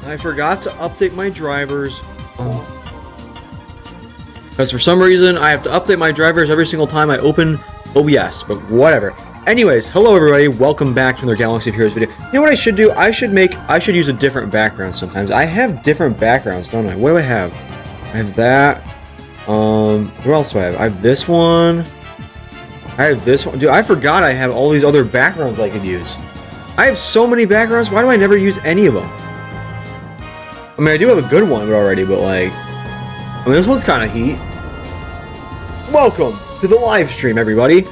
I forgot to update my drivers. Because for some reason, I have to update my drivers every single time I open OBS, but whatever. Anyways, hello everybody, welcome back to another Galaxy of Heroes video. You know what I should do? I should use a different background sometimes. I have different backgrounds, don't I? What do I have? I have that. What else do I have? I have this one. I have this one. Dude, I forgot I have all these other backgrounds I could use. I have so many backgrounds, why do I never use any of them? I mean, I do have a good one already, but like... I mean, this one's kind of heat. Welcome to the live stream, everybody.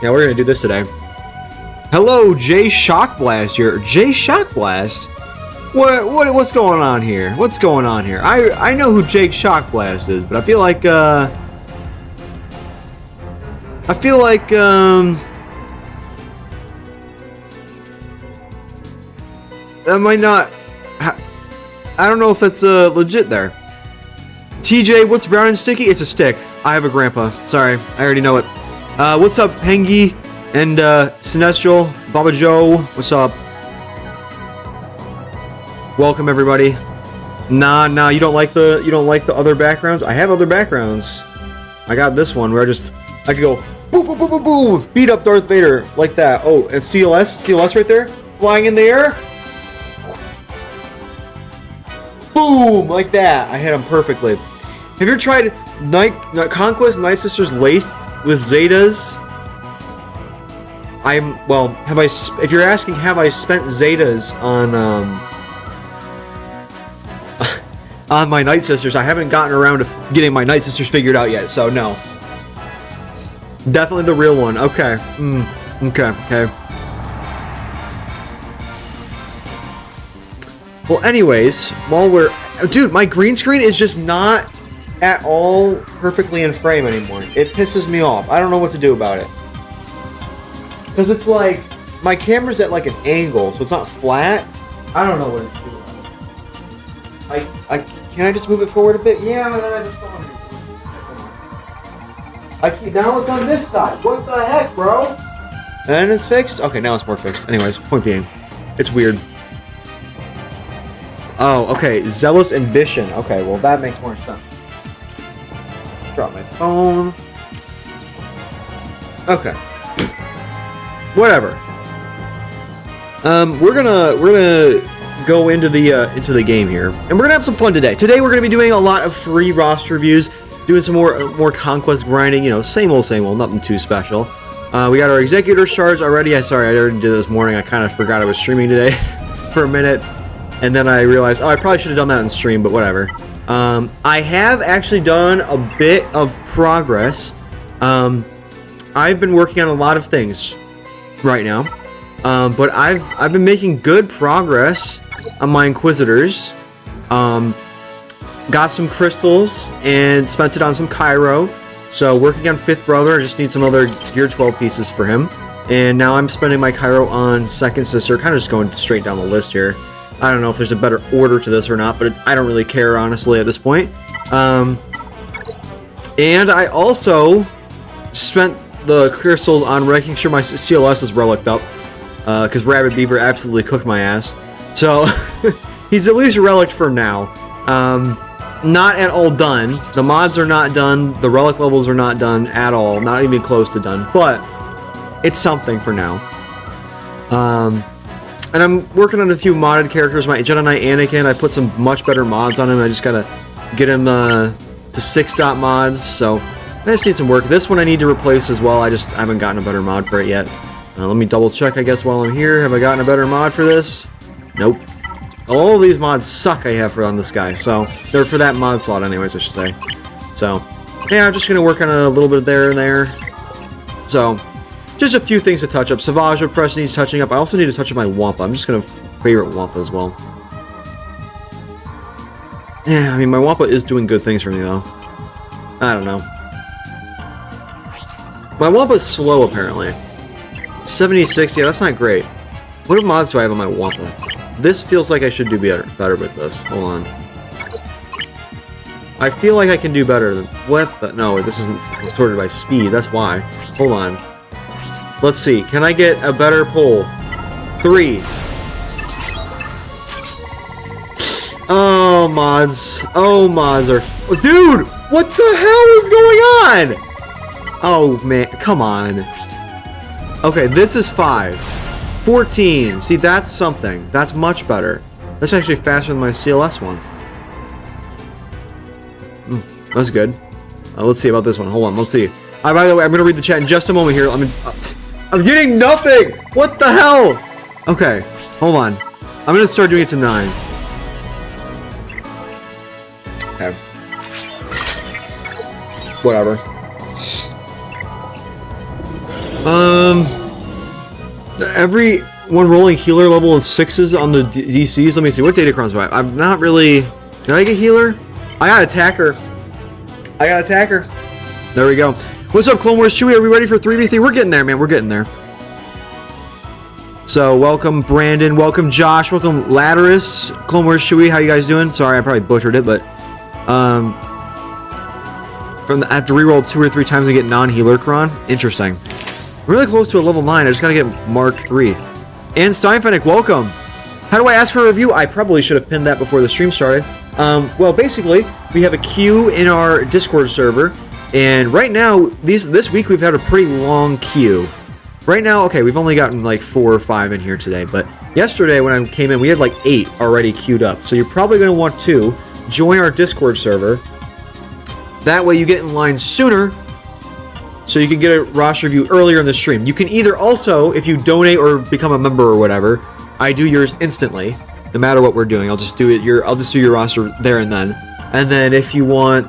Yeah, we're gonna do this today. Hello, Jay Shockblast here. Jay Shockblast? What's going on here? What's going on here? I know who Jake Shockblast is, but I feel like that might not. I don't know if that's legit there. TJ, what's brown and sticky? It's a stick. I have a grandpa. Sorry, I already know it. What's up, Hengi and Sinestral, Baba Joe? What's up? Welcome everybody. Nah, you don't like the other backgrounds? I have other backgrounds. I got this one where I could go boo boo boo boo boo, beat up Darth Vader like that. Oh, and CLS right there, flying in the air. Boom, like that. I hit him perfectly. Have you ever tried Conquest Night Sisters laced with Zetas? If you're asking, have I spent Zetas on my Night Sisters? I haven't gotten around to getting my Night Sisters figured out yet, so no. Definitely the real one. Okay. Okay. Well, anyways, dude, my green screen is just not at all perfectly in frame anymore. It pisses me off. I don't know what to do about it. Because it's like, my camera's at like an angle, so it's not flat. I don't know what to do about it. Can I just move it forward a bit? Yeah, but then I just don't want to. Now it's on this side. What the heck, bro? And it's fixed? Okay, now it's more fixed. Anyways, point being, it's weird. Oh, okay. Zealous Ambition. Okay, well, that makes more sense. Drop my phone. Okay. Whatever. We're gonna go into the game here, and we're gonna have some fun today. Today we're gonna be doing a lot of free roster reviews, doing some more conquest grinding. You know, same old, nothing too special. We got our executor shards already. Sorry, I already did this morning. I kind of forgot I was streaming today for a minute. And then I realized, I probably should have done that on stream, but whatever. I have actually done a bit of progress. I've been working on a lot of things right now, but I've been making good progress on my Inquisitors. Got some crystals and spent it on some Cairo. So working on 5th Brother, I just need some other Gear 12 pieces for him. And now I'm spending my Cairo on 2nd Sister, kind of just going straight down the list here. I don't know if there's a better order to this or not, but I don't really care, honestly, at this point. And I also spent the crystals on making sure my CLS is relicked up, because Rabbit Beaver absolutely cooked my ass. So, he's at least relicked for now. Not at all done. The mods are not done. The relic levels are not done at all. Not even close to done. But, it's something for now. And I'm working on a few modded characters. My Jedi Knight Anakin, I put some much better mods on him. I just gotta get him to 6-dot mods, so I just need some work. This one I need to replace as well. I haven't gotten a better mod for it yet. Let me double check, I guess, while I'm here. Have I gotten a better mod for this? Nope. All of these mods suck I have on this guy, so they're for that mod slot anyways, I should say. So, yeah, I'm just gonna work on a little bit there and there. So, just a few things to touch up. Savage Press needs touching up. I also need to touch up my Wampa. I'm just going to favorite Wampa as well. Yeah, I mean, my Wampa is doing good things for me, though. I don't know. My Wampa is slow, apparently. 76, yeah, that's not great. What mods do I have on my Wampa? This feels like I should do better with this. Hold on. I feel like I can do better than... What the... No, this isn't sorted by speed. That's why. Hold on. Let's see. Can I get a better pull? 3. Oh, mods. Oh, mods are... Oh, dude! What the hell is going on? Oh, man. Come on. Okay, this is 5. 14. See, that's something. That's much better. That's actually faster than my CLS one. That's good. Let's see about this one. Hold on, let's see. By the way, I'm going to read the chat in just a moment here. I'm getting nothing! What the hell? Okay, hold on. I'm going to start doing it to 9. Okay. Whatever. Every one rolling healer level is 6s on the DCs. Let me see. What Datacrons do I have? I'm not really... Did I get healer? I got attacker. There we go. What's up, Clone Wars Chewie? Are we ready for 3v3? We're getting there, man. We're getting there. So, welcome Brandon. Welcome Josh. Welcome Latterus. Clone Wars Chewie. How you guys doing? Sorry, I probably butchered it, but... I have to reroll 2 or 3 times to get non-healer Cron. Interesting. Really close to a level 9. I just gotta get Mark 3. And Steinfenick, welcome. How do I ask for a review? I probably should have pinned that before the stream started. Well, basically, we have a queue in our Discord server, and right now, this week we've had a pretty long queue. Right now, okay, we've only gotten like 4 or 5 in here today, but yesterday when I came in, we had like 8 already queued up. So you're probably going to want to join our Discord server. That way you get in line sooner, so you can get a roster review earlier in the stream. You can either also, if you donate or become a member or whatever, I do yours instantly. No matter what we're doing, I'll just do your roster there and then. And then if you want,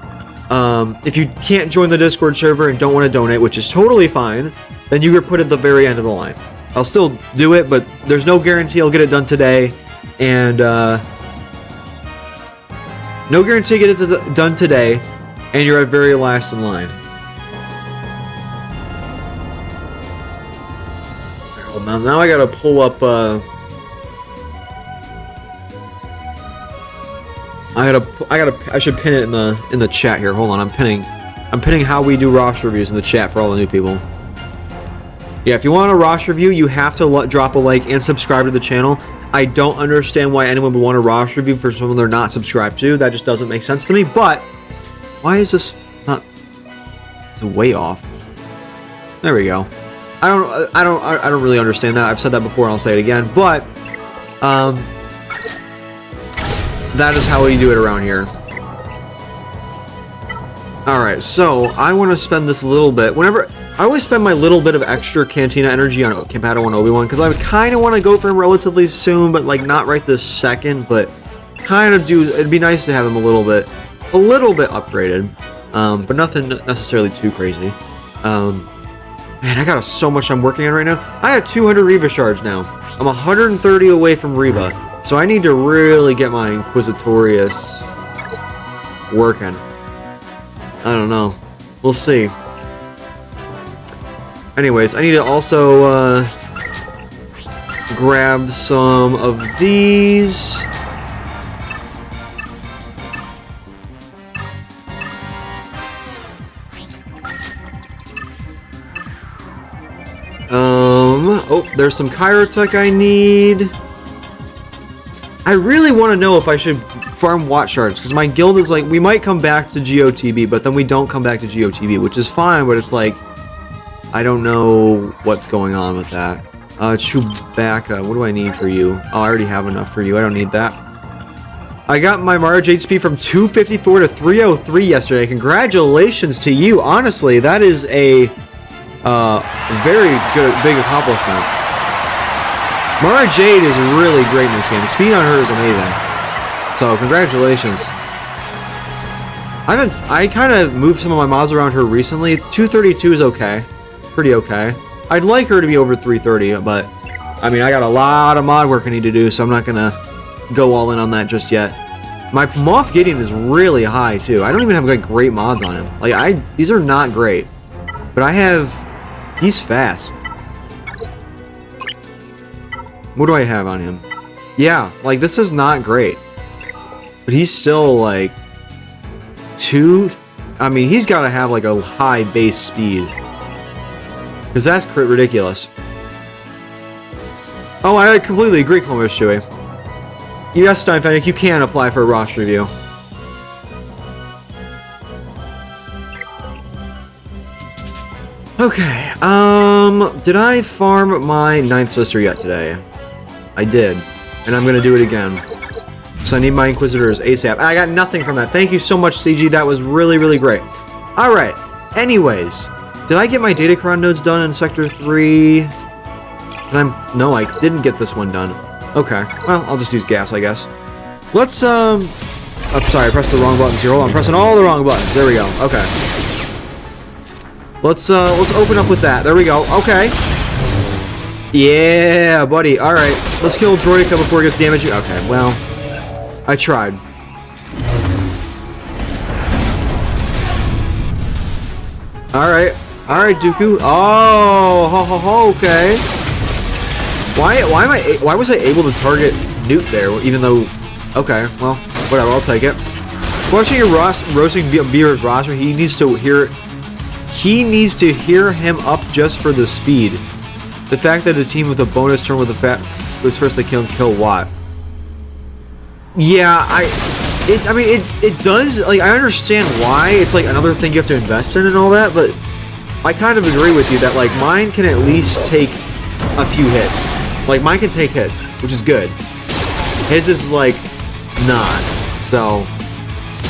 if you can't join the Discord server and don't want to donate, which is totally fine, then you get put at the very end of the line. I'll still do it, but there's no guarantee I'll get it done today, and no guarantee get it done today, and you're at very last in line. Well, now I gotta pull up. I should pin it in the chat here. Hold on, I'm pinning how we do roster reviews in the chat for all the new people. Yeah, if you want a roster review, you have to drop a like and subscribe to the channel. I don't understand why anyone would want a roster review for someone they're not subscribed to. That just doesn't make sense to me. But why is this not? It's way off. There we go. I don't really understand that. I've said that before and I'll say it again. But that is how we do it around here. Alright, so I want to spend this little bit. I always spend my little bit of extra Cantina energy on Padawan Obi-Wan, because I kind of want to go for him relatively soon, but like not right this second, but kind of do. It'd be nice to have him a little bit upgraded, but nothing necessarily too crazy. Man, I got so much I'm working on right now. I have 200 Reva shards now. I'm 130 away from Reva, so I need to really get my Inquisitorius working. I don't know. We'll see. Anyways, I need to also grab some of these. Oh, there's some Chirotech I need. I really want to know if I should farm Watt shards, because my guild is like, we might come back to GOTB, but then we don't come back to GOTB, which is fine, but it's like, I don't know what's going on with that. Chewbacca, what do I need for you? Oh, I already have enough for you. I don't need that. I got my Marge HP from 254 to 303 yesterday. Congratulations to you. Honestly, that is a very good, big accomplishment. Mara Jade is really great in this game. The speed on her is amazing. So, congratulations. I kind of moved some of my mods around her recently. 232 is okay. Pretty okay. I'd like her to be over 330, but I mean, I got a lot of mod work I need to do, so I'm not gonna go all in on that just yet. My Moff Gideon is really high too. I don't even have like great mods on him. Like these are not great, but he's fast. What do I have on him? Yeah, like this is not great, but he's still like I mean, he's got to have like a high base speed. Because that's ridiculous. Oh, I completely agree, Columbus Chewie. Yes, Steinfenic, you can apply for a roster review. Okay, did I farm my 9th sister yet today? I did, and I'm gonna do it again. So I need my Inquisitors ASAP. I got nothing from that. Thank you so much, CG. That was really, really great. Alright, anyways, did I get my Datacron nodes done in Sector 3? No, I didn't get this one done. Okay, well, I'll just use gas, I guess. Let's, I'm sorry, I pressed the wrong buttons here. Hold on, I'm pressing all the wrong buttons. There we go. Okay. Let's open up with that. There we go. Okay. Yeah, buddy. Alright. Let's kill Droidica before it gets damaged. Okay, well, I tried. Alright. Alright, Dooku. Oh, okay. Why was I able to target Newt there, even though... Okay, well, whatever, I'll take it. Watching your roasting Beer's roster, he needs to hear him up just for the speed. The fact that a team with a bonus turn with a fat was first to kill Watt. Yeah, I mean, it does, like, I understand why. It's like another thing you have to invest in and all that, but I kind of agree with you that, like, mine can at least take a few hits. Like, mine can take hits, which is good. His is, like, not. So,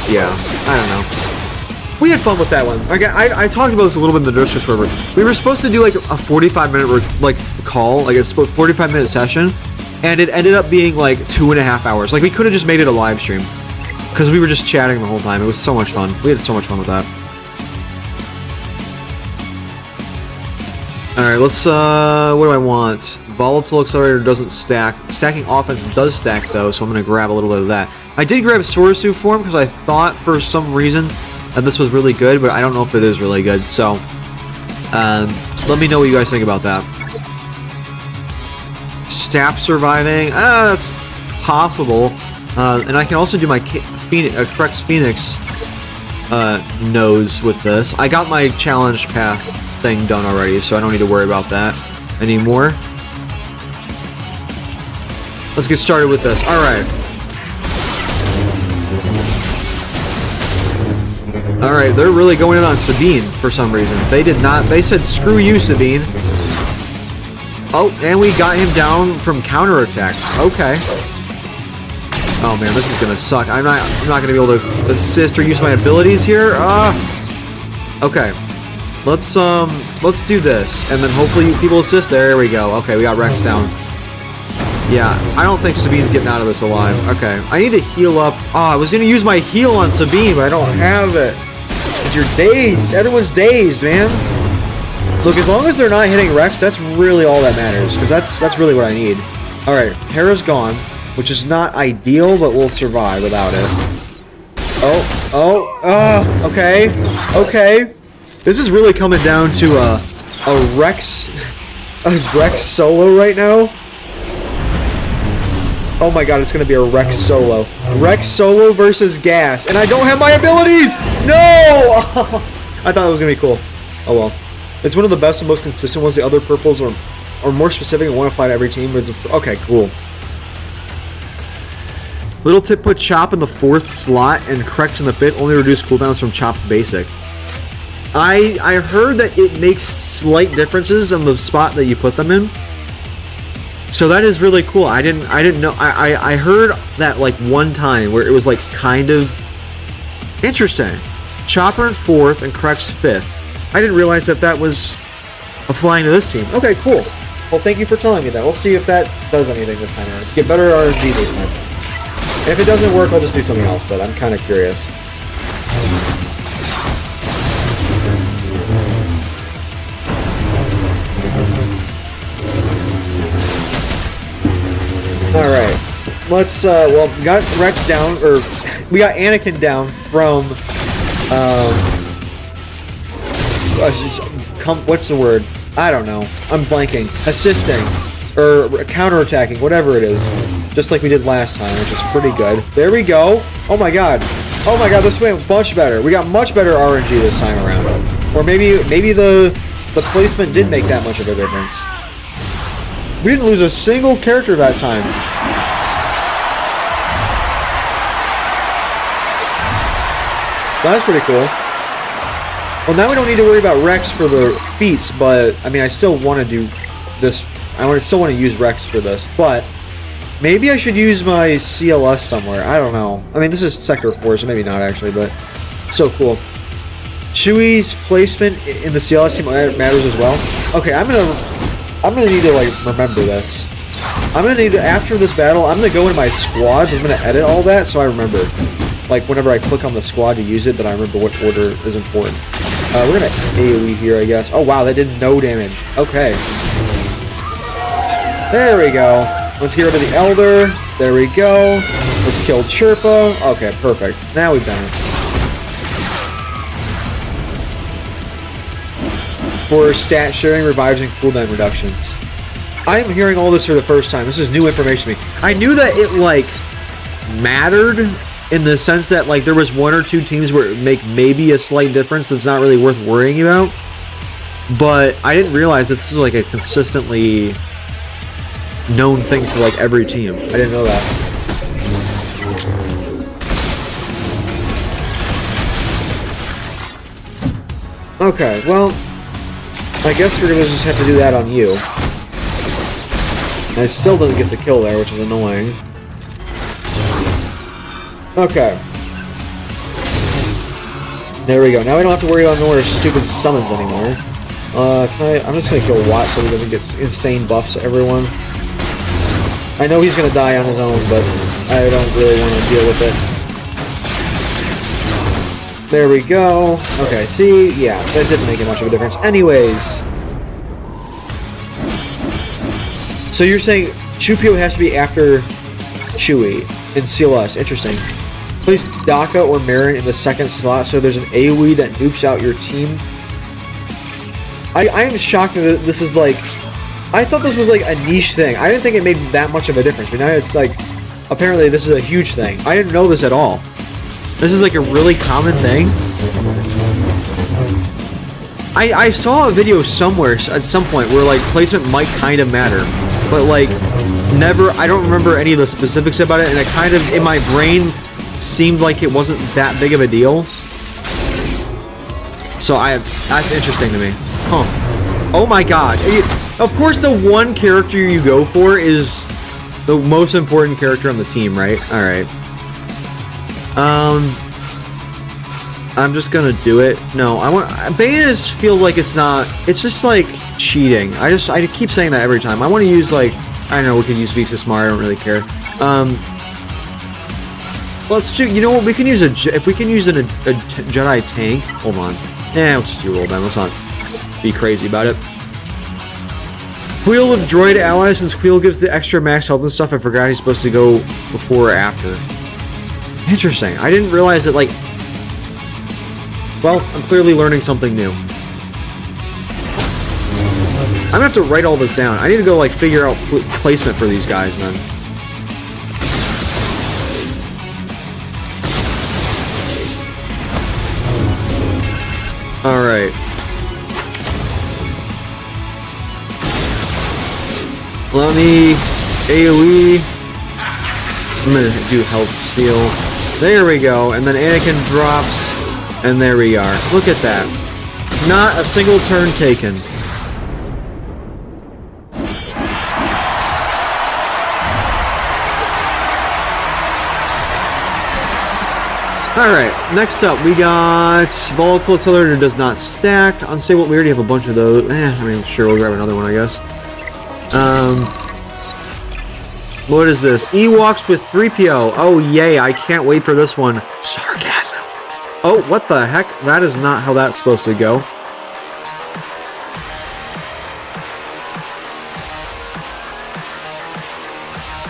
yeah, I don't know. We had fun with that one. Okay, I talked about this a little bit in the Discord server. We were supposed to do, like, a 45-minute, like, call, like, a 45-minute session, and it ended up being, like, 2.5 hours. Like, we could have just made it a live stream, because we were just chatting the whole time. It was so much fun. We had so much fun with that. Alright, let's, what do I want? Volatile Accelerator doesn't stack. Stacking Offense does stack, though, so I'm going to grab a little bit of that. I did grab Sorisu form, because I thought, for some reason, that this was really good, but I don't know if it is really good, so... let me know what you guys think about that. Staff surviving? That's possible. And I can also do my Crex Phoenix nose with this. I got my challenge path thing done already, so I don't need to worry about that anymore. Let's get started with this. Alright. Alright, they're really going in on Sabine for some reason. They did not. They said, screw you, Sabine. Oh, and we got him down from counterattacks. Okay. Oh man, this is gonna suck. I'm not gonna be able to assist or use my abilities here. Okay. Let's do this, and then hopefully people assist. There we go. Okay, we got Rex down. Yeah, I don't think Sabine's getting out of this alive. Okay, I need to heal up. Oh, I was gonna use my heal on Sabine, but I don't have it. You're dazed. Everyone's dazed, man. Look, as long as they're not hitting Rex, that's really all that matters, because that's really what I need. All right, Hera's gone, which is not ideal, but we'll survive without it. Okay, okay. This is really coming down to a Rex solo right now. Oh my god, it's gonna be a Rex solo. Rex solo versus Gas, and I don't have my abilities! No! I thought it was gonna be cool. Oh well. It's one of the best and most consistent ones. The other purples are more specific and want to apply to every team. Okay, cool. Little tip, put Chop in the 4th slot and Crex in the 5th. Only reduce cooldowns from Chop's basic. I heard that it makes slight differences in the spot that you put them in. So that is really cool. I didn't know. I heard that like one time where it was like kind of interesting. Chopper in 4th and Crex 5th. I didn't realize that was applying to this team. Okay, cool. Well, thank you for telling me that. We'll see if that does anything this time around. Get better RNG this time. And if it doesn't work, I'll just do something else, but I'm kind of curious. Alright. Let's, well, we got Rex down, or we got Anakin down from, what's the word? I don't know. I'm blanking. Assisting. Or counterattacking. Whatever it is. Just like we did last time, which is pretty good. There we go. Oh my god. Oh my god, this went much better. We got much better RNG this time around. Or maybe the placement did make that much of a difference. We didn't lose a single character that time. That's pretty cool. Well, now we don't need to worry about Rex for the feats, but I mean, I still want to do this. I still want to use Rex for this, but maybe I should use my CLS somewhere. I don't know. I mean, this is Sector 4, so maybe not actually, but so cool. Chewie's placement in the CLS team matters as well. Okay, I'm gonna need to like remember this. I'm gonna need to, after this battle, I'm gonna go into my squads. I'm gonna edit all that so I remember. Like whenever I click on the squad to use it, that I remember what order is important. We're gonna AoE here, I guess. Oh wow, that did no damage. Okay. There we go. Let's get rid of the Elder. There we go. Let's kill Chirpa. Okay, perfect. Now we've done it. For stat sharing, revives, and cooldown reductions. I'm hearing all this for the first time. This is new information to me. I knew that it, like, mattered in the sense that, like, there was one or two teams where it would make maybe a slight difference that's not really worth worrying about. But I didn't realize that this was, like, a consistently known thing for, like, every team. I didn't know that. Okay, well, I guess we're gonna just have to do that on you. I still didn't get the kill there, which is annoying. Okay. There we go. Now we don't have to worry about no more stupid summons anymore. I'm just gonna kill Watt so he doesn't get insane buffs to everyone. I know he's gonna die on his own, but I don't really want to deal with it. There we go. Okay, see? Yeah, that didn't make much of a difference. Anyways. So you're saying Chupio has to be after Chewie in CLS. Interesting. Place Daka or Marin in the second slot so there's an AoE that nukes out your team. I am shocked that this is like... I thought this was like a niche thing. I didn't think it made that much of a difference. But now it's like... Apparently this is a huge thing. I didn't know this at all. This is like a really common thing. I saw a video somewhere at some point where like placement might kind of matter. But like, never, I don't remember any of the specifics about it, and it kind of, in my brain, seemed like it wasn't that big of a deal. So that's interesting to me. Huh. Oh my god. Of course the one character you go for is the most important character on the team, right? Alright. I'm just gonna do it. No, I want... Bayonets feel like it's not... It's just like cheating. I keep saying that every time. I want to use like... I don't know, we could use Visa Smart, I don't really care. Let's do... You know what, we can use a... If we can use a Jedi tank... Hold on. Let's just do roll then. Let's not be crazy about it. Wheel with droid allies. Since Wheel gives the extra max health and stuff, I forgot he's supposed to go before or after. Interesting. I didn't realize that, like... Well, I'm clearly learning something new. I'm gonna have to write all this down. I need to go, like, figure out placement for these guys, then. Alright. Let me... AoE. I'm gonna do health steal. There we go. And then Anakin drops... And there we are. Look at that. Not a single turn taken. Alright, next up we got Volatile Accelerator does not stack. Unstable, we already have a bunch of those. I mean, sure, we'll grab another one, I guess. What is this? Ewoks with 3PO. Oh, yay, I can't wait for this one. Sarcasm. Oh, what the heck? That is not how that's supposed to go.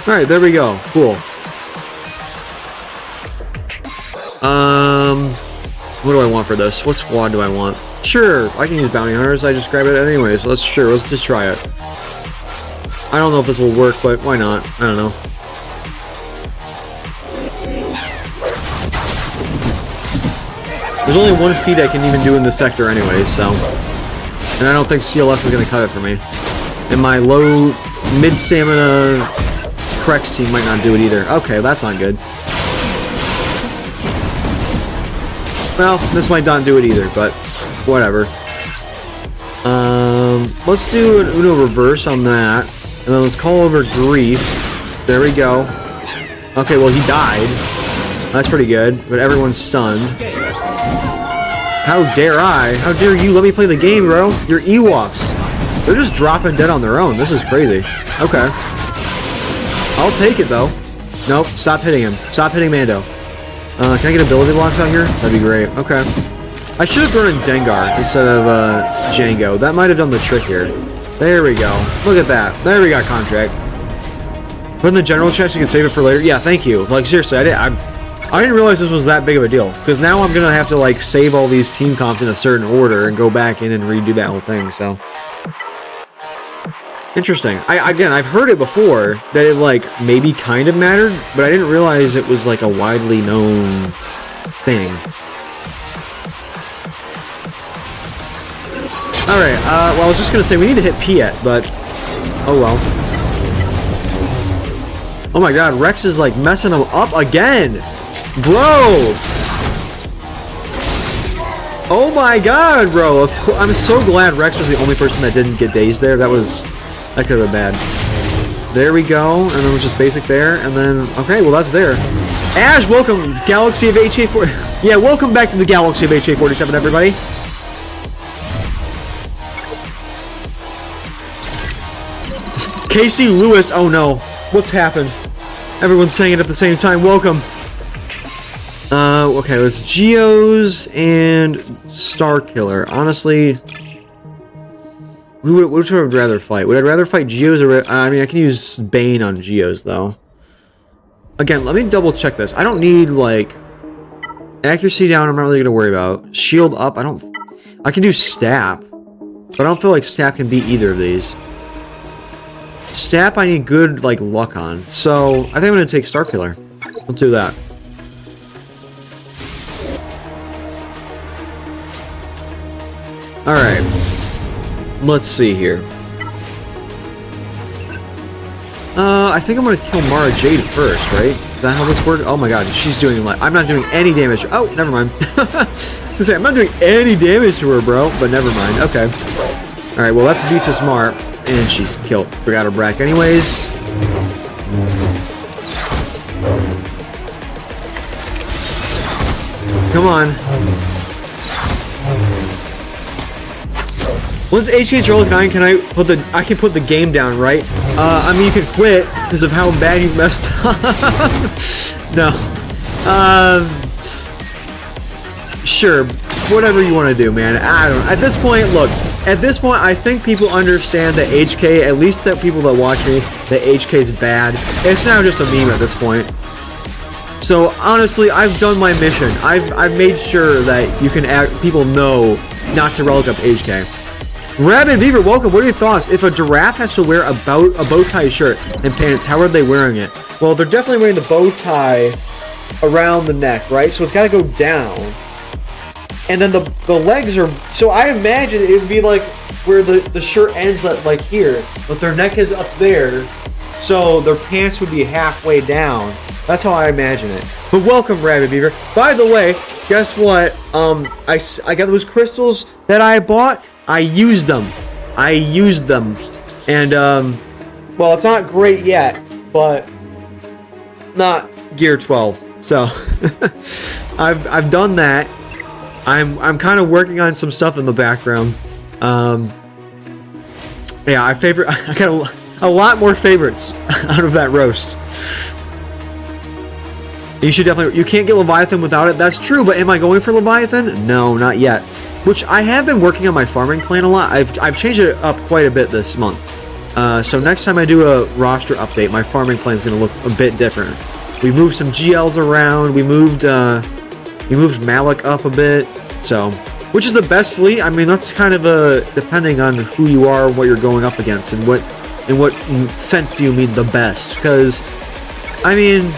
Alright, there we go. Cool. What do I want for this? What squad do I want? Sure, I can use Bounty Hunters. I just grab it anyways. Let's just try it. I don't know if this will work, but why not? I don't know. There's only one feat I can even do in this sector anyway, so... And I don't think CLS is going to cut it for me. And my low, mid-stamina Crex team might not do it either. Okay, that's not good. Well, this might not do it either, but whatever. Let's do an Uno reverse on that. And then let's call over Grief. There we go. Okay, well, he died. That's pretty good, but everyone's stunned. How dare I? How dare you let me play the game, bro? You're Ewoks. They're just dropping dead on their own. This is crazy. Okay. I'll take it, though. Nope, stop hitting him. Stop hitting Mando. Can I get ability blocks out here? That'd be great. Okay. I should have thrown in Dengar instead of Django. That might have done the trick here. There we go. Look at that. There we got contract. Put in the general chest, you can save it for later. Yeah, thank you. Like, seriously, I didn't realize this was that big of a deal. Because now I'm going to have to, like, save all these team comps in a certain order and go back in and redo that whole thing, so. Interesting. Again, I've heard it before that it, like, maybe kind of mattered, but I didn't realize it was, like, a widely known thing. Alright, well, I was just gonna say we need to hit Piet, but oh well. Oh my god, Rex is, like, messing him up again! Bro! Oh my god, bro! I'm so glad Rex was the only person that didn't get dazed there. That could have been bad. There we go, and then it was just basic there, and then, okay, well, that's there. Ash, welcome to the Galaxy of HA4. Yeah, welcome back to the Galaxy of HA47, everybody. Casey Lewis, oh no. What's happened? Everyone's saying it at the same time. Welcome. Okay, let's Geos and Starkiller. Honestly, which would I rather fight? Would I rather fight Geos or... I mean, I can use Bane on Geos, though. Again, let me double check this. I don't need, like... Accuracy down, I'm not really going to worry about. Shield up, I can do Stab. But I don't feel like Stab can beat either of these. Stab, I need good, like, luck on. So, I think I'm going to take Starkiller. Let's do that. Alright. Let's see here. I think I'm going to kill Mara Jade first, right? Is that how this works? Oh my god, she's doing, like... I'm not doing any damage. Oh, never mind. I was going to say, I'm not doing any damage to her, bro. But never mind. Okay. Alright, well, that's Visas Mar. And she's killed. Forgot her Brack anyways. Come on. Once HH rolls 9, can I put the game down, right? I mean, you could quit because of how bad you messed up. No. Sure. Whatever you want to do, man. I don't know. At this point, look. At this point, I think people understand that HK, at least the people that watch me, that HK is bad. It's now just a meme at this point. So, honestly, I've done my mission. I've made sure that you can people know not to relic up HK. Rabbit Beaver, welcome. What are your thoughts? If a giraffe has to wear a bow tie shirt and pants, how are they wearing it? Well, they're definitely wearing the bow tie around the neck, right? So it's got to go down. And then the legs are... So I imagine it would be like where the shirt ends at, like, here. But their neck is up there. So their pants would be halfway down. That's how I imagine it. But welcome, Rabbit Beaver. By the way, guess what? I got those crystals that I bought. I used them. And, well, it's not great yet. But not Gear 12. So, I've done that. I'm kind of working on some stuff in the background. Yeah, I got a lot more favorites out of that roast. You should definitely... You can't get Leviathan without it. That's true, but am I going for Leviathan? No, not yet. Which I have been working on my farming plan a lot. I've changed it up quite a bit this month. So next time I do a roster update, my farming plan is going to look a bit different. We moved some GLs around. We moved Malik up a bit. So, which is the best fleet? I mean, that's kind of depending on who you are, what you're going up against, and what sense do you mean the best? Because, I mean,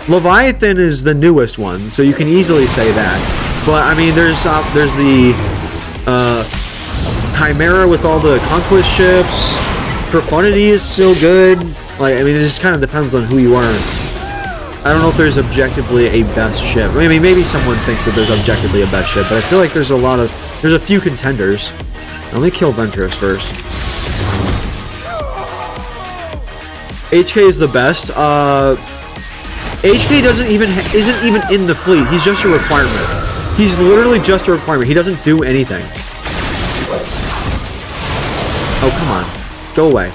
Leviathan is the newest one, so you can easily say that. But I mean, there's the Chimera with all the conquest ships. Profundity is still good. Like, I mean, it just kind of depends on who you are. I don't know if there's objectively a best ship. I mean, maybe someone thinks that there's objectively a best ship, but I feel like there's a few contenders. Let me kill Ventress first. HK is the best. HK isn't even in the fleet. He's just a requirement. He's literally just a requirement. He doesn't do anything. Oh, come on. Go away.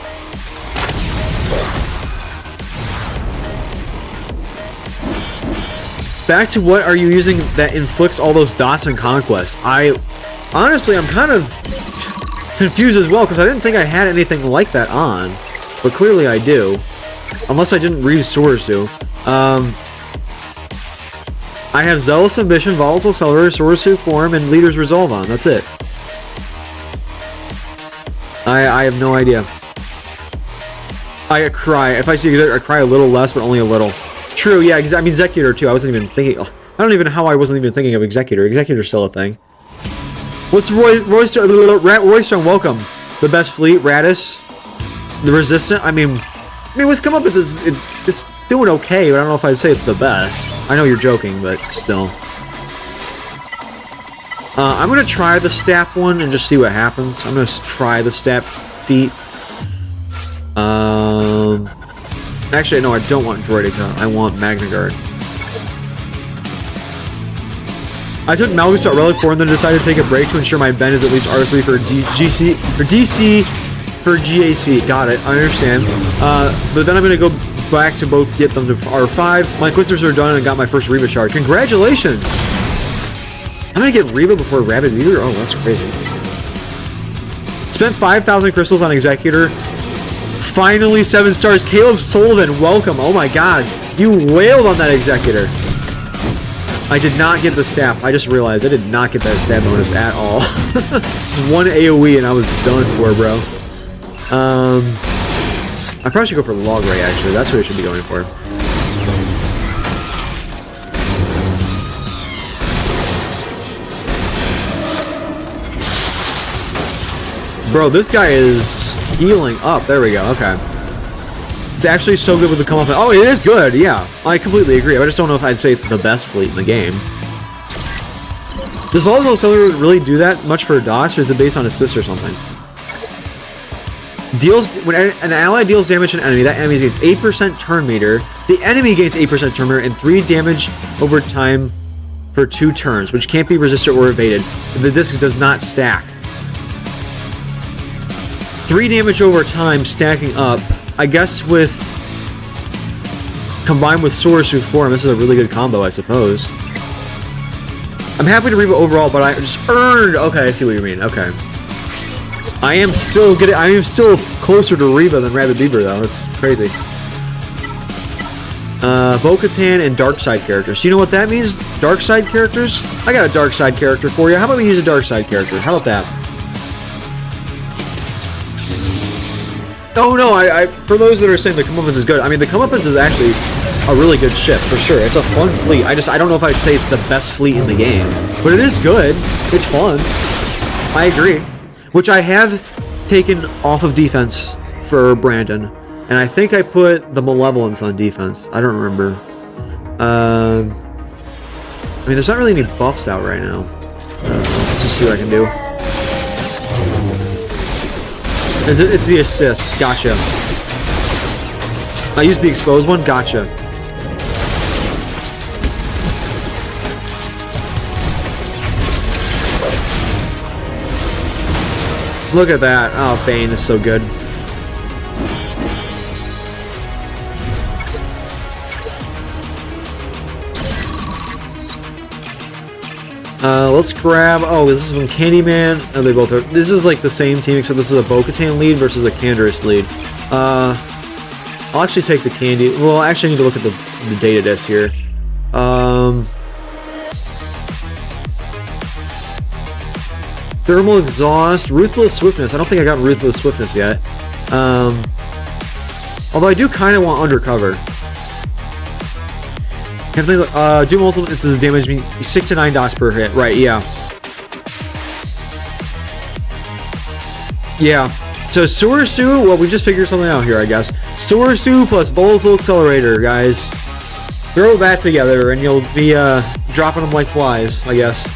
Back to what are you using that inflicts all those dots in Conquest? Honestly, I'm kind of confused as well, because I didn't think I had anything like that on. But clearly I do. Unless I didn't read Soursu. I have Zealous Ambition, Volatile Accelerator, Soursu Form, and Leader's Resolve on. That's it. I have no idea. I cry. If I see Executor, I cry a little less, but only a little. True, yeah, I mean, Executor too. I wasn't even thinking. I don't even know how I wasn't even thinking of Executor. Executor's still a thing. What's Royston? Welcome. The best fleet, Radis. The Resistant. I mean, with Comeuppance, it's doing okay, but I don't know if I'd say it's the best. I know you're joking, but still. I'm gonna try the Stap one and just see what happens. I'm gonna try the Stap feat. Actually, no, I don't want Droidica. I want Magna Guard. I took Malgustar Relic 4 and then decided to take a break to ensure my Ben is at least R3 for DC for GAC. Got it. I understand. But then I'm gonna go back to both get them to R5. My Inquisitors are done and got my first Reva shard. Congratulations! I'm gonna get Reva before Rabid Beaver? Oh, that's crazy. Spent 5,000 crystals on Executor. Finally 7 stars. Caleb Sullivan, welcome. Oh my god. You wailed on that Executor. I did not get the stab. I just realized I did not get that stab bonus at all. It's one AoE and I was done for, bro. I probably should go for Log Ray, actually. That's what I should be going for. Bro, this guy is healing up. There we go. Okay. It's actually so good with the Comeuppance. Oh, it is good. Yeah, I completely agree. I just don't know if I'd say it's the best fleet in the game. Does Volatile Accelerator really do that much for dots, or is it based on assist or something? When an ally deals damage to an enemy, that enemy gains 8% turn meter. The enemy gains 8% turn meter and 3 damage over time for 2 turns, which can't be resisted or evaded. The disc does not stack. 3 damage over time stacking up. I guess with combined with Soursu Form, this is a really good combo, I suppose. I'm happy to Reva overall, but I just earned. Okay, I see what you mean. Okay. I am still closer to Reva than Rabid Beaver, though. That's crazy. Bo-Katan and Dark Side characters. So you know what that means? Dark Side characters? I got a Dark Side character for you. How about we use a Dark Side character? How about that? Oh no, for those that are saying the Comeuppance is good, I mean the Comeuppance is actually a really good ship for sure. It's a fun fleet. I don't know if I'd say it's the best fleet in the game, but it is good. It's fun. I agree. Which I have taken off of defense for Brandon, and I think I put the Malevolence on defense. I don't remember. I mean, there's not really any buffs out right now. Let's just see what I can do. It's the assist. Gotcha. I used the exposed one. Gotcha. Look at that. Oh, Bane is so good. Let's grab. Oh, this is from Candyman. Oh, they both are. This is like the same team, except this is a Bo-Katan lead versus a Canderous lead. I'll actually take the Candy. Well, actually, I need to look at the data disc here. Thermal Exhaust, Ruthless Swiftness. I don't think I got Ruthless Swiftness yet. Although I do kind of want Undercover. Do multiple instances of damage, 6 to 9 dots per hit. Right, yeah. Yeah. So Soursu, well, we just figured something out here, I guess. Soursu plus Volatile Accelerator, guys. Throw that together and you'll be dropping them like flies, I guess.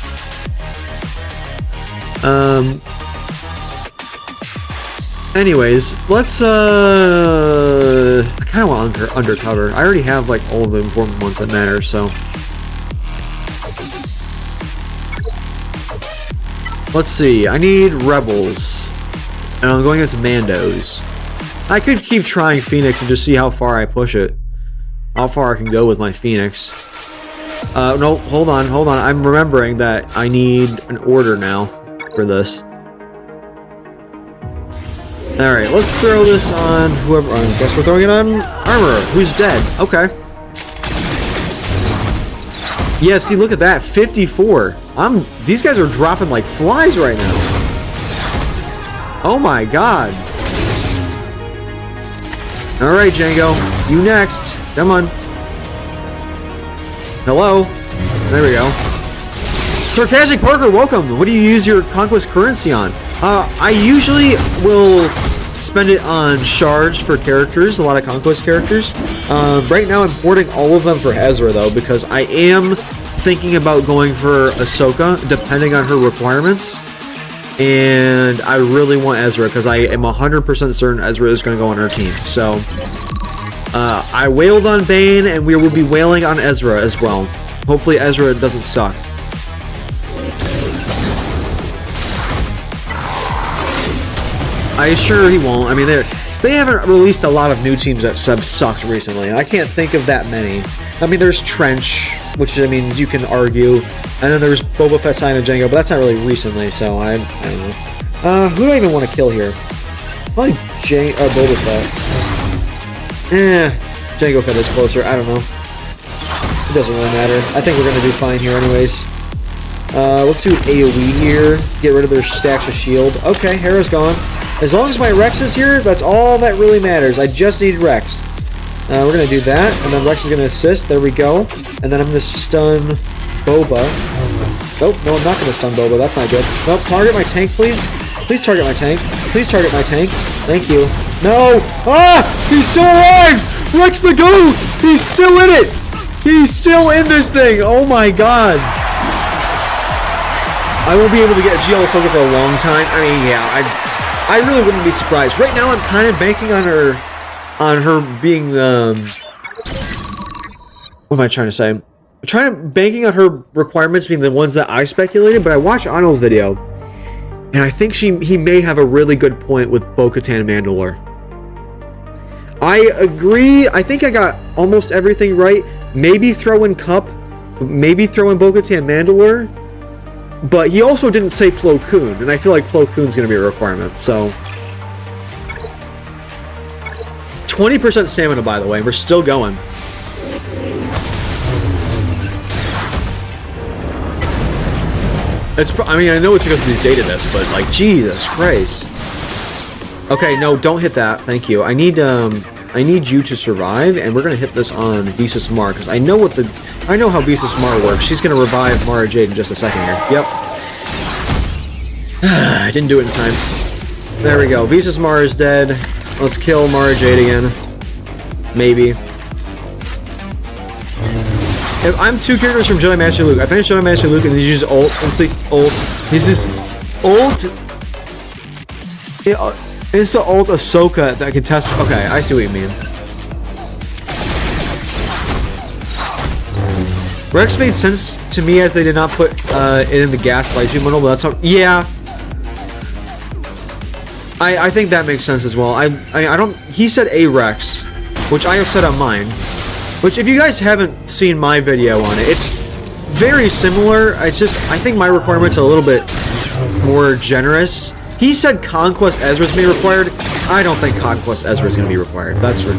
Anyways, let's I kind of want undercover. I already have like all the important ones that matter, so let's see. I need rebels, and I'm going against Mandos. I could keep trying Phoenix and just see how far I push it, how far I can go with my Phoenix. No, hold on. I'm remembering that I need an order now for this. Alright, let's throw this on whoever. I guess we're throwing it on Armorer, who's dead. Okay. Yeah, see, look at that. 54. These guys are dropping like flies right now. Oh my god. Alright, Django. You next. Come on. Hello. There we go. Sarcastic Parker, welcome. What do you use your conquest currency on? I usually will spend it on shards for characters, a lot of conquest characters. Right now I'm hoarding all of them for Ezra though, because I am thinking about going for Ahsoka, depending on her requirements. And I really want Ezra, because I am 100% certain Ezra is going to go on our team. So, I wailed on Bane, and we will be wailing on Ezra as well. Hopefully Ezra doesn't suck. I'm sure he won't. I mean, they haven't released a lot of new teams that have sucked recently. I can't think of that many. I mean, there's Trench, which, I mean, you can argue. And then there's Boba Fett, Simon, and Django, but that's not really recently, so I don't know. Who do I even want to kill here? Probably Boba Fett. Django Fett is closer. I don't know. It doesn't really matter. I think we're going to do fine here anyways. Let's do AoE here. Get rid of their stacks of shield. Okay, Hera's gone. As long as my Rex is here, that's all that really matters. I just need Rex. We're going to do that, and then Rex is going to assist. There we go. And then I'm going to stun Boba. Nope, no, I'm not going to stun Boba. That's not good. Nope, target my tank, please. Please target my tank. Please target my tank. Thank you. No! Ah! He's still alive! Rex the GOAT! He's still in it! He's still in this thing! Oh my god! I won't be able to get a GL Ahsoka for a long time. I mean, yeah, I really wouldn't be surprised. Right now, I'm kind of banking on her being, what am I trying to say? Banking on her requirements being the ones that I speculated, but I watched Arnold's video, and I think he may have a really good point with Bo-Katan and Mandalore. I agree. I think I got almost everything right. Maybe throw in Cup, maybe throw in Bo-Katan and Mandalore, but he also didn't say Plo Koon, and I feel like Plo Koon's going to be a requirement, so 20% stamina, by the way. We're still going. I mean, I know it's because of these data discs, but like, Jesus Christ. Okay, no, don't hit that. Thank you. I need you to survive, and we're gonna hit this on Visas Mar, because I know how Visas Mar works. She's gonna revive Mara Jade in just a second here. Yep. I didn't do it in time. There we go. Visas Mar is dead. Let's kill Mara Jade again. Maybe. If I'm two characters from Jedi Master Luke. I finished Jedi Master Luke and he uses ult. He's just ult. It's the ult Ahsoka that can test. Okay, I see what you mean. Rex made sense to me as they did not put it in the gas lightspeed model, but that's how. Yeah. I think that makes sense as well. I don't. He said a Rex, which I have said on mine. Which, if you guys haven't seen my video on it, it's very similar. It's just, I think my requirement's a little bit more generous. He said Conquest Ezra's going to be required. I don't think Conquest Ezra's going to be required. That's going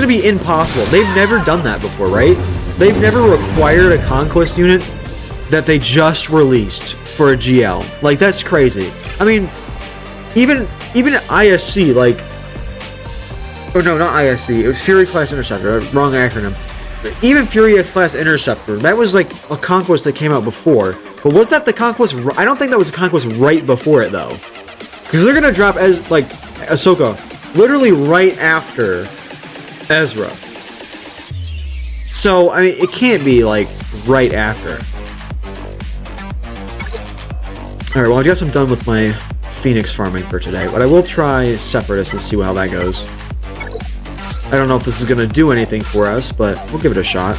to be impossible. They've never done that before, right? They've never required a Conquest unit that they just released for a GL. Like, that's crazy. I mean, even ISC, like, oh no, not ISC. It was Fury Class Interceptor. Wrong acronym. Even Fury Class Interceptor. That was like a conquest that came out before. But was that the conquest? I don't think that was a conquest right before it though, because they're gonna drop as like Ahsoka literally right after Ezra. So, I mean, it can't be, like, right after. Alright, well, I guess I'm done with my Phoenix farming for today, but I will try Separatist and see how that goes. I don't know if this is going to do anything for us, but we'll give it a shot.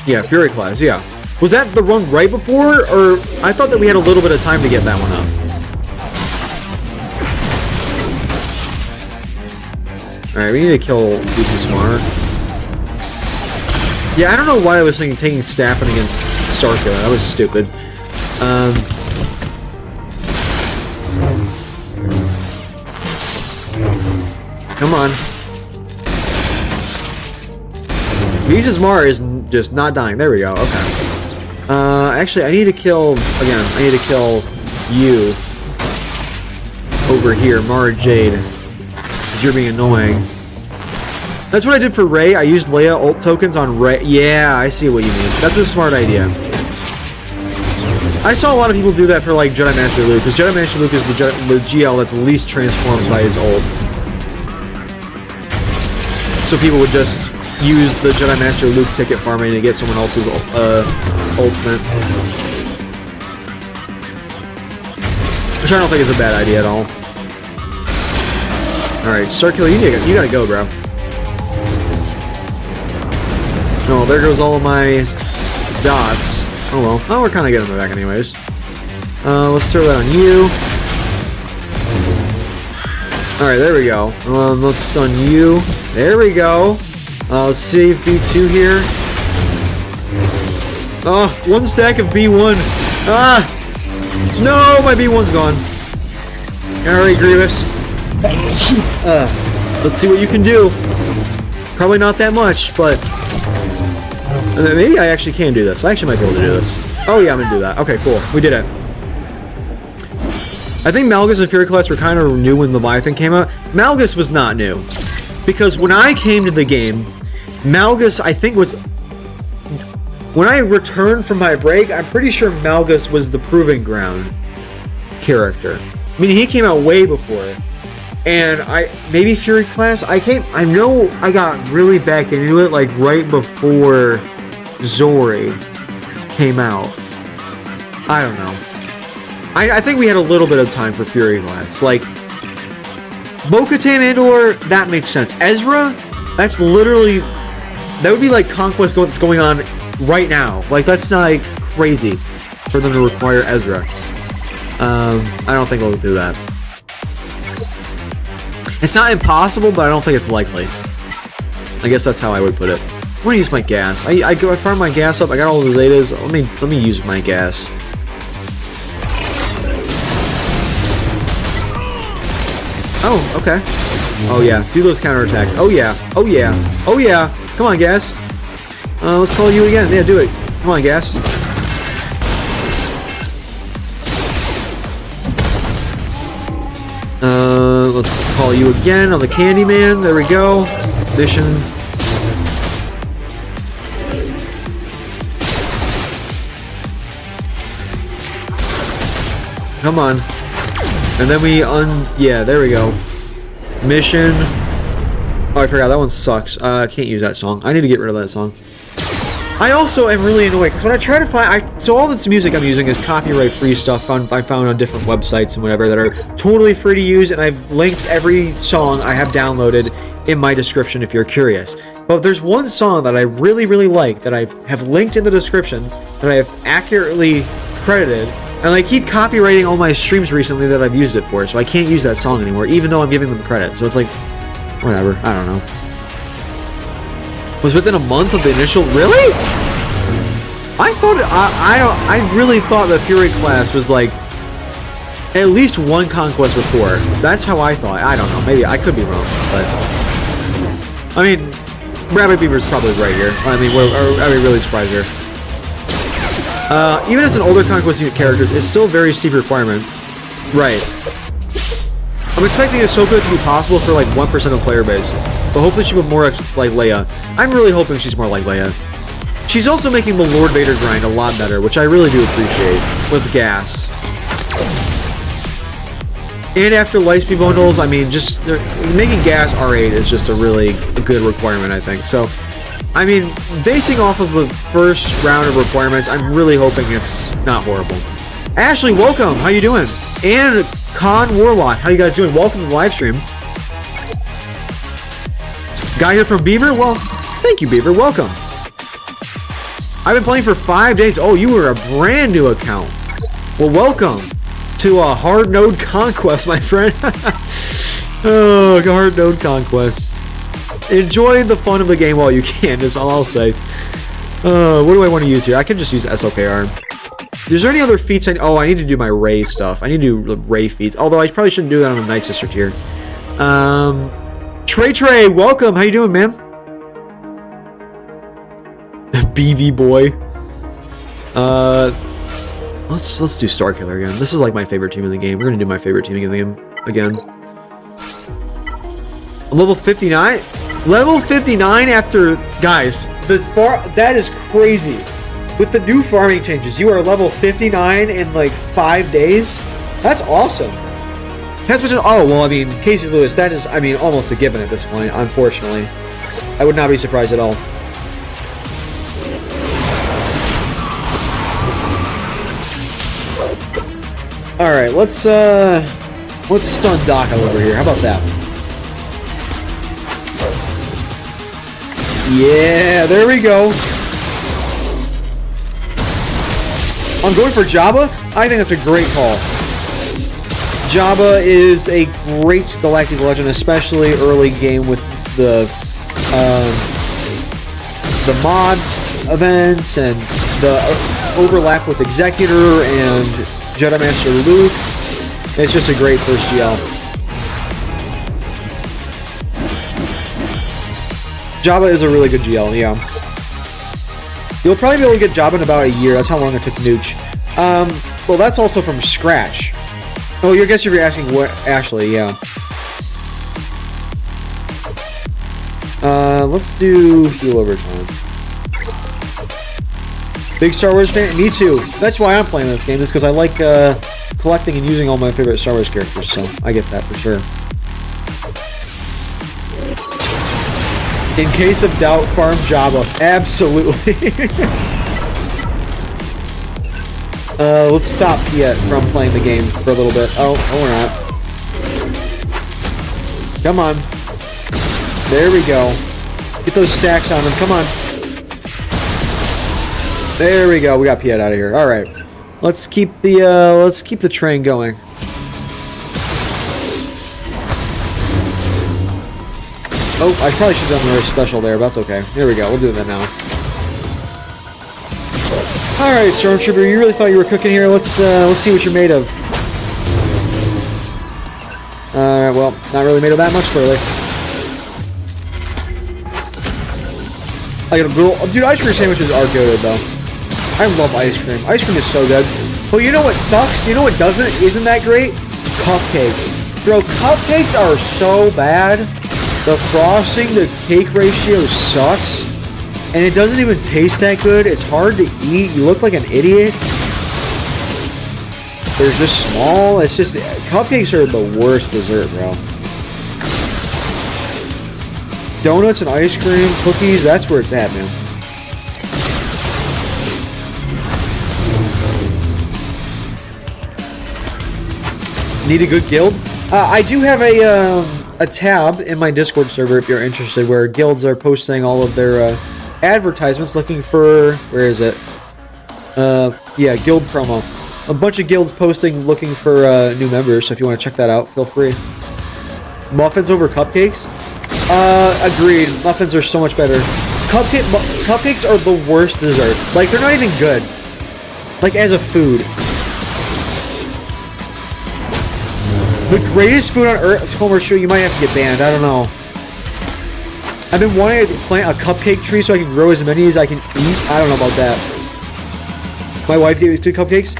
Yeah, Fury class, yeah. Was that the run right before, or I thought that we had a little bit of time to get that one up? Alright, we need to kill SWTOR. Yeah, I don't know why I was thinking taking Staffin against Starkiller. That was stupid. Come on. SWTOR is just not dying. There we go. Okay. Actually, I need to kill... Again, I need to kill you. Over here, Mara Jade. Because you're being annoying. That's what I did for Rey. I used Leia ult tokens on Rey. Yeah, I see what you mean. That's a smart idea. I saw a lot of people do that for, like, Jedi Master Luke. Because Jedi Master Luke is the GL that's least transformed by his ult. So people would just use the Jedi Master Luke ticket farming to get someone else's ultimate. Which I don't think is a bad idea at all. Alright, Starkiller, you gotta go, bro. Oh, there goes all of my dots. Oh well. Oh, we're kind of getting them back anyways. Let's throw that on you. Alright, there we go. Let's stun you. There we go. Let's save B2 here. Oh, one stack of B1. Ah! No, my B1's gone. Alright, Grievous. Let's see what you can do. Probably not that much, but... maybe I actually can do this. I actually might be able to do this. Oh yeah, I'm gonna do that. Okay, cool. We did it. I think Malgus and Fury Class were kind of new when Leviathan came out. Malgus was not new. Because when I came to the game, Malgus, I think, was... When I returned from my break, I'm pretty sure Malgus was the Proving Ground character. I mean, he came out way before. And maybe Fury Class, I know I got really back into it, like, right before Zori came out. I don't know. I think we had a little bit of time for Fury Class. Like, Bo-Katan Mandalore, that makes sense. Ezra, that's literally... That would be like Conquest that's going on right now. Like, that's not, like, crazy for them to require Ezra. I don't think we'll do that. It's not impossible, but I don't think it's likely. I guess that's how I would put it. I'm gonna use my gas. I farmed my gas up. I got all the Zetas. Let me use my gas. Oh, okay. Oh yeah, do those counterattacks. Oh yeah. Oh yeah. Oh yeah. Come on, gas. Let's call you again. Yeah, do it. Come on, gas. Let's call you again on the Candyman. There we go. Mission. Come on. And then we yeah, there we go. Mission. Oh, I forgot. That one sucks. I can't use that song. I need to get rid of that song. I also am really annoyed because when I try to find, so all this music I'm using is copyright-free stuff I found on different websites and whatever that are totally free to use, and I've linked every song I have downloaded in my description if you're curious. But there's one song that I really, really like that I have linked in the description that I have accurately credited, and I keep copyrighting all my streams recently that I've used it for, so I can't use that song anymore, even though I'm giving them credit. So it's like, whatever. I don't know. Was within a month of the initial... Really? I thought... I really thought the Fury Class was, like, at least one Conquest before. That's how I thought. I don't know. Maybe I could be wrong, but... I mean, Rabbit Beaver's probably right here. I mean, I'd be really surprised here. Even as an older Conquest unit characters, it's still a very steep requirement. Right. I'm expecting Ahsoka to be possible for like 1% of player base, but hopefully she'll be more like Leia. I'm really hoping she's more like Leia. She's also making the Lord Vader grind a lot better, which I really do appreciate, with gas. And after Lightspeed bundles, I mean, just making gas R8 is just a really good requirement, I think. So, I mean, basing off of the first round of requirements, I'm really hoping it's not horrible. Ashley, welcome. How you doing? And Con Warlock, how you guys doing? Welcome to the live stream. Guy here from Beaver? Well, thank you, Beaver. Welcome. I've been playing for 5 days. Oh, you were a brand new account. Well, welcome to a Hard Node Conquest, my friend. Oh, Hard Node Conquest. Enjoy the fun of the game while you can, is all I'll say. What do I want to use here? I can just use SLKR. Is there any other feats? I need to do my Ray stuff. I need to do the Ray feats. Although I probably shouldn't do that on the Night Sister tier. Trey, welcome. How you doing, man? BV boy. Let's do Starkiller again. This is like my favorite team in the game. We're gonna do my favorite team in the game again. Level 59. Level 59 after guys. That is crazy. With the new farming changes, you are level 59 in like 5 days. That's awesome. Has been. Oh well, I mean, Casey Lewis. That is, I mean, almost a given at this point. Unfortunately, I would not be surprised at all. All right, let's stun Doc over here. How about that? Yeah, there we go. I'm going for Jabba. I think that's a great call. Jabba is a great galactic legend, especially early game with the mod events and the overlap with Executor and Jedi Master Luke. It's just a great first GL. Jabba is a really good GL, yeah. You'll probably be able to get Jabba in about a year. That's how long it took Nooch. Well, that's also from scratch. Oh, I guess you're asking what? Ashley, yeah. Let's do heal over time. Big Star Wars fan? Me too. That's why I'm playing this game, is because I like collecting and using all my favorite Star Wars characters, so I get that for sure. In case of doubt, farm Jabba. Absolutely. Let's stop Piet from playing the game for a little bit. Oh, we're not. Come on. There we go. Get those stacks on him. Come on. There we go. We got Piet out of here. All right. Let's keep the train going. Oh, I probably should have done the special there, but that's okay. Here we go. We'll do that now. All right, Stormtrooper. You really thought you were cooking here? Let's see what you're made of. Well, not really made of that much, clearly. I got a little, dude. Ice cream sandwiches are good though. I love ice cream. Ice cream is so good. But you know what sucks? You know what isn't that great? Cupcakes. Bro, cupcakes are so bad. The frosting to cake ratio sucks. And it doesn't even taste that good. It's hard to eat. You look like an idiot. They're just small. It's just, cupcakes are the worst dessert, bro. Donuts and ice cream, cookies, that's where it's at, man. Need a good guild? I do have a tab in my Discord server if you're interested, where guilds are posting all of their advertisements looking for, where is it? Yeah, guild promo. A bunch of guilds posting looking for new members, so if you want to check that out, feel free. Muffins over cupcakes? Agreed. Muffins are so much better. Cupcakes are the worst dessert. Like, they're not even good. Like, as a food. The greatest food on earth. Homer, sure, you might have to get banned. I don't know. I've been wanting to plant a cupcake tree so I can grow as many as I can eat. I don't know about that. My wife gave me 2 cupcakes.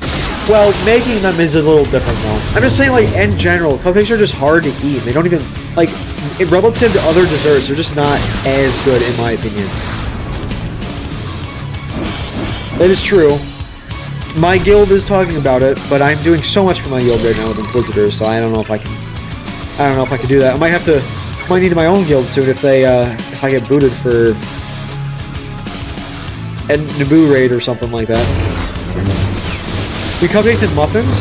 Well, making them is a little different, though. I'm just saying, like, in general, cupcakes are just hard to eat. They don't even, like, relative to other desserts, they're just not as good, in my opinion. That is true. My guild is talking about it, but I'm doing so much for my guild right now with Inquisitors, so I don't know if I can do that. I might need my own guild soon if I get booted for Naboo raid or something like that. The cupcakes and muffins.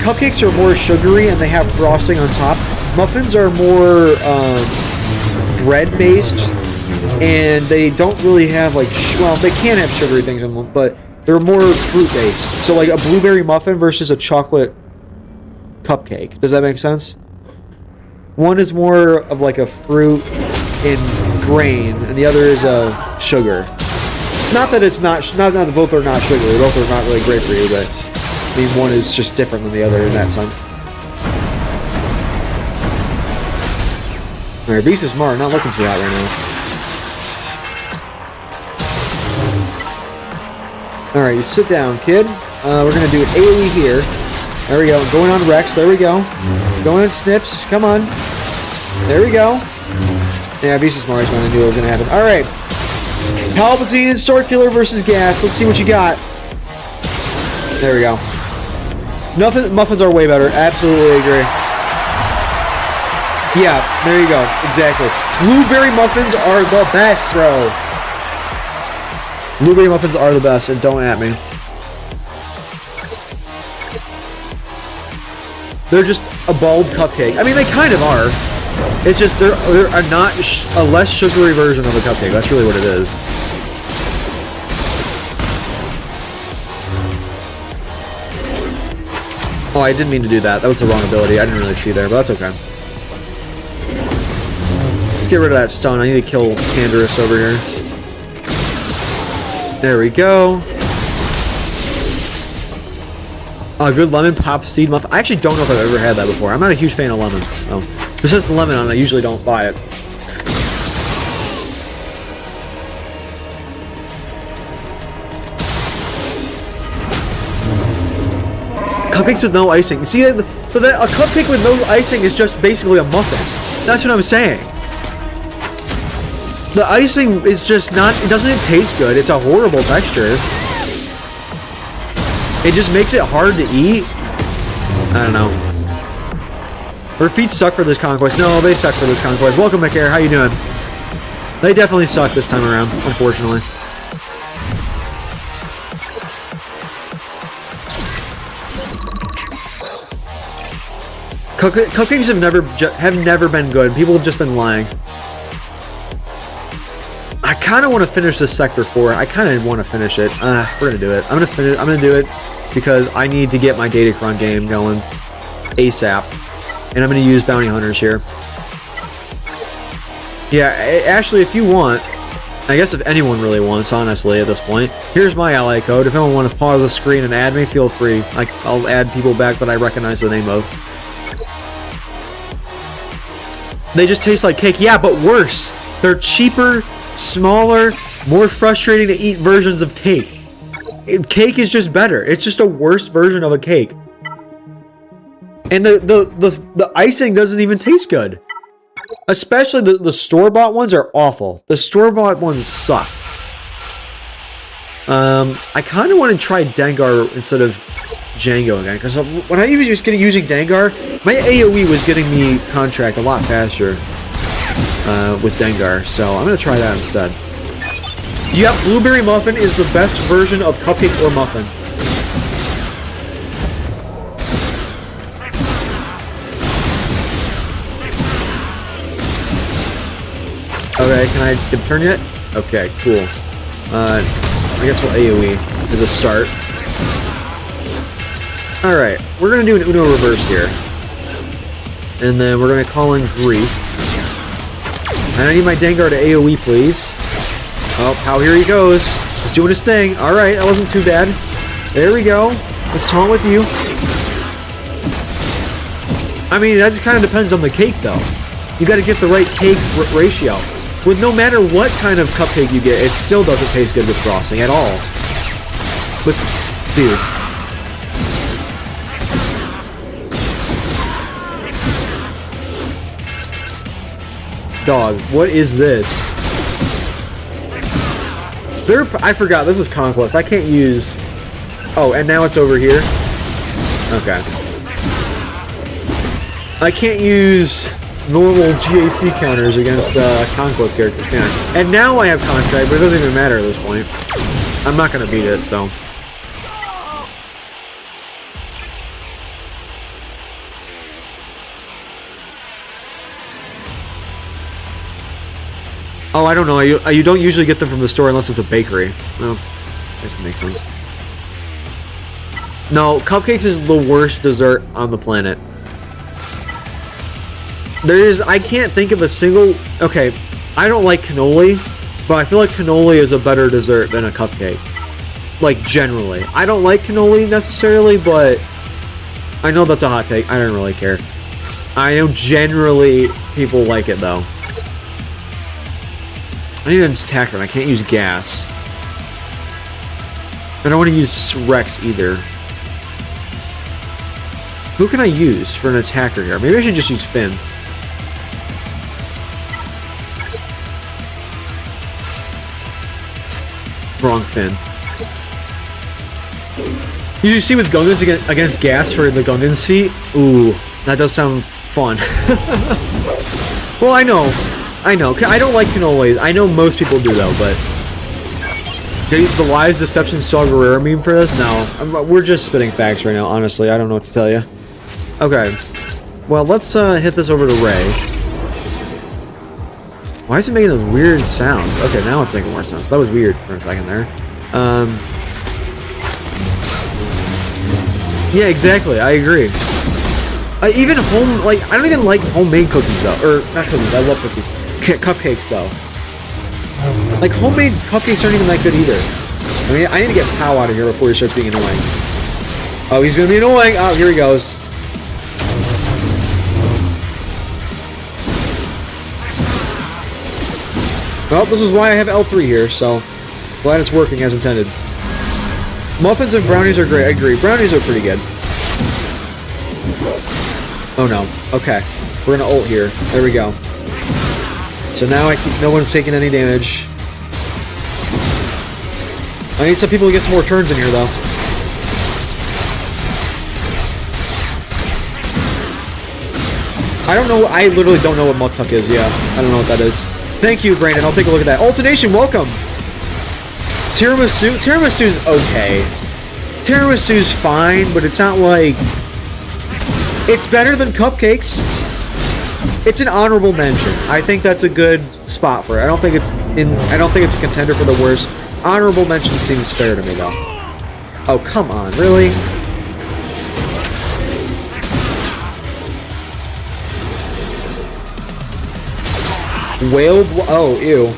Cupcakes are more sugary and they have frosting on top. Muffins are more bread-based, and they don't really have like well, they can have sugary things in them, but they're more fruit-based. So like a blueberry muffin versus a chocolate cupcake. Does that make sense? One is more of like a fruit and grain, and the other is sugar. Not that it's not that both are not sugar. Both are not really great for you, but I mean one is just different than the other in that sense. Alright, Beast is smart, not looking too hot right now. Alright, you sit down, kid. We're gonna do an AoE here. There we go. Going on Rex. There we go. Going on Snips. Come on. There we go. Yeah, Beast is smart. I knew it was gonna happen. Alright. Palpatine and Starkiller versus Gas. Let's see what you got. There we go. Muffins are way better. Absolutely agree. Yeah, there you go. Exactly. Blueberry muffins are the best, bro. Blueberry muffins are the best, and don't at me. They're just a bald cupcake. I mean, they kind of are. It's just they're not a less sugary version of a cupcake. That's really what it is. Oh, I didn't mean to do that. That was the wrong ability. I didn't really see there, but that's okay. Let's get rid of that stun. I need to kill Canderous over here. There we go. A good lemon pop seed muffin. I actually don't know if I've ever had that before. I'm not a huge fan of lemons. So. If it says lemon on it, I usually don't buy it. Cupcakes with no icing. See, a cupcake with no icing is just basically a muffin. That's what I'm saying. The icing is just not, it doesn't taste good. It's a horrible texture. It just makes it hard to eat. I don't know. Her feet suck for this conquest. No, they suck for this conquest. Welcome, McAir. How you doing? They definitely suck this time around, unfortunately. Cupcakes have never been good. People have just been lying. I kind of want to finish this Sector 4. I kind of want to finish it. We're gonna do it. I'm gonna do it because I need to get my Datacron game going ASAP, and I'm gonna use bounty hunters here. Yeah, Ashley, if you want, I guess if anyone really wants, honestly, at this point, here's my ally code. If anyone wants to pause the screen and add me, feel free. I'll add people back that I recognize the name of. They just taste like cake. Yeah, but worse. They're cheaper, smaller, more frustrating to eat versions of cake. Cake is just better. It's just a worse version of a cake. And the icing doesn't even taste good. Especially the store-bought ones are awful. The store-bought ones suck. I kind of want to try Dengar instead of Django again, because when I was just using Dengar, my AoE was getting me contract a lot faster with Dengar, so I'm going to try that instead. Yep, Blueberry Muffin is the best version of cupcake or muffin. Okay, can I turn yet? Okay, cool. I guess we'll AoE as a start. Alright, we're going to do an Uno reverse here. And then we're going to call in Grief. And I need my Dengar to AoE, please. Oh, how here he goes. He's doing his thing. Alright, that wasn't too bad. There we go. Let's taunt with you. I mean, that kind of depends on the cake, though. You got to get the right cake ratio. With no matter what kind of cupcake you get, it still doesn't taste good with frosting at all. But, dude. Dog, what is this? I forgot, this is Conquest. I can't use... Oh, and now it's over here? Okay. I can't use normal GAC counters against Conquest characters, can I? And now I have Contract, but it doesn't even matter at this point. I'm not going to beat it, so... Oh, I don't know. You don't usually get them from the store unless it's a bakery. Well, I guess it makes sense. No, cupcakes is the worst dessert on the planet. I can't think of a single... Okay, I don't like cannoli, but I feel like cannoli is a better dessert than a cupcake. Like, generally. I don't like cannoli necessarily, but I know that's a hot take. I don't really care. I know generally people like it, though. I need an attacker, and I can't use gas. I don't want to use Rex either. Who can I use for an attacker here? Maybe I should just use Finn. Wrong Finn. You see with Gungans against gas for the Gungan's feet? Ooh, that does sound fun. Well, I know. I don't like cannolis. I know most people do though, but... The Lies, Deception, Saw Gerrera meme for this? No. We're just spitting facts right now, honestly. I don't know what to tell you. Okay. Well, let's hit this over to Ray. Why is it making those weird sounds? Okay, now it's making more sense. That was weird for a second there. Yeah, exactly. I agree. I don't even like homemade cookies though. Or, not cookies, I love cookies. Cupcakes though. Like, homemade cupcakes aren't even that good either. I mean, I need to get Pow out of here before he starts being annoying. Oh, he's gonna be annoying! Oh, here he goes. Well, this is why I have L3 here, so glad it's working as intended. Muffins and brownies are great, I agree. Brownies are pretty good. Oh no. Okay. We're gonna ult here. There we go. So now no one's taking any damage. I need some people to get some more turns in here, though. I don't know. I literally don't know what Muktuk is. Yeah, I don't know what that is. Thank you, Brandon. I'll take a look at that. Alternation, welcome. Tiramisu. Tiramisu's okay. Tiramisu's fine, but it's not like... It's better than cupcakes. It's an honorable mention. I think that's a good spot for it. I don't think it's a contender for the worst. Honorable mention seems fair to me, though. Oh, come on, really? Whale oh, ew.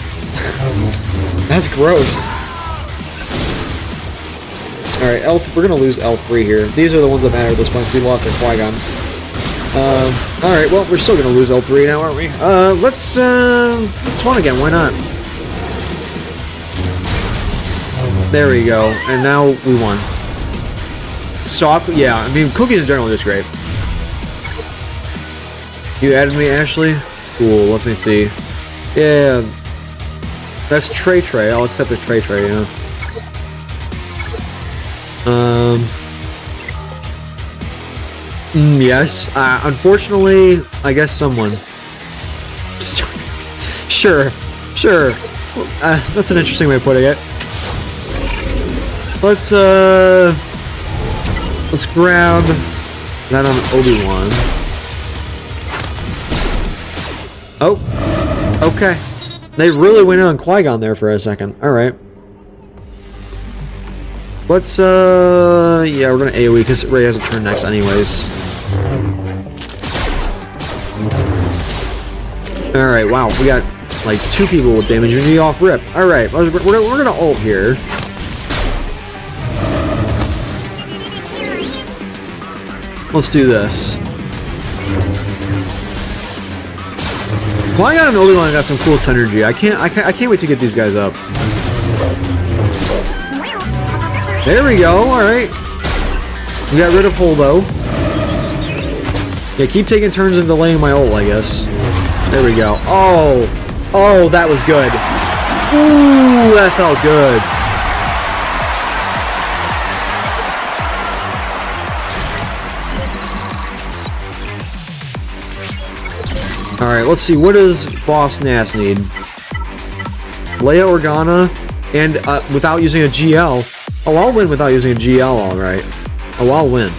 That's gross. Alright, we're gonna lose L3 here. These are the ones that matter at this point, so we lost their Qui-Gon. Alright, well, we're still gonna lose L3 now, aren't we? Let's spawn again, why not? There we go, and now we won. Soft, yeah, I mean, cookies in general are just great. You added me, Ashley? Cool, let me see. Yeah, that's Trey. I'll accept the Trey, yeah. Yes. Unfortunately, I guess someone. Sure. That's an interesting way of putting it. Let's grab that on Obi-Wan. Oh, okay. They really went in on Qui-Gon there for a second. All right. Let's, yeah, we're gonna AoE because Rey has a turn next anyways. Alright, wow, we got, like, 2 people with damage immunity off rip. Alright, we're gonna ult here. Let's do this. Qui-Gon and Obi-Wan got some cool synergy. I can't wait to get these guys up. There we go, alright. We got rid of Holdo. Yeah, keep taking turns and delaying my ult, I guess. There we go. Oh, that was good. Ooh, that felt good. Alright, let's see. What does Boss Nass need? Leia Organa and without using a GL. Oh, I'll win without using a GL, alright. Oh, I'll win.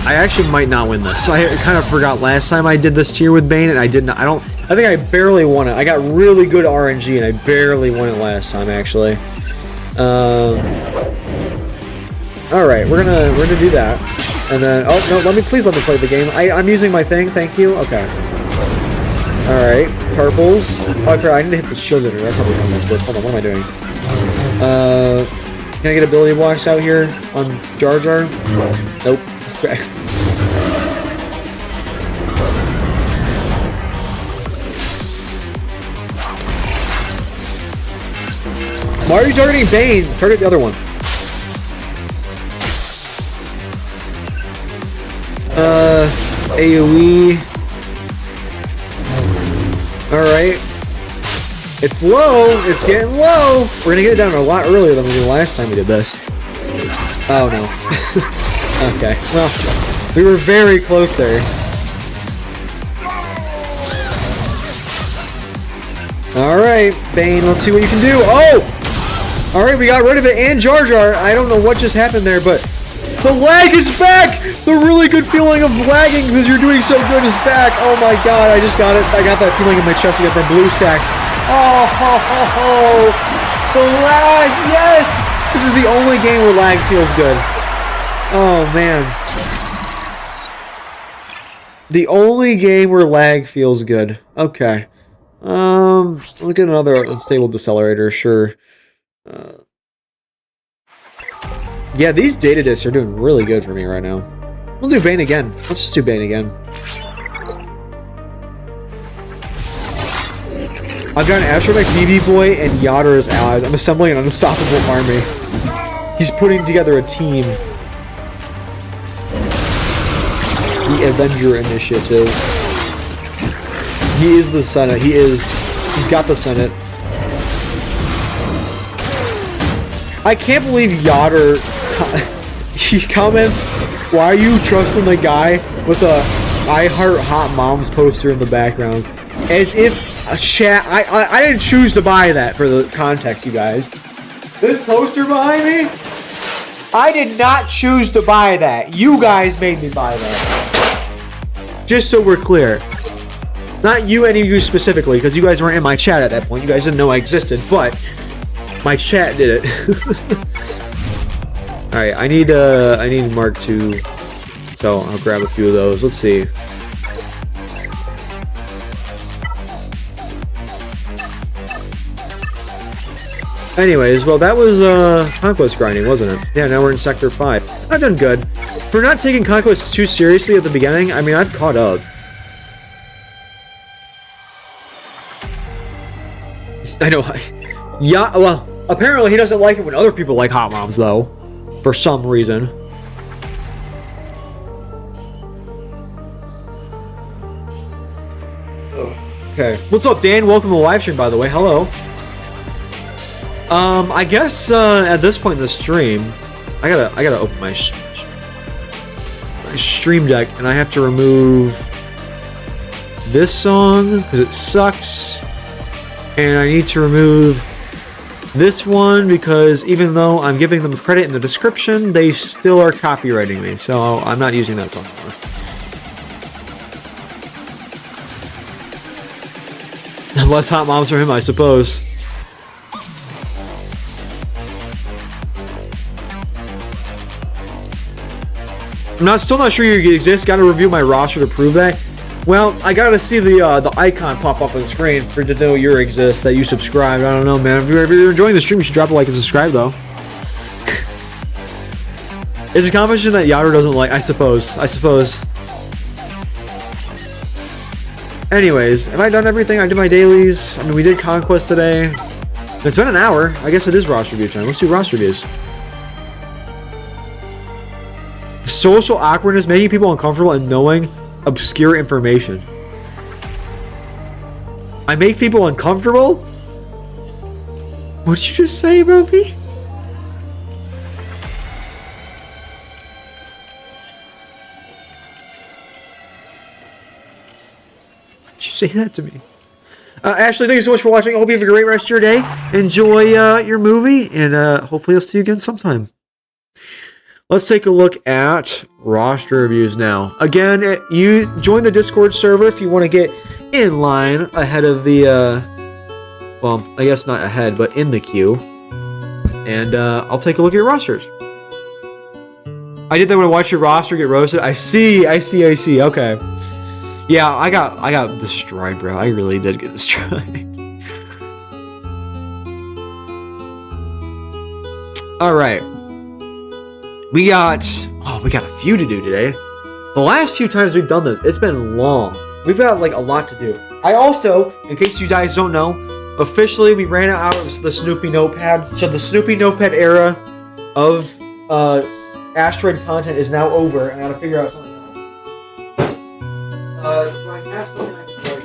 I actually might not win this. I kind of forgot last time I did this tier with Bane, and I did not. I think I barely won it. I got really good RNG, and I barely won it last time, actually. All right, we're gonna do that, and then oh no, please let me play the game. I'm using my thing. Thank you. Okay. All right, purples. Oh, I need to hit the shield hitter. That's how we come this. Hold on, what am I doing? Can I get ability blocks out here on Jar Jar? Nope. Okay. Why are you targeting Bane? Target the other one. AoE. Alright. It's low. It's getting low. We're gonna get it down a lot earlier than we did last time we did this. Oh no. Okay. Well, we were very close there. Alright, Bane, let's see what you can do. Oh! Alright, we got rid of it and Jar Jar. I don't know what just happened there, but the lag is back! The really good feeling of lagging because you're doing so good is back. Oh my god, I just got it. I got that feeling in my chest to get them blue stacks. Oh, ho, ho, ho. The lag, yes! This is the only game where lag feels good. Oh man. The only game where lag feels good. Okay. Look at another unstable decelerator, sure. Yeah, these data discs are doing really good for me right now. We'll do Bane again. Let's just do Bane again. I've got an Astromech BB Boy and Yotter as allies. I'm assembling an unstoppable army. He's putting together a team. The Avenger Initiative. He is the Senate. He's got the Senate. I can't believe Yotter, he comments, why are you trusting the guy with a I Heart Hot Moms poster in the background? As if a chat, I didn't choose to buy that for the context, you guys. This poster behind me, I did not choose to buy that. You guys made me buy that. Just so we're clear. Not you, any of you specifically, because you guys weren't in my chat at that point. You guys didn't know I existed, but my chat did it. Alright, I need Mark II, so I'll grab a few of those. Let's see. Anyways, well, that was Conquest grinding, wasn't it? Yeah, now we're in Sector 5. I've done good. For not taking Conquest too seriously at the beginning, I mean, I've caught up. I know. Yeah, well, apparently he doesn't like it when other people like Hot Moms, though. For some reason. Okay. What's up, Dan? Welcome to the live stream, by the way. Hello. I guess, at this point in the stream, I gotta open my stream deck, and I have to remove this song, because it sucks. And I need to remove this one because even though I'm giving them credit in the description, they still are copywriting me, so I'm not using that song anymore. Less Hot Moms for him, I suppose. I'm still not sure you exist. Got to review my roster to prove that. Well, I gotta see the icon pop up on the screen for to know you exist, that you subscribed. I don't know, man. If you're enjoying the stream, you should drop a like and subscribe, though. It's a competition that Yotter doesn't like, I suppose. Anyways, have I done everything? I did my dailies. I mean, we did Conquest today. It's been an hour. I guess it is roster review time. Let's do roster reviews. Social awkwardness, making people uncomfortable and knowing obscure information. I make people uncomfortable? What did you just say about me? Why did you say that to me? Ashley, thank you so much for watching. I hope you have a great rest of your day. Enjoy your movie, and hopefully I'll see you again sometime. Let's take a look at roster reviews now. Again, you join the Discord server if you want to get in line ahead of the, well, I guess not ahead, but in the queue. And I'll take a look at your rosters. I did that when I watched your roster get roasted. I see. Okay. Yeah, I got destroyed, bro. I really did get destroyed. All right. We got a few to do today. The last few times we've done this, it's been long. We've got like a lot to do. I also, in case you guys don't know, officially we ran out of the Snoopy Notepad. So the Snoopy Notepad era of asteroid content is now over, and I gotta figure out something else. Do I have something I can tell you?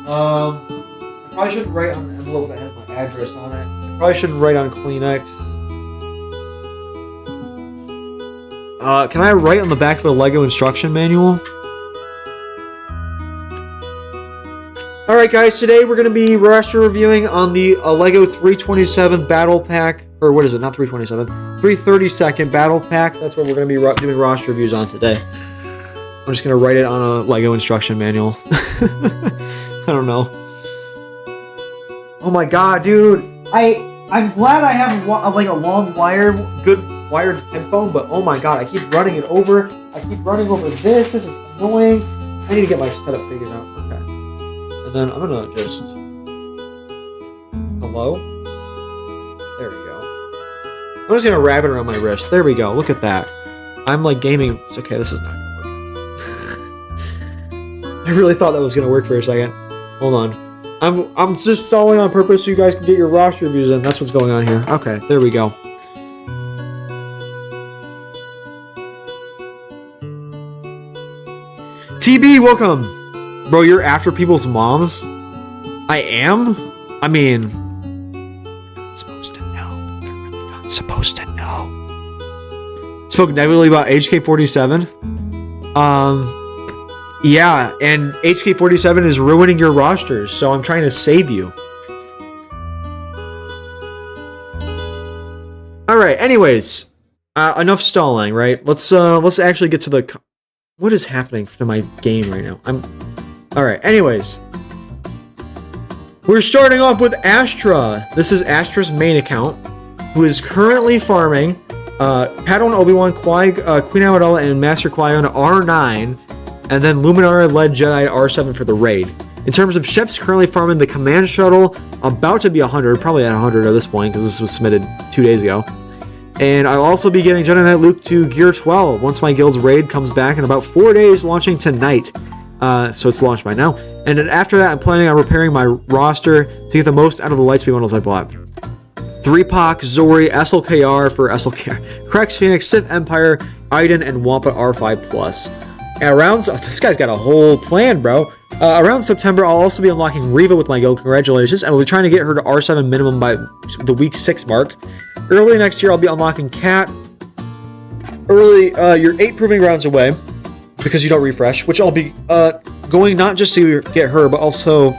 I probably shouldn't write on the envelope that has my address on it. I probably shouldn't write on Kleenex. Can I write on the back of the LEGO instruction manual? Alright guys, today we're going to be roster reviewing on the LEGO 327 Battle Pack, or what is it, not 327, 332nd Battle Pack. That's what we're going to be doing roster reviews on today. I'm just going to write it on a LEGO instruction manual. I don't know. Oh my god, dude. I'm glad I have like a long wire, good wired headphone, but oh my god, I keep running it over. I keep running over this. This is annoying. I need to get my setup figured out. Okay. And then I'm gonna just... Hello? There we go. I'm just gonna wrap it around my wrist. There we go. Look at that. I'm like gaming. It's okay, this is not gonna work. I really thought that was gonna work for a second. Hold on. I'm just stalling on purpose so you guys can get your roster reviews in. That's what's going on here. Okay, there we go. TB, welcome. Bro, you're after people's moms? I am? I mean... They're not supposed to know. They're really not supposed to know. Spoke negatively about HK47. Yeah, and HK47 is ruining your rosters, so I'm trying to save you. Alright, anyways. Enough stalling, right? Let's actually get to the... What is happening to my game right now? Alright, anyways. We're starting off with Astra. This is Astra's main account, who is currently farming Padawan Obi-Wan, Queen Amidala, and Master Qui-Gon R9, and then Luminara-led Jedi R7 for the raid. In terms of ships, currently farming the Command Shuttle, about to be 100, probably at 100 at this point, because this was submitted 2 days ago. And I'll also be getting Jedi Knight Luke to Gear 12 once my guild's raid comes back in about 4 days, launching tonight. So it's launched by now. And then after that, I'm planning on repairing my roster to get the most out of the Lightspeed bundles I bought. 3POC, Zori, SLKR for SLKR, Krex, Phoenix, Sith Empire, Iden, and Wampa R5+. Around... Oh, this guy's got a whole plan, bro. Around September, I'll also be unlocking Reva with my guild. Congratulations. And we'll be trying to get her to R7 minimum by the week 6 mark. Early next year, I'll be unlocking Cat. You're 8 proving grounds away, because you don't refresh, which I'll be going not just to get her, but also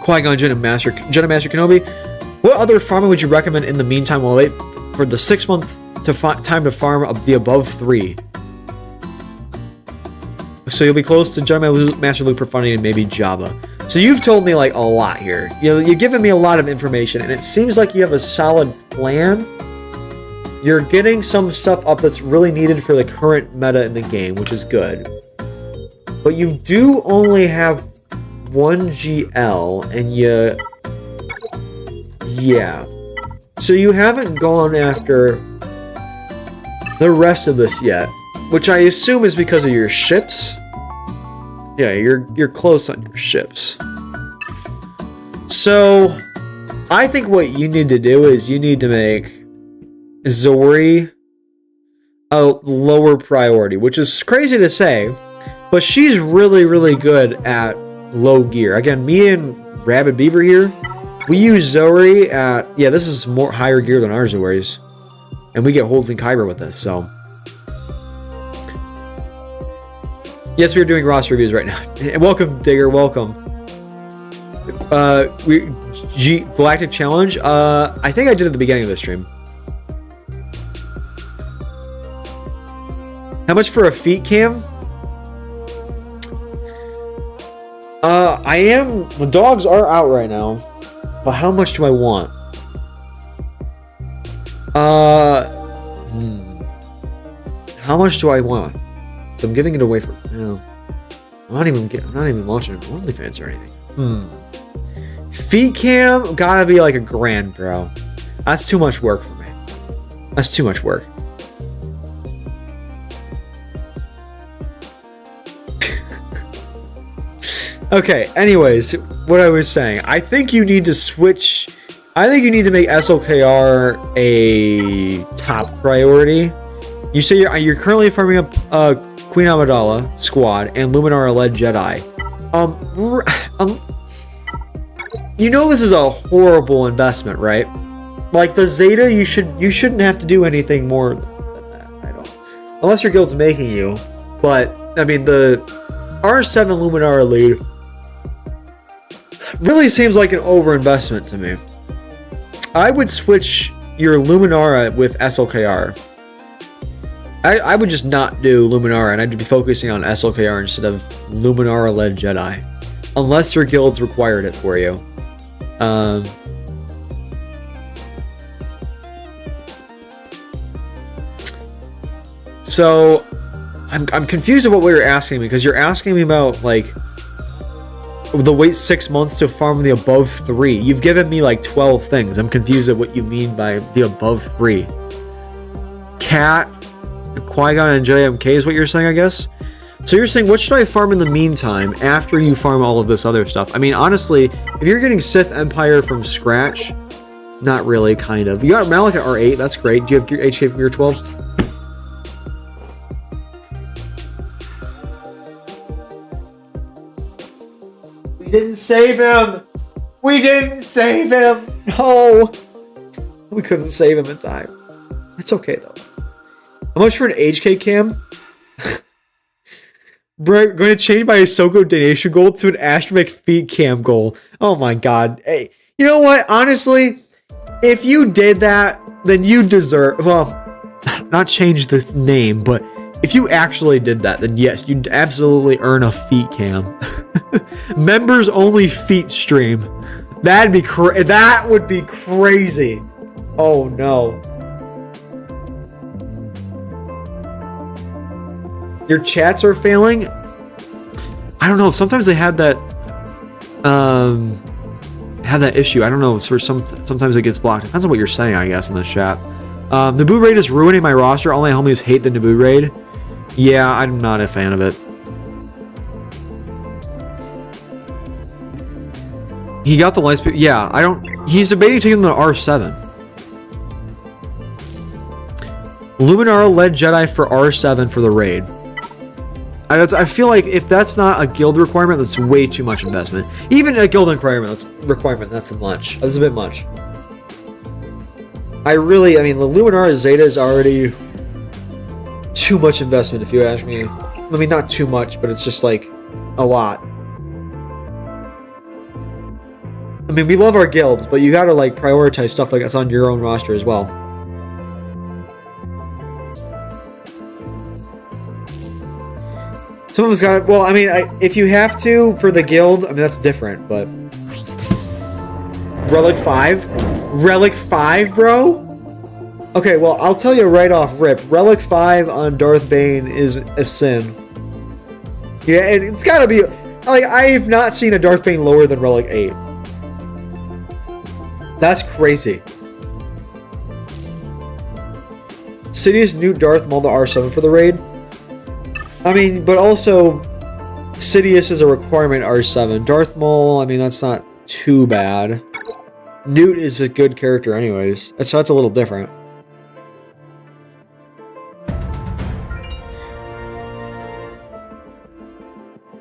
Qui-Gon Jinn and Jedi Master Kenobi. What other farming would you recommend in the meantime while I wait for the 6-month time to farm the above 3? So you'll be close to Jedi Master Luke Profundity and maybe Jabba. So you've told me like a lot here. You've given me a lot of information, and it seems like you have a solid plan. You're getting some stuff up that's really needed for the current meta in the game, which is good. But you do only have 1 GL, and yeah. So you haven't gone after the rest of this yet, which I assume is because of your ships. Yeah, you're close on your ships. So I think what you need to do is you need to make Zori a lower priority, which is crazy to say, but she's really, really good at low gear. Again, me and Rabbit Beaver here, we use Zoe at, yeah, this is more higher gear than our Zoe's, and we get Holds and Kyber with this, so. Yes, we're doing roster reviews right now. And welcome, Digger, welcome. Galactic Challenge, I think I did at the beginning of the stream. How much for a feet cam? The dogs are out right now, but how much do I want? How much do I want? So I'm giving it away for, I'm not even launching it on OnlyFans or anything. Feet cam, gotta be like $1,000, bro. That's too much work for me. That's too much work. Okay, anyways, what I was saying, I think you need to switch. I think you need to make SLKR a top priority. You say you're currently farming up Queen Amidala squad and Luminara led Jedi. You know this is a horrible investment, right? Like the Zeta, you shouldn't have to do anything more than that. I don't, unless your guild's making you. But I mean, the R7 Luminara lead really seems like an overinvestment to me. I would switch your Luminara with SLKR. I would just not do Luminara, and I'd be focusing on SLKR instead of Luminara-led Jedi. Unless your guilds required it for you. So, I'm confused about what you're asking me, because you're asking me about, like, the wait 6 months to farm the above 3. You've given me like 12 things. I'm confused at what you mean by the above 3. Cat, Qui-Gon, and JMK is what you're saying, I guess? So you're saying, what should I farm in the meantime after you farm all of this other stuff? I mean, honestly, if you're getting Sith Empire from scratch, not really, kind of. You got Malak at R8, that's great. Do you have HK from Gear 12? We didn't save him! We didn't save him! No! We couldn't save him in time. It's okay, though. How much for an HK cam? We're going to change my Ahsoka donation goal to an Astromech feet cam goal. Oh my god. Hey, you know what? Honestly, if you did that, then you deserve... Well, not change the name, but if you actually did that, then yes, you'd absolutely earn a feet cam. Members only feet stream. That would be crazy. Oh no. Your chats are failing? I don't know. Sometimes they had that issue. I don't know. Sometimes it gets blocked. Depends on what you're saying, I guess, in the chat. Naboo raid is ruining my roster. All my homies hate the Naboo raid. Yeah, I'm not a fan of it. He got the light speed. Yeah, I don't. He's debating taking the R7. Luminara led Jedi for R7 for the raid. I feel like if that's not a guild requirement, that's way too much investment. Even a guild requirement, that's much. That's a bit much. I mean, the Luminara Zeta is already too much investment, if you ask me. I mean, not too much, but it's just like a lot. I mean, we love our guilds, but you gotta like prioritize stuff like that's on your own roster as well. Some of us got it. Well, I mean, if you have to for the guild, I mean, that's different, but... Relic 5? Relic 5, bro? Okay, well, I'll tell you right off rip. Relic 5 on Darth Bane is a sin. Yeah, it's gotta be... Like, I have not seen a Darth Bane lower than Relic 8. That's crazy. Sidious Newt Darth Maul to R7 for the raid? I mean, but also, Sidious is a requirement R7. Darth Maul, I mean, that's not too bad. Newt is a good character anyways. So that's a little different.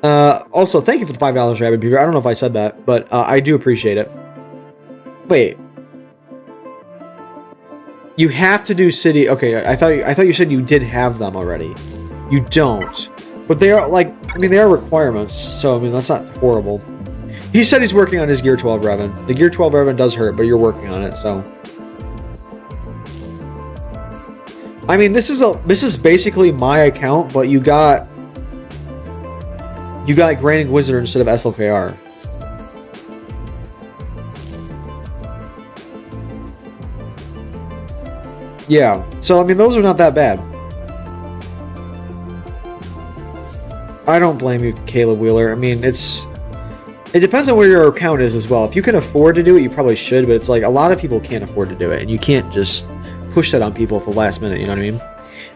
Also, thank you for the $5, Rabbit Beaver. I don't know if I said that, but I do appreciate it. Wait. You have to do city... Okay, I thought you said you did have them already. You don't. But they are, like... I mean, they are requirements, so, I mean, that's not horrible. He said he's working on his Gear 12 Revan. The Gear 12 Revan does hurt, but you're working on it, so... I mean, this is basically my account, but you got Graining Wizard instead of SLKR. Yeah, so I mean, those are not that bad. I don't blame you, Caleb Wheeler. I mean, it depends on where your account is as well. If you can afford to do it, you probably should, but it's like a lot of people can't afford to do it, and you can't just push that on people at the last minute, you know what I mean?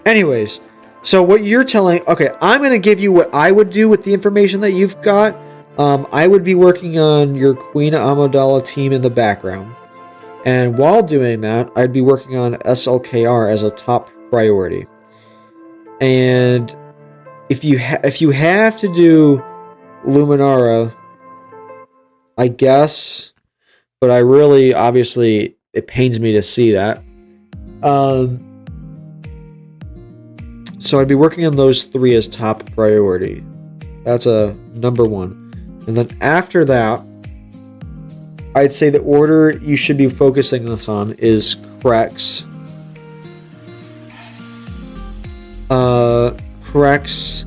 Anyways, so what you're telling... Okay, I'm going to give you what I would do with the information that you've got. I would be working on your Queen Amidala team in the background. And while doing that, I'd be working on SLKR as a top priority. And if you have to do Luminara, I guess, but I really, obviously, it pains me to see that. So I'd be working on those 3 as top priority. That's a number 1. And then after that, I'd say the order you should be focusing this on is Krex. Krex.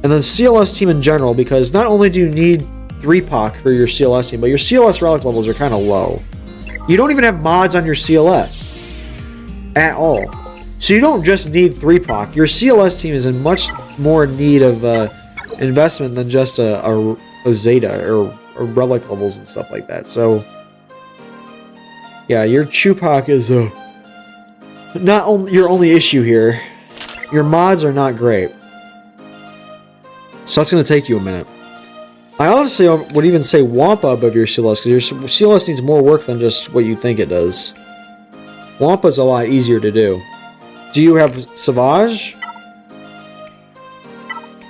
And then CLS team in general, because not only do you need 3POC for your CLS team, but your CLS relic levels are kind of low. You don't even have mods on your CLS. At all. So you don't just need 3POC. Your CLS team is in much more need of investment than just a Zeta or relic levels and stuff like that. So yeah, your Chupak is not only your only issue here. Your mods are not great. So that's going to take you a minute. I honestly would even say Wampa above your CLS, because your CLS needs more work than just what you think it does. Wampa's a lot easier to do. Do you have Savage?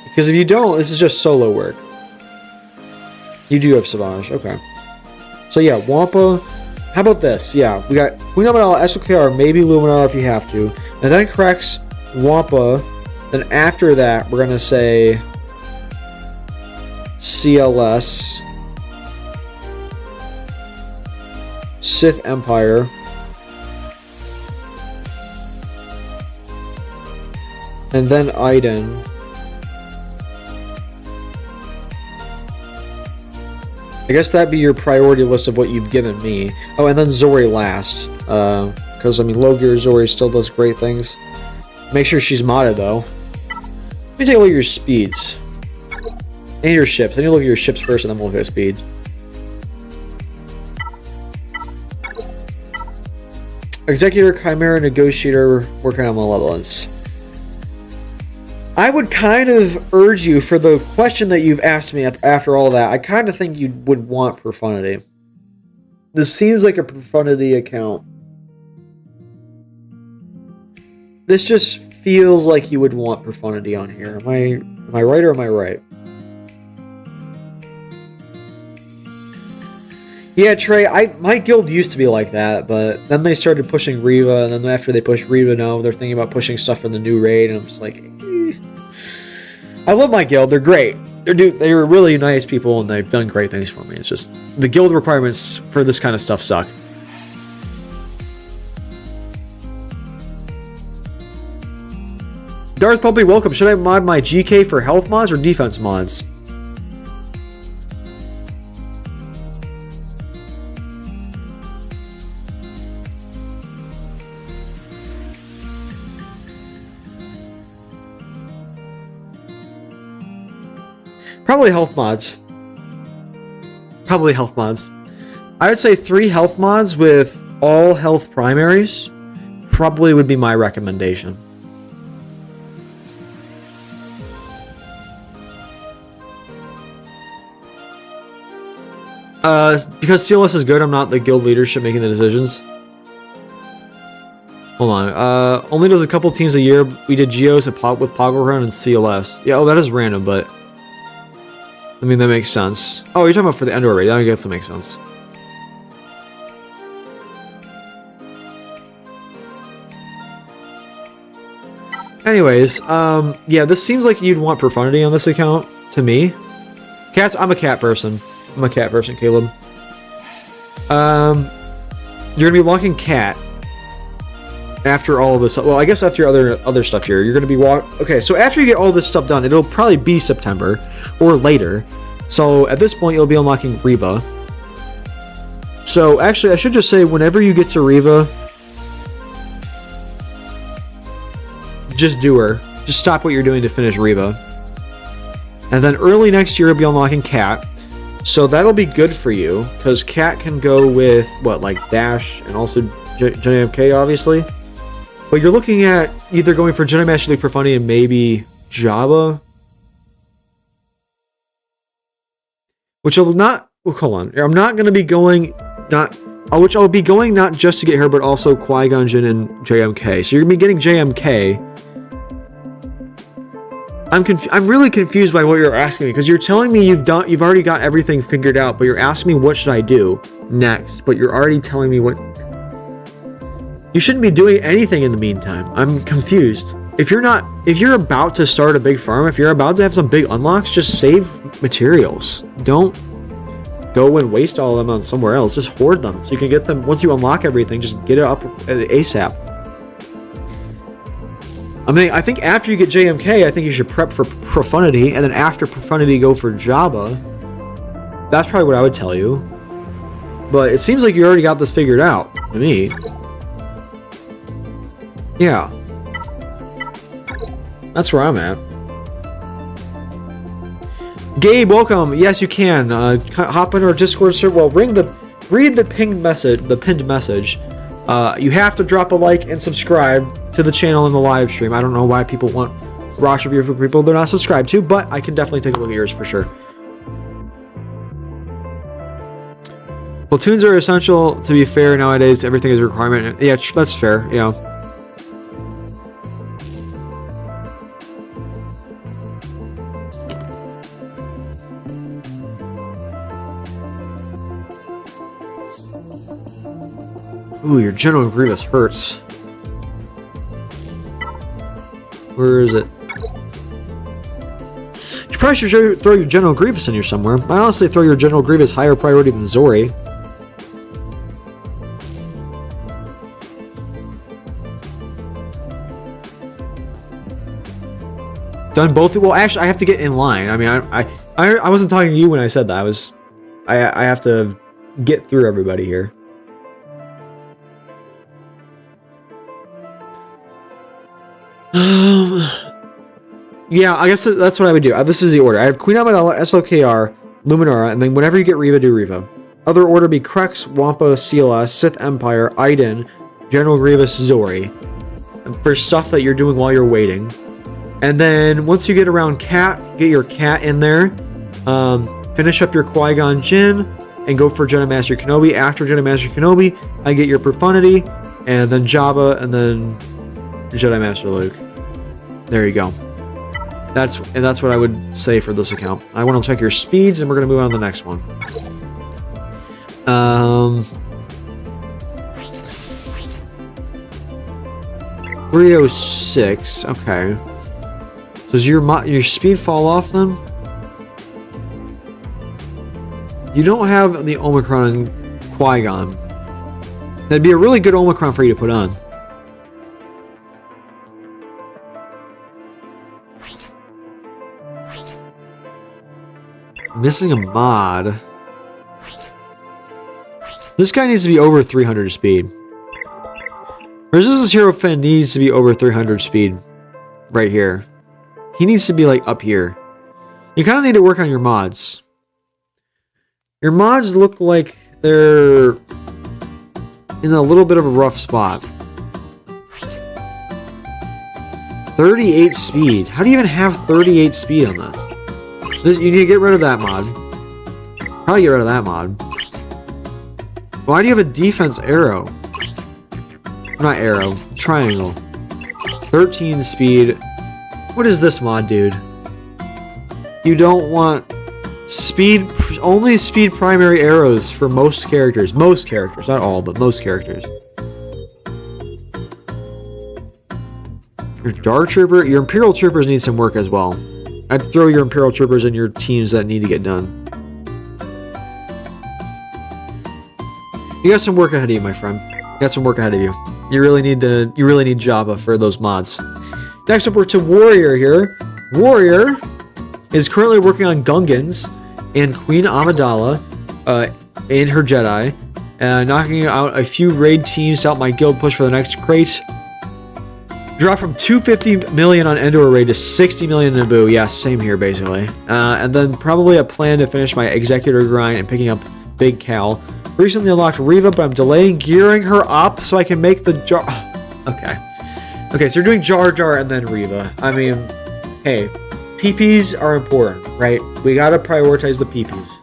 Because if you don't, this is just solo work. You do have Savage, okay. So yeah, Wampa. How about this? Yeah, we got Queen Amidala, SOKR, maybe Luminar if you have to. And then Krex, Wampa. Then after that, we're going to say CLS, Sith Empire, and then Iden. I guess that'd be your priority list of what you've given me. Oh, and then Zori last. Because, I mean, low gear Zori still does great things. Make sure she's modded, though. Let me take a look at your speeds. And your ships. I need to look at your ships first, and then we'll look at speed. Executor, Chimera, Negotiator, working on malevolence. I would kind of urge you, for the question that you've asked me after all that, I kind of think you would want Profundity. This seems like a Profundity account. This just feels like you would want Profundity on here. Am I right or am I right? Yeah, Trey, my guild used to be like that, but then they started pushing Riva, and then after they pushed Riva, now they're thinking about pushing stuff for the new raid, and I'm just like, eh. I love my guild, they're great. They're really nice people, and they've done great things for me. It's just, the guild requirements for this kind of stuff suck. Darth Puppy, welcome. Should I mod my GK for health mods or defense mods? Probably health mods. Probably health mods. I would say 3 health mods with all health primaries probably would be my recommendation. Because CLS is good, I'm not the guild leadership making the decisions. Hold on. Only does a couple teams a year. We did Geos with Poggle Run and CLS. Yeah, oh, that is random, but I mean, that makes sense. Oh, you're talking about for the Endor raid. That I guess that makes sense. Anyways, yeah, this seems like you'd want profundity on this account, to me. Cats, I'm a cat person. I'm a cat person, Caleb. You're gonna be walking cat after all of this. Well, I guess after your other stuff here, you're gonna be okay, so after you get all this stuff done, it'll probably be September or later. So at this point, you'll be unlocking Reva. So actually, I should just say, whenever you get to Reva, just do her. Just stop what you're doing to finish Reva. And then early next year, you'll be unlocking Cat. So that'll be good for you, because Cat can go with, what, like Dash and also JMK, obviously. But you're looking at either going for Jedi Master League Profundity and maybe Jabba. Which will not... Well, hold on. I'm not going to be going... which I'll be going not just to get her, but also Qui-Gon Jinn and JMK. So you're going to be getting JMK. I'm really confused by what you're asking me, because you're telling me you've already got everything figured out, but you're asking me what should I do next, but you're already telling me what... You shouldn't be doing anything in the meantime. I'm confused. If you're about to start a big farm, if you're about to have some big unlocks, just save materials. Don't go and waste all of them on somewhere else. Just hoard them so you can get them once you unlock everything. Just get it up ASAP. I mean, I think after you get JMK, I think you should prep for Profundity, and then after Profundity, go for Jabba. That's probably what I would tell you. But it seems like you already got this figured out, to me. Yeah. That's where I'm at. Gabe, welcome. Yes, you can. Hop into our Discord server. Well, read the pinned message. You have to drop a like and subscribe to the channel in the live stream. I don't know why people want Rosh review for people they're not subscribed to, but I can definitely take a look at yours for sure. Platoons are essential, to be fair, nowadays. Everything is a requirement. Yeah, that's fair, yeah. Ooh, your General Grievous hurts. Where is it? You probably should throw your General Grievous in here somewhere. I honestly throw your General Grievous higher priority than Zori. Done both. Well, actually, I have to get in line. I mean, I wasn't talking to you when I said that. I have to get through everybody here. Yeah, I guess that's what I would do. This is the order. I have Queen Amidala, SLKR, Luminara, and then whenever you get Reva, do Reva. Other order be Krex, Wampa, CLS, Sith Empire, Iden, General Grievous, Zori. For stuff that you're doing while you're waiting. And then once you get around Cat, get your Cat in there. Finish up your Qui-Gon Jinn, and go for Jedi Master Kenobi. After Jedi Master Kenobi, I get your Profundity, and then Jabba, and then Jedi Master Luke. There you go. That's what I would say for this account. I want to check your speeds, and we're going to move on to the next one. 306. Okay. So does your speed fall off then? You don't have the Omicron and Qui-Gon. That'd be a really good Omicron for you to put on. Missing a mod. This guy needs to be over 300 speed. Resistance Hero Finn needs to be over 300 speed. Right here. He needs to be like up here. You kind of need to work on your mods. Your mods look like they're in a little bit of a rough spot. 38 speed. How do you even have 38 speed on this? You need to get rid of that mod. Probably get rid of that mod. Why do you have a defense arrow? Not arrow. Triangle. 13 speed. What is this mod, dude? You don't want Speed, only speed primary arrows for most characters. Most characters, not all, but most characters. Your Dart Trooper, your Imperial Troopers need some work as well. I'd throw your Imperial Troopers in your teams that need to get done. You got some work ahead of you, my friend. You got some work ahead of you. You really need Java for those mods. Next up, we're to Warrior here. Warrior is currently working on Gungans and Queen Amidala and her Jedi, knocking out a few raid teams to help my guild push for the next crate. Drop from 250 million on Endor raid to 60 million in Naboo. Yeah, same here basically. And then probably a plan to finish my Executor grind and picking up Big Cal. Recently unlocked Reva, but I'm delaying gearing her up so I can make the Jar... Okay. Okay, so you're doing Jar Jar and then Reva. I mean, hey, PPs are important, right? We gotta prioritize the PPs.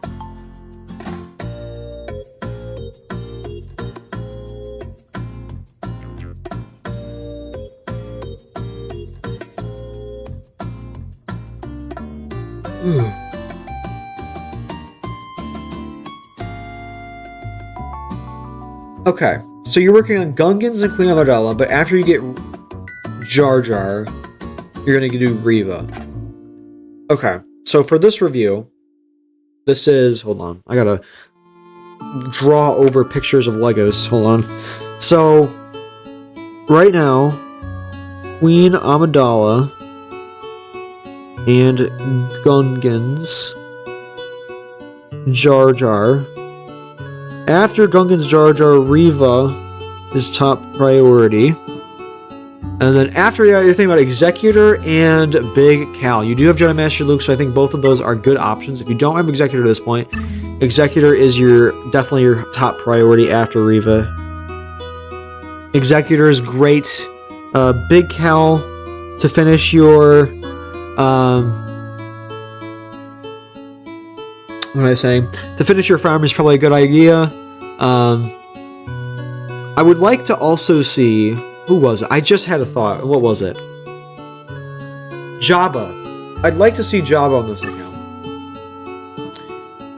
Okay, so you're working on Gungans and Queen Amidala, but after you get Jar Jar, you're gonna do Reva. Okay, so for this review, this is... Hold on, I gotta draw over pictures of Legos. Hold on. So, right now, Queen Amidala and Gungans, Jar Jar. After Gungans Jar Jar, Reva is top priority. And then after you're thinking about Executor and Big Cal. You do have Jedi Master Luke, so I think both of those are good options. If you don't have Executor at this point, Executor is definitely your top priority after Reva. Executor is great. Big Cal to finish your... what am I saying? To finish your farm is probably a good idea. I would like to also see... Who was it? I just had a thought. What was it? Jabba. I'd like to see Jabba on this account.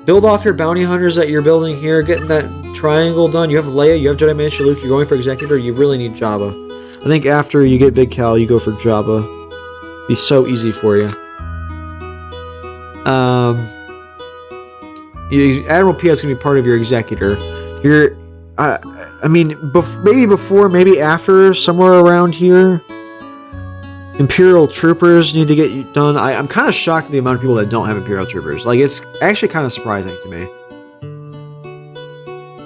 Build off your bounty hunters that you're building here, getting that triangle done. You have Leia, you have Jedi Master Luke, you're going for Executor, you really need Jabba. I think after you get Big Cal, you go for Jabba. Be so easy for you. Admiral P is going to be part of your Executor. I mean, maybe before, maybe after, somewhere around here. Imperial Troopers need to get done. I'm kind of shocked at the amount of people that don't have Imperial Troopers. Like, it's actually kind of surprising to me.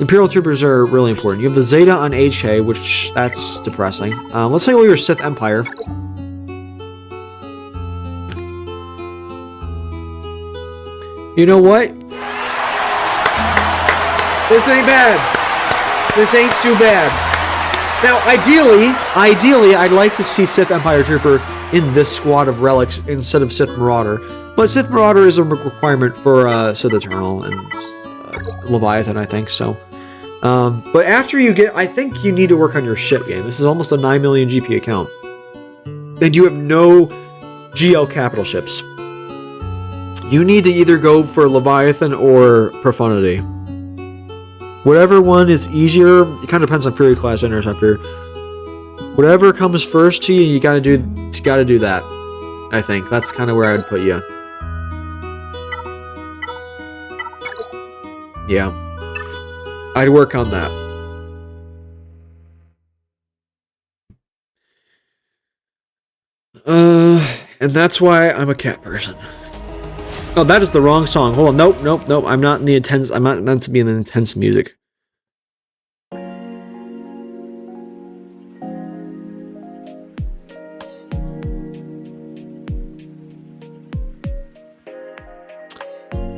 Imperial Troopers are really important. You have the Zeta on HA, which, that's depressing. Let's take a look at your Sith Empire. You know what? This ain't bad. This ain't too bad. Now, ideally, I'd like to see Sith Empire Trooper in this squad of relics instead of Sith Marauder. But Sith Marauder is a requirement for Sith Eternal and Leviathan, I think, so. But after you get... I think you need to work on your ship game. This is almost a 9 million GP account. And you have no GL capital ships. You need to either go for Leviathan or Profundity. Whatever one is easier, it kind of depends on Fury Class Interceptor. Whatever comes first to you, you gotta do that. I think that's kind of where I'd put you. Yeah, I'd work on that. And that's why I'm a cat person. Oh, that is the wrong song. Hold on. Nope. I'm not meant to be in the intense music.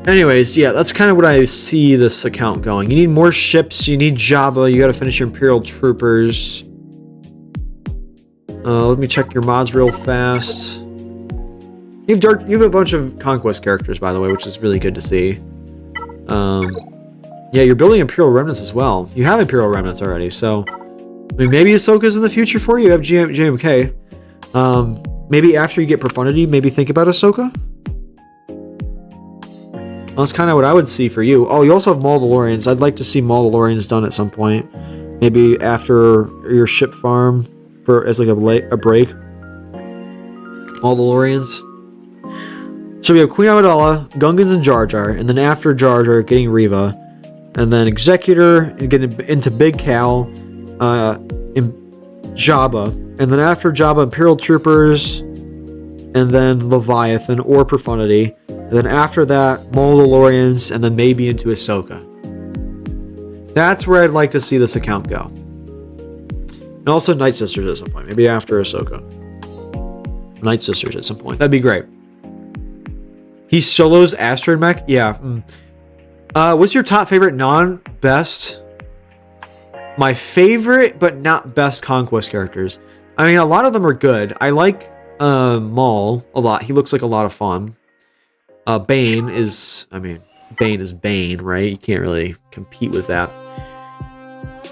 Anyways, yeah, that's kind of what I see this account going. You need more ships. You need Jabba. You got to finish your Imperial Troopers. Let me check your mods real fast. You have a bunch of Conquest characters, by the way, which is really good to see. Yeah, you're building Imperial Remnants as well. You have Imperial Remnants already, so... I mean, maybe Ahsoka's in the future for you. You have JMK. Maybe after you get Profundity, maybe think about Ahsoka? That's kind of what I would see for you. Oh, you also have Mandalorians. I'd like to see Mandalorians done at some point. Maybe after your ship farm as like a break. Mandalorians. So we have Queen Amidala, Gungans, and Jar Jar, and then after Jar Jar, getting Reva, and then Executor, and getting into Big Cal, Jabba, and then after Jabba, Imperial Troopers, and then Leviathan or Profundity, and then after that, Mandalorians, and then maybe into Ahsoka. That's where I'd like to see this account go. And also Night Sisters at some point, maybe after Ahsoka. Night Sisters at some point. That'd be great. He solos Asteroid Mech? Yeah. What's your top favorite non-best? My favorite, but not best Conquest characters. I mean, a lot of them are good. I like Maul a lot. He looks like a lot of fun. Bane is Bane, right? You can't really compete with that.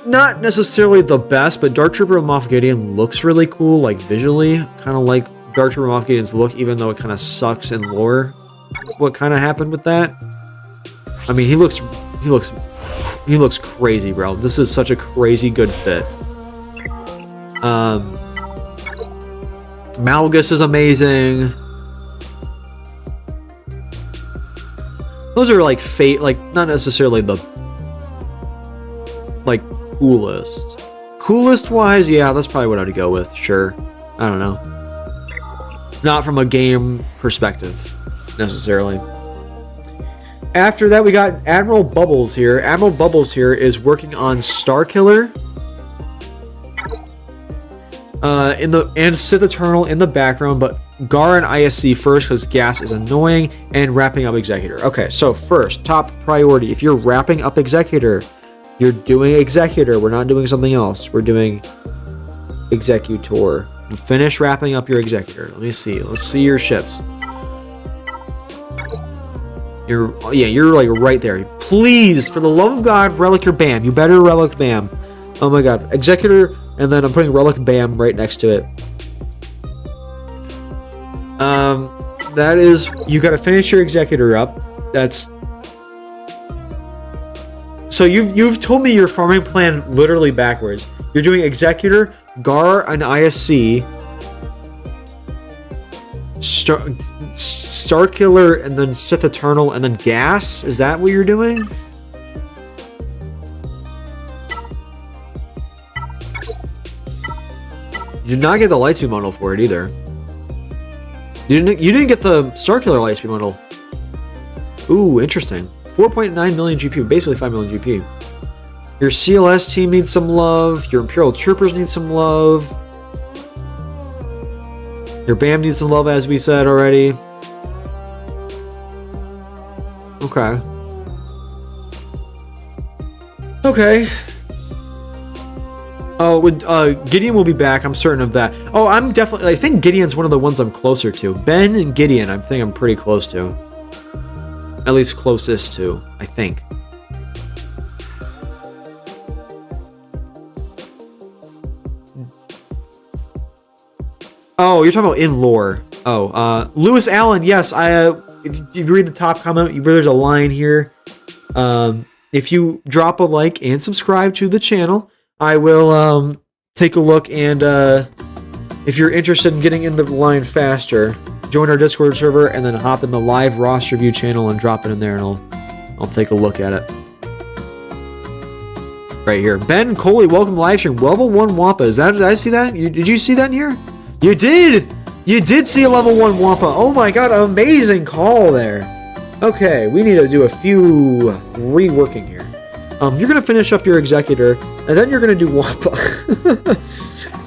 Not necessarily the best, but Dark Trooper Moff Gideon looks really cool, like visually. Kind of like Dark Trooper Moff Gideon's look, even though it kind of sucks in lore. What kind of happened with that? I mean, he looks crazy, bro. This is such a crazy good fit. Malgus is amazing. Those are like not necessarily the like coolest wise. Yeah, that's probably what I'd go with. Sure, I don't know. Not from a game perspective necessarily. After that, we got Admiral Bubbles here. Admiral Bubbles here is working on Starkiller. And Sith Eternal in the background, but Gar and ISC first because gas is annoying, and wrapping up Executor. Okay, so first, top priority. If you're wrapping up Executor, you're doing Executor. We're not doing something else. We're doing Executor. Finish wrapping up your Executor. Let me see. Let's see your ships. You're like right there. Please, for the love of God, Relic your BAM. You better Relic BAM. Oh my God. Executor, and then I'm putting Relic BAM right next to it. That is, you gotta finish your Executor up. That's... So you've told me your farming plan literally backwards. You're doing Executor, Gar, and ISC, Starkiller, and then Sith Eternal, and then gas? Is that what you're doing? You did not get the Lightspeed model for it either. You didn't get the Starkiller Lightspeed model. Ooh, interesting. 4.9 million GP, basically 5 million GP. Your CLS team needs some love. Your Imperial Troopers need some love. Your BAM needs some love, as we said already. Okay. Okay. Oh, Gideon will be back. I'm certain of that. Oh, I think Gideon's one of the ones I'm closer to. Ben and Gideon, I think I'm pretty close to. At least closest to, I think. Oh, you're talking about in lore. Oh, Lewis Allen, yes. If you read the top comment, there's a line here. If you drop a like and subscribe to the channel, I will take a look, and if you're interested in getting in the line faster, join our Discord server and then hop in the live roster view channel and drop it in there, and I'll take a look at it. Right here. Ben Coley, welcome to live stream. Level 1 Wampa. Did I see that? Did you see that in here? You did! You did see a level 1 Wampa. Oh my God, amazing call there. Okay, we need to do a few reworking here. You're going to finish up your Executor, and then you're going to do Wampa.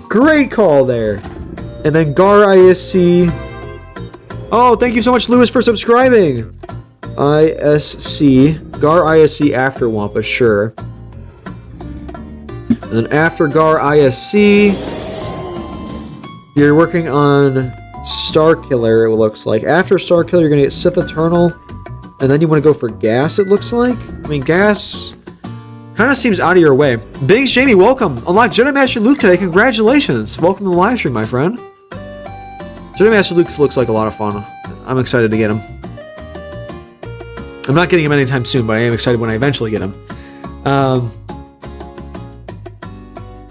Great call there. And then Gar ISC. Oh, thank you so much, Lewis, for subscribing. ISC. Gar ISC after Wampa, sure. And then after Gar ISC, you're working on Starkiller, it looks like. After Starkiller, you're going to get Sith Eternal, and then you want to go for gas, it looks like. I mean, gas kind of seems out of your way. Biggs Jamie, welcome. Unlock Jedi Master Luke today. Congratulations. Welcome to the live stream, my friend. Jedi Master Luke looks like a lot of fun. I'm excited to get him. I'm not getting him anytime soon, but I am excited when I eventually get him.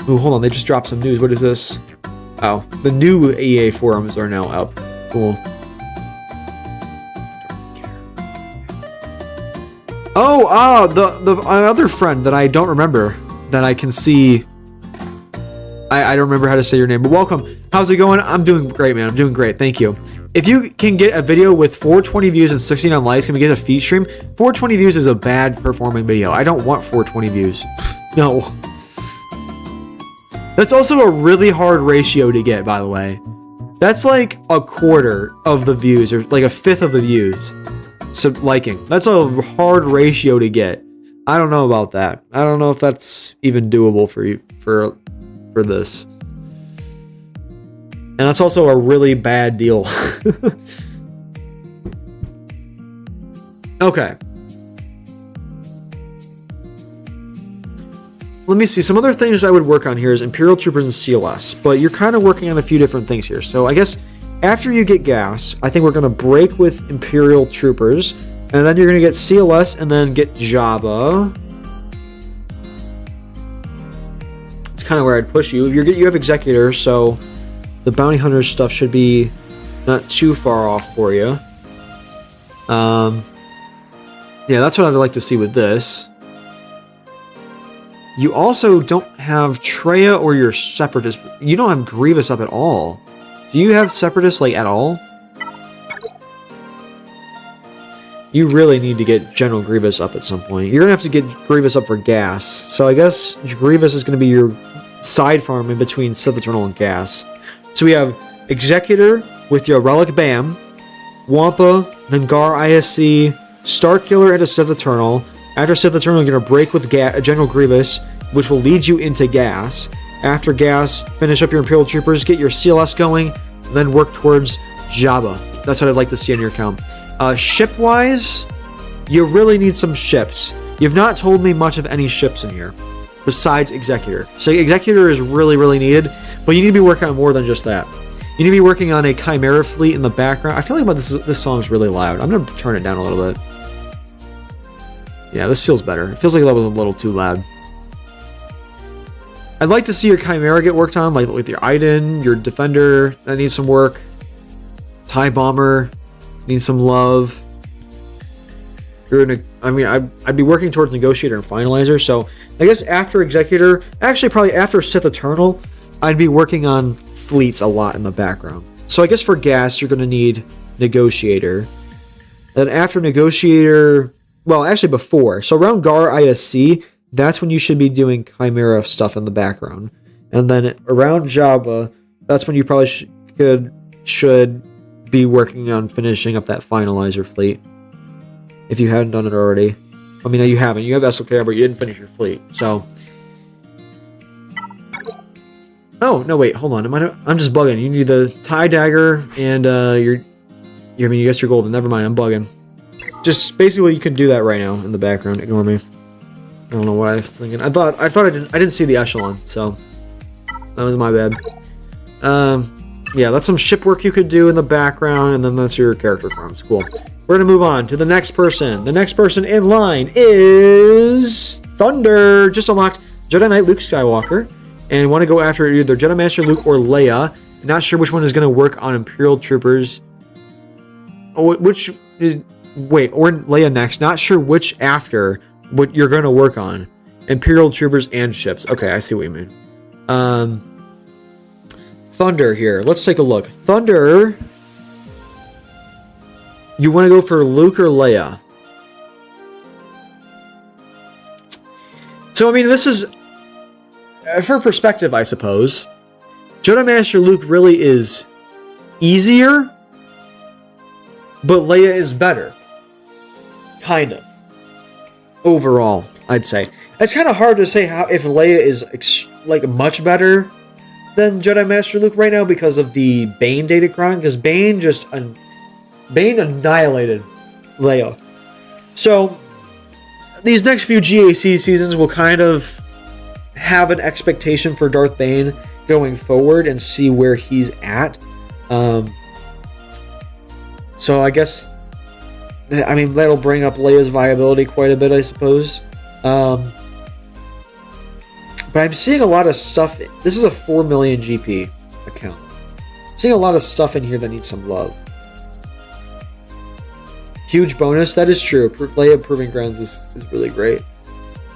Ooh, hold on, they just dropped some news. What is this? Oh, the new EA forums are now up. Cool. Oh, the other friend that I don't remember, that I can see. I don't remember how to say your name, but welcome. How's it going? I'm doing great, man. I'm doing great. Thank you. If you can get a video with 420 views and 69 likes, can we get a feed stream? 420 views is a bad performing video. I don't want 420 views. No. That's also a really hard ratio to get, by the way. That's like a quarter of the views, or like a fifth of the views. So liking. That's a hard ratio to get. I don't know about that. I don't know if that's even doable for you for this. And that's also a really bad deal. Okay. Let me see. Some other things I would work on here is Imperial Troopers and CLS, but you're kind of working on a few different things here. So I guess after you get gas, I think we're going to break with Imperial Troopers, and then you're going to get CLS and then get Jabba. It's kind of where I'd push you. You have Executor, so the Bounty Hunter stuff should be not too far off for you. Yeah, that's what I'd like to see with this. You also don't have Traya or your Separatist. You don't have Grievous up at all. Do you have Separatists, like, at all? You really need to get General Grievous up at some point. You're going to have to get Grievous up for gas. So I guess Grievous is going to be your side farm in between Sith Eternal and gas. So we have Executor with your Relic Bam, Wampa, then Gar ISC, Starkiller into Sith Eternal. After Sith Eternal, you're going to break with General Grievous, which will lead you into gas. After gas, finish up your Imperial Troopers, get your CLS going, and then work towards Jabba. That's what I'd like to see on your account. Ship-wise, you really need some ships. You've not told me much of any ships in here, besides Executor. So Executor is really, really needed, but you need to be working on more than just that. You need to be working on a Chimera fleet in the background. I feel like this song's really loud. I'm going to turn it down a little bit. Yeah, this feels better. It feels like that was a little too loud. I'd like to see your Chimera get worked on, like with your Iden, your Defender, that needs some work. TIE Bomber needs some love. I'd be working towards Negotiator and Finalizer, so I guess after Executor, actually probably after Sith Eternal, I'd be working on fleets a lot in the background. So I guess for gas, you're going to need Negotiator. Then after Negotiator, well, actually before, so around Gar ISC, that's when you should be doing Chimera stuff in the background. And then around Jabba, that's when you probably should be working on finishing up that Finalizer fleet. If you hadn't done it already. I mean, no, you haven't. You have SLK, but you didn't finish your fleet. So. Oh, no, wait, hold on. I'm just bugging. You need the TIE Dagger and you guess you're golden. Never mind, I'm bugging. Just basically you can do that right now in the background. Ignore me. I don't know what I was thinking. I thought I didn't see the echelon, so that was my bad. Yeah, that's some ship work you could do in the background, and then that's your character farms. Cool. We're gonna move on to the next person. The next person in line is Thunder. Just unlocked Jedi Knight Luke Skywalker, and want to go after either Jedi Master Luke or Leia. Not sure which one is gonna work on Imperial Troopers. Or Leia next. Not sure which after what you're gonna work on. Imperial Troopers and ships. Okay, I see what you mean. Thunder here. Let's take a look. Thunder. You want to go for Luke or Leia? So, I mean, this is for perspective, I suppose. Jedi Master Luke really is easier, but Leia is better. Kind of. Overall, I'd say. It's kind of hard to say if Leia is like much better than Jedi Master Luke right now because of the Bane Datacron, because Bane annihilated Leia. So these next few GAC seasons will kind of have an expectation for Darth Bane going forward and see where he's at. So I guess I mean, that'll bring up Leia's viability quite a bit, I suppose. But I'm seeing a lot of stuff. This is a 4 million GP account. Seeing a lot of stuff in here that needs some love. Huge bonus. That is true. Leia Proving Grounds is really great.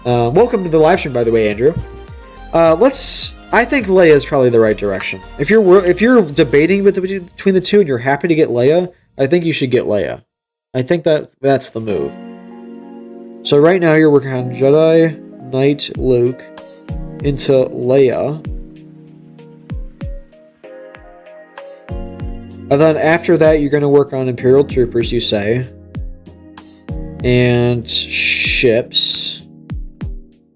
Welcome to the live stream, by the way, Andrew. I think Leia is probably the right direction. If you're debating between the two and you're happy to get Leia, I think you should get Leia. I think that's the move. So right now you're working on Jedi Knight Luke into Leia. And then after that you're going to work on Imperial Troopers, you say. And ships.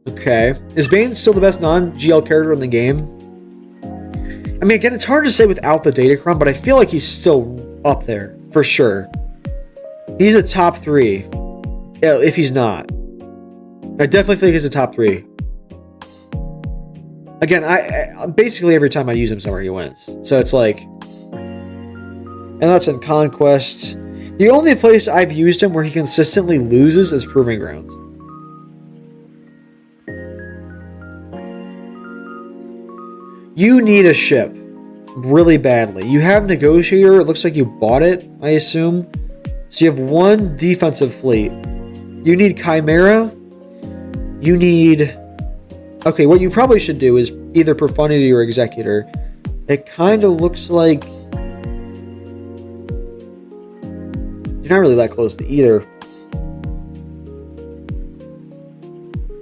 Okay. Is Bane still the best non-GL character in the game? I mean, again, it's hard to say without the Datacron, but I feel like he's still up there, for sure. He's a top 3. Yeah, if he's not. I definitely think he's a top 3. Again, I basically every time I use him somewhere, he wins. So it's like... And that's in Conquest. The only place I've used him where he consistently loses is Proving Grounds. You need a ship really badly. You have Negotiator. It looks like you bought it, I assume. So you have 1 defensive fleet. You need Chimera. You need... Okay, what you probably should do is either Profundity or Executor. It kind of looks like... You're not really that close to either.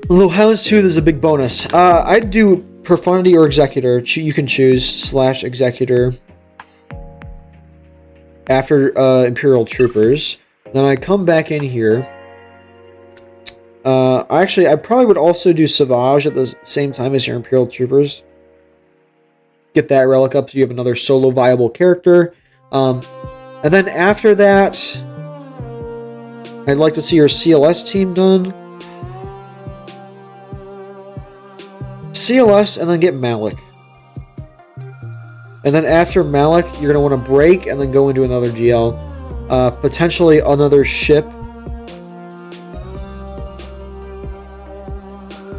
Although Hounds 2, there's a big bonus. I'd do Profundity or Executor. You can choose / Executor after Imperial Troopers. Then I come back in here. I probably would also do SWGoH at the same time as your Imperial Troopers. Get that relic up so you have another solo viable character. And then after that, I'd like to see your CLS team done. CLS and then get Malik. And then after Malik, you're going to want to break and then go into another GL. Potentially another ship.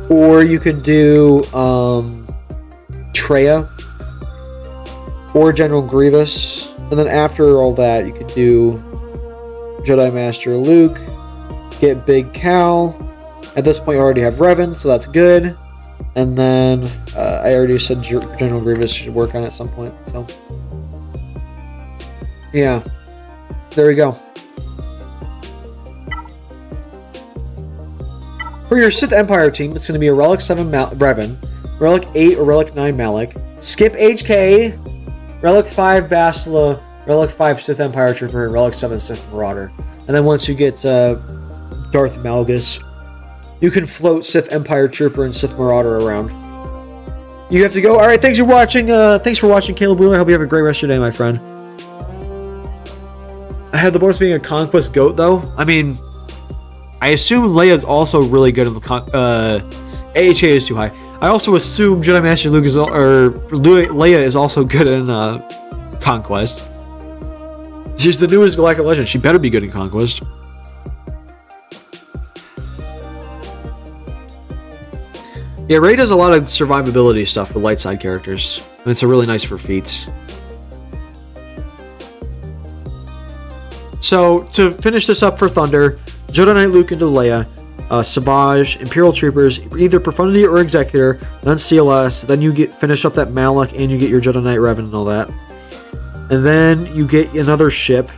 Or you could do Traya. Or General Grievous. And then after all that, you could do Jedi Master Luke. Get Big Cal. At this point, you already have Revan, so that's good. And then I already said General Grievous should work on it at some point. So yeah, there we go. For your Sith Empire team, it's going to be a Relic 7 Revan, Relic 8 or Relic 9 Malik, skip HK, Relic 5 Bastila, Relic 5 Sith Empire Trooper, and Relic 7 Sith Marauder. And then once you get Darth Malgus, you can float Sith Empire Trooper and Sith Marauder around. You have to go. Alright, thanks for watching. Thanks for watching, Caleb Wheeler. Hope you have a great rest of your day, my friend. I had the bonus being a Conquest GOAT, though. I mean, I assume Leia's also really good in the AHA is too high. I also assume Jedi Master Luke Leia is also good in Conquest. She's the newest Galactic Legend. She better be good in Conquest. Yeah, Rey does a lot of survivability stuff for light side characters, and it's really nice for feats. So, to finish this up for Thunder, Jedi Knight Luke into Leia, SWGoH, Imperial Troopers, either Profundity or Executor, then CLS, then you finish up that Malik, and you get your Jedi Knight Revan and all that. And then you get another ship.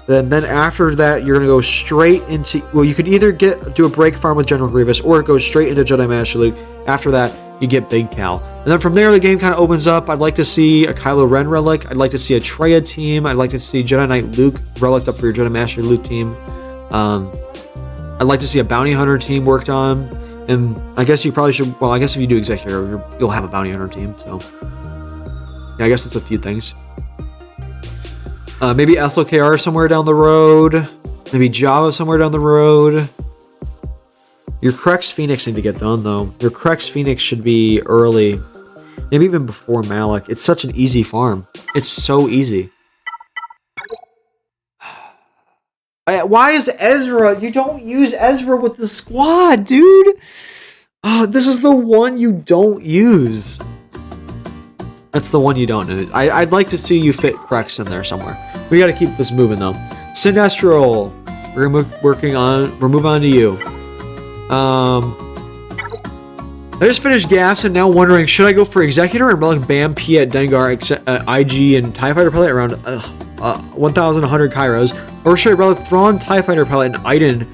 Then after that, you're going to go straight into... Well, you could either do a break farm with General Grievous, or go straight into Jedi Master Luke. After that, you get Big Cal. And then from there, the game kind of opens up. I'd like to see a Kylo Ren relic. I'd like to see a Traya team. I'd like to see Jedi Knight Luke relic up for your Jedi Master Luke team. I'd like to see a Bounty Hunter team worked on. And I guess you probably should... Well, I guess if you do Executor, you'll have a Bounty Hunter team. So, yeah, I guess it's a few things. Maybe SLKR somewhere down the road. Maybe Java somewhere down the road. Your Krex Phoenix need to get done, though. Your Krex Phoenix should be early. Maybe even before Malik. It's such an easy farm. It's so easy. Why is Ezra? You don't use Ezra with the squad, dude. Oh, this is the one you don't use. That's the one you don't use. I'd like to see you fit Crex in there somewhere. We got to keep this moving though. Sinestral. We're moving on to you. I just finished gas and now wondering, should I go for Executor and Relic Bam, Piet, Dengar, IG, and TIE Fighter Pilot around 1,100 Kairos? Or should I Relic Thrawn, TIE Fighter Pilot, and Iden,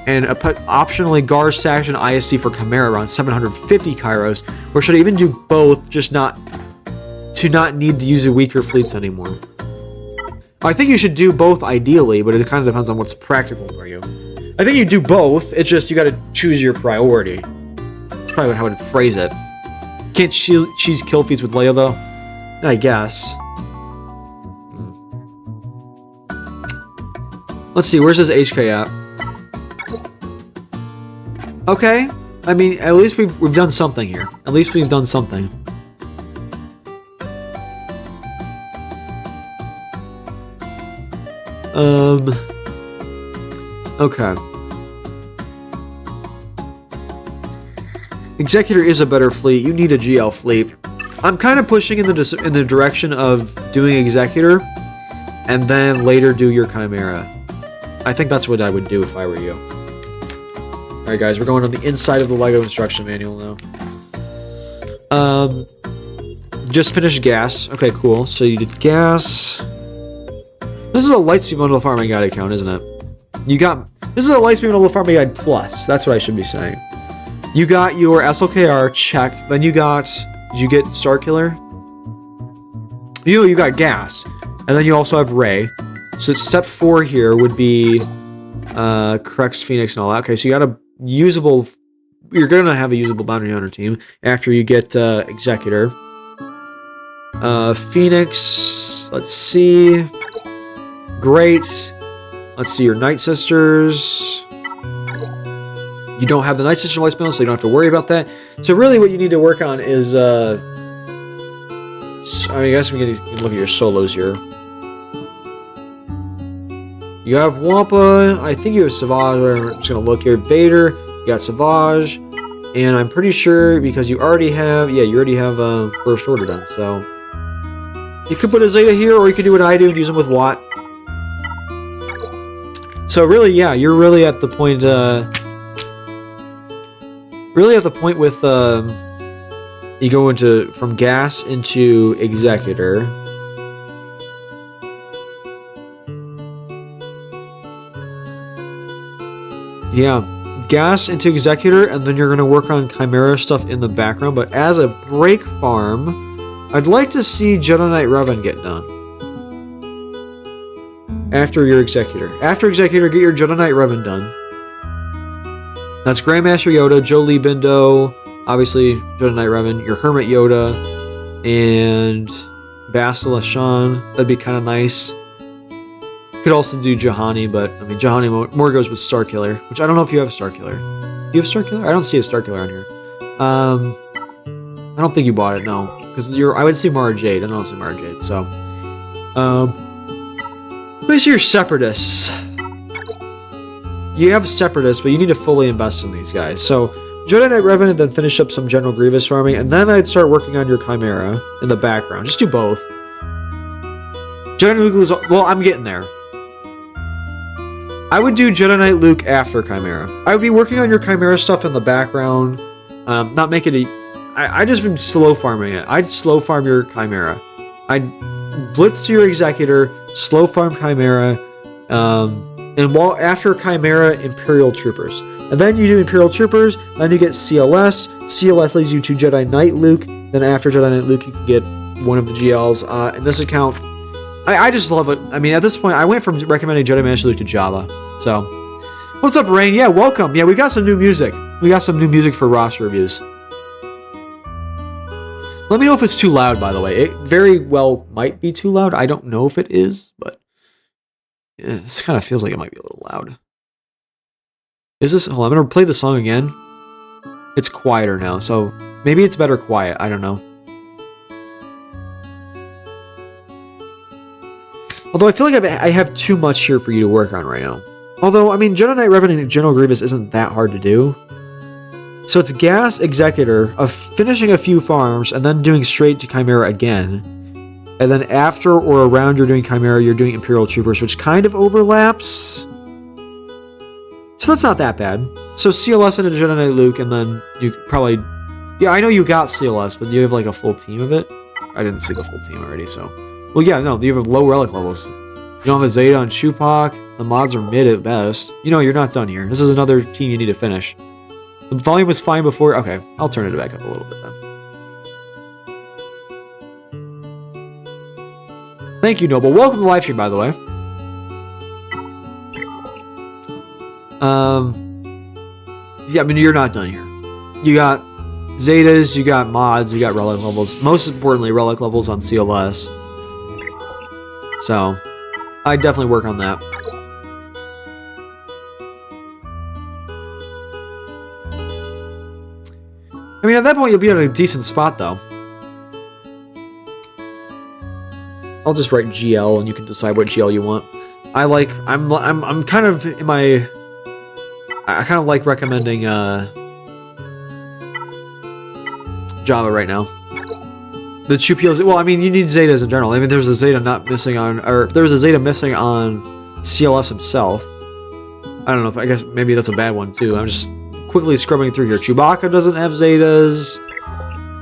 and optionally Gar, Sash, and ISD for Chimera around 750 Kairos? Or should I even do both, just not need to use the weaker fleets anymore? I think you should do both ideally, but it kind of depends on what's practical for you. I think you do both, it's just you gotta choose your priority. Probably how I would phrase it. Can't cheese kill feeds with Leia though? I guess. Let's see, where's this HK at? Okay. I mean, at least we've done something here. At least we've done something. Okay. Executor is a better fleet. You need a GL fleet. I'm kind of pushing in the direction of doing Executor, and then later do your Chimera. I think that's what I would do if I were you. All right, guys, we're going on the inside of the LEGO instruction manual now. Just finished gas. Okay, cool. So you did gas. This is a Lightspeed Bundle farming guide account, isn't it? This is a Lightspeed Bundle farming guide plus. That's what I should be saying. You got your SLKR, check. Then you got... Did you get Starkiller? You got gas. And then you also have Ray. So step 4 here would be... Crex, Phoenix, and all that. Okay, so you got a usable... You're going to have a usable bounty hunter team after you get Executor. Phoenix... Let's see... Great. Let's see your Night Sisters... You don't have the Night Sister Lightspeed, so you don't have to worry about that. So really what you need to work on is, I guess we can look at your solos here. You have Wampa, I think you have Savage, I'm just going to look here. Vader, you got Savage, and I'm pretty sure, because you already have, First Order done, so. You could put a Zeta here, or you could do what I do and use them with Watt. So really, yeah, you're really at the point, with you go from gas into Executor. Yeah, gas into Executor, and then you're going to work on Chimera stuff in the background. But as a break farm, I'd like to see Jedi Knight Revan get done. After your Executor. After Executor, get your Jedi Knight Revan done. That's Grandmaster Yoda, Jolie Bindo, obviously Jedi Knight Revan, your Hermit Yoda, and Bastila Shan. That'd be kind of nice. Could also do Juhani, but I mean Juhani more goes with Starkiller, which I don't know if you have Starkiller. Do you have Starkiller? I don't see a Starkiller on here. I don't think you bought it, no, because I would see Mara Jade. I don't see Mara Jade, so let me see your Separatists. You have Separatists, but you need to fully invest in these guys. So, Jedi Knight Revan, and then finish up some General Grievous farming, and then I'd start working on your Chimera in the background. Just do both. Jedi Knight Luke is... Well, I'm getting there. I would do Jedi Knight Luke after Chimera. I would be working on your Chimera stuff in the background. Not make it a... I just been slow farming it. I'd slow farm your Chimera. I'd blitz to your Executor, slow farm Chimera, and after Chimera, Imperial Troopers. And then you do Imperial Troopers, then you get CLS. CLS leads you to Jedi Knight Luke. Then after Jedi Knight Luke, you can get one of the GLs. In this account, I just love it. I mean, at this point, I went from recommending Jedi Master Luke to Java. So, what's up, Rain? Yeah, welcome. Yeah, we got some new music. We got some new music for roster reviews. Let me know if it's too loud, by the way. It very well might be too loud. I don't know if it is, but... Yeah, this kind of feels like it might be a little loud. Is this... Hold on, I'm going to play the song again. It's quieter now, so maybe it's better quiet. I don't know. Although I feel like I have too much here for you to work on right now. Although, I mean, Jedi Knight Revenant General Grievous isn't that hard to do. So it's Gas Executor of finishing a few farms and then doing straight to Chimera again. And then after or around you're doing Chimera, you're doing Imperial Troopers, which kind of overlaps. So that's not that bad. So CLS into Jedi Knight Luke, and then you probably... Yeah, I know you got CLS, but you have like a full team of it. I didn't see the full team already, so... Well, yeah, no, you have low relic levels. You don't have a Zeta on Chupak. The mods are mid at best. You know, you're not done here. This is another team you need to finish. The volume was fine before... Okay, I'll turn it back up a little bit then. Thank you, Noble. Welcome to the live stream, by the way. Yeah, I mean, you're not done here. You got Zetas, you got mods, you got relic levels. Most importantly, relic levels on CLS. So, I'd definitely work on that. I mean, at that point, you'll be at a decent spot, though. I'll just write GL, and you can decide what GL you want. I'm kind of in my... I kind of like recommending Java right now. The Chupios, well, I mean, you need Zetas in general. I mean, there's a Zeta not missing on, or there's a Zeta missing on CLS himself. I don't know if, I guess maybe that's a bad one too. I'm just quickly scrubbing through here. Chewbacca doesn't have Zetas.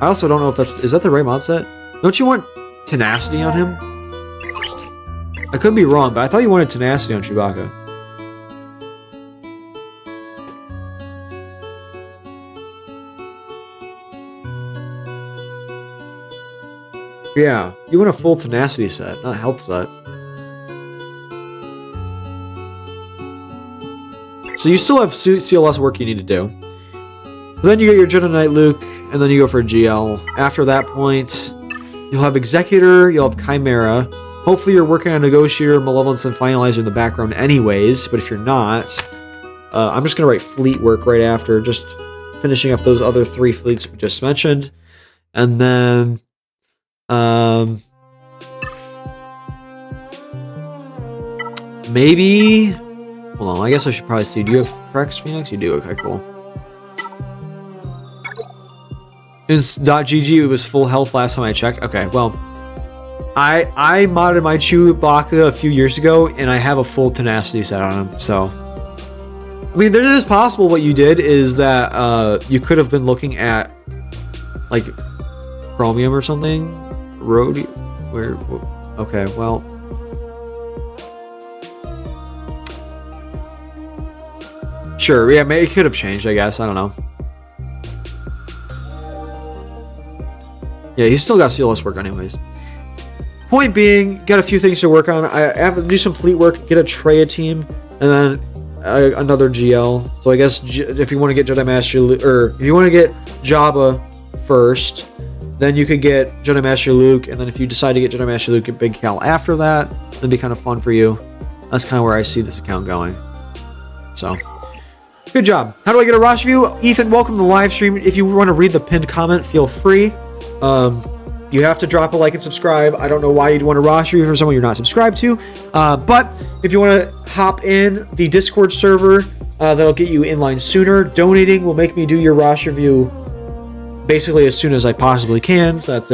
I also don't know if is that the right mod set? Don't you want Tenacity on him? I could be wrong, but I thought you wanted Tenacity on Chewbacca. Yeah, you want a full Tenacity set, not a health set. So you still have CLS work you need to do. Then you get your Jedi Knight Luke, and then you go for a GL. After that point, you'll have Executor, you'll have Chimera. Hopefully you're working on Negotiator, Malevolence, and Finalizer in the background anyways, but if you're not, I'm just going to write Fleet work right after, just finishing up those other 3 fleets we just mentioned. And then... maybe... Hold on, I guess I should probably see. Do you have Prex Phoenix? You do, okay, cool. In .gg, it was full health last time I checked. Okay, well... I modded my Chewbacca a few years ago, and I have a full Tenacity set on him, so... I mean, it is possible what you did is that, you could have been looking at, like, Chromium or something? Road... Where... Okay, well... Sure, yeah, maybe it could have changed, I guess, I don't know. Yeah, he's still got CLS work anyways. Point being, got a few things to work on. I have to do some fleet work, get a Treya team, and then another GL. So I guess if you want to get Jedi Master, or if you want to get Jabba first, then you could get Jedi Master Luke, and then if you decide to get Jedi Master Luke, get Big Cal after that. That'd be kind of fun for you. That's kind of where I see this account going. So, good job. How do I get a roster view? Ethan, welcome to the live stream. If you want to read the pinned comment, feel free. You have to drop a like and subscribe. I don't know why you'd want a roster view for someone you're not subscribed to. But if you want to hop in the Discord server, that'll get you in line sooner. Donating will make me do your roster view basically as soon as I possibly can. So that's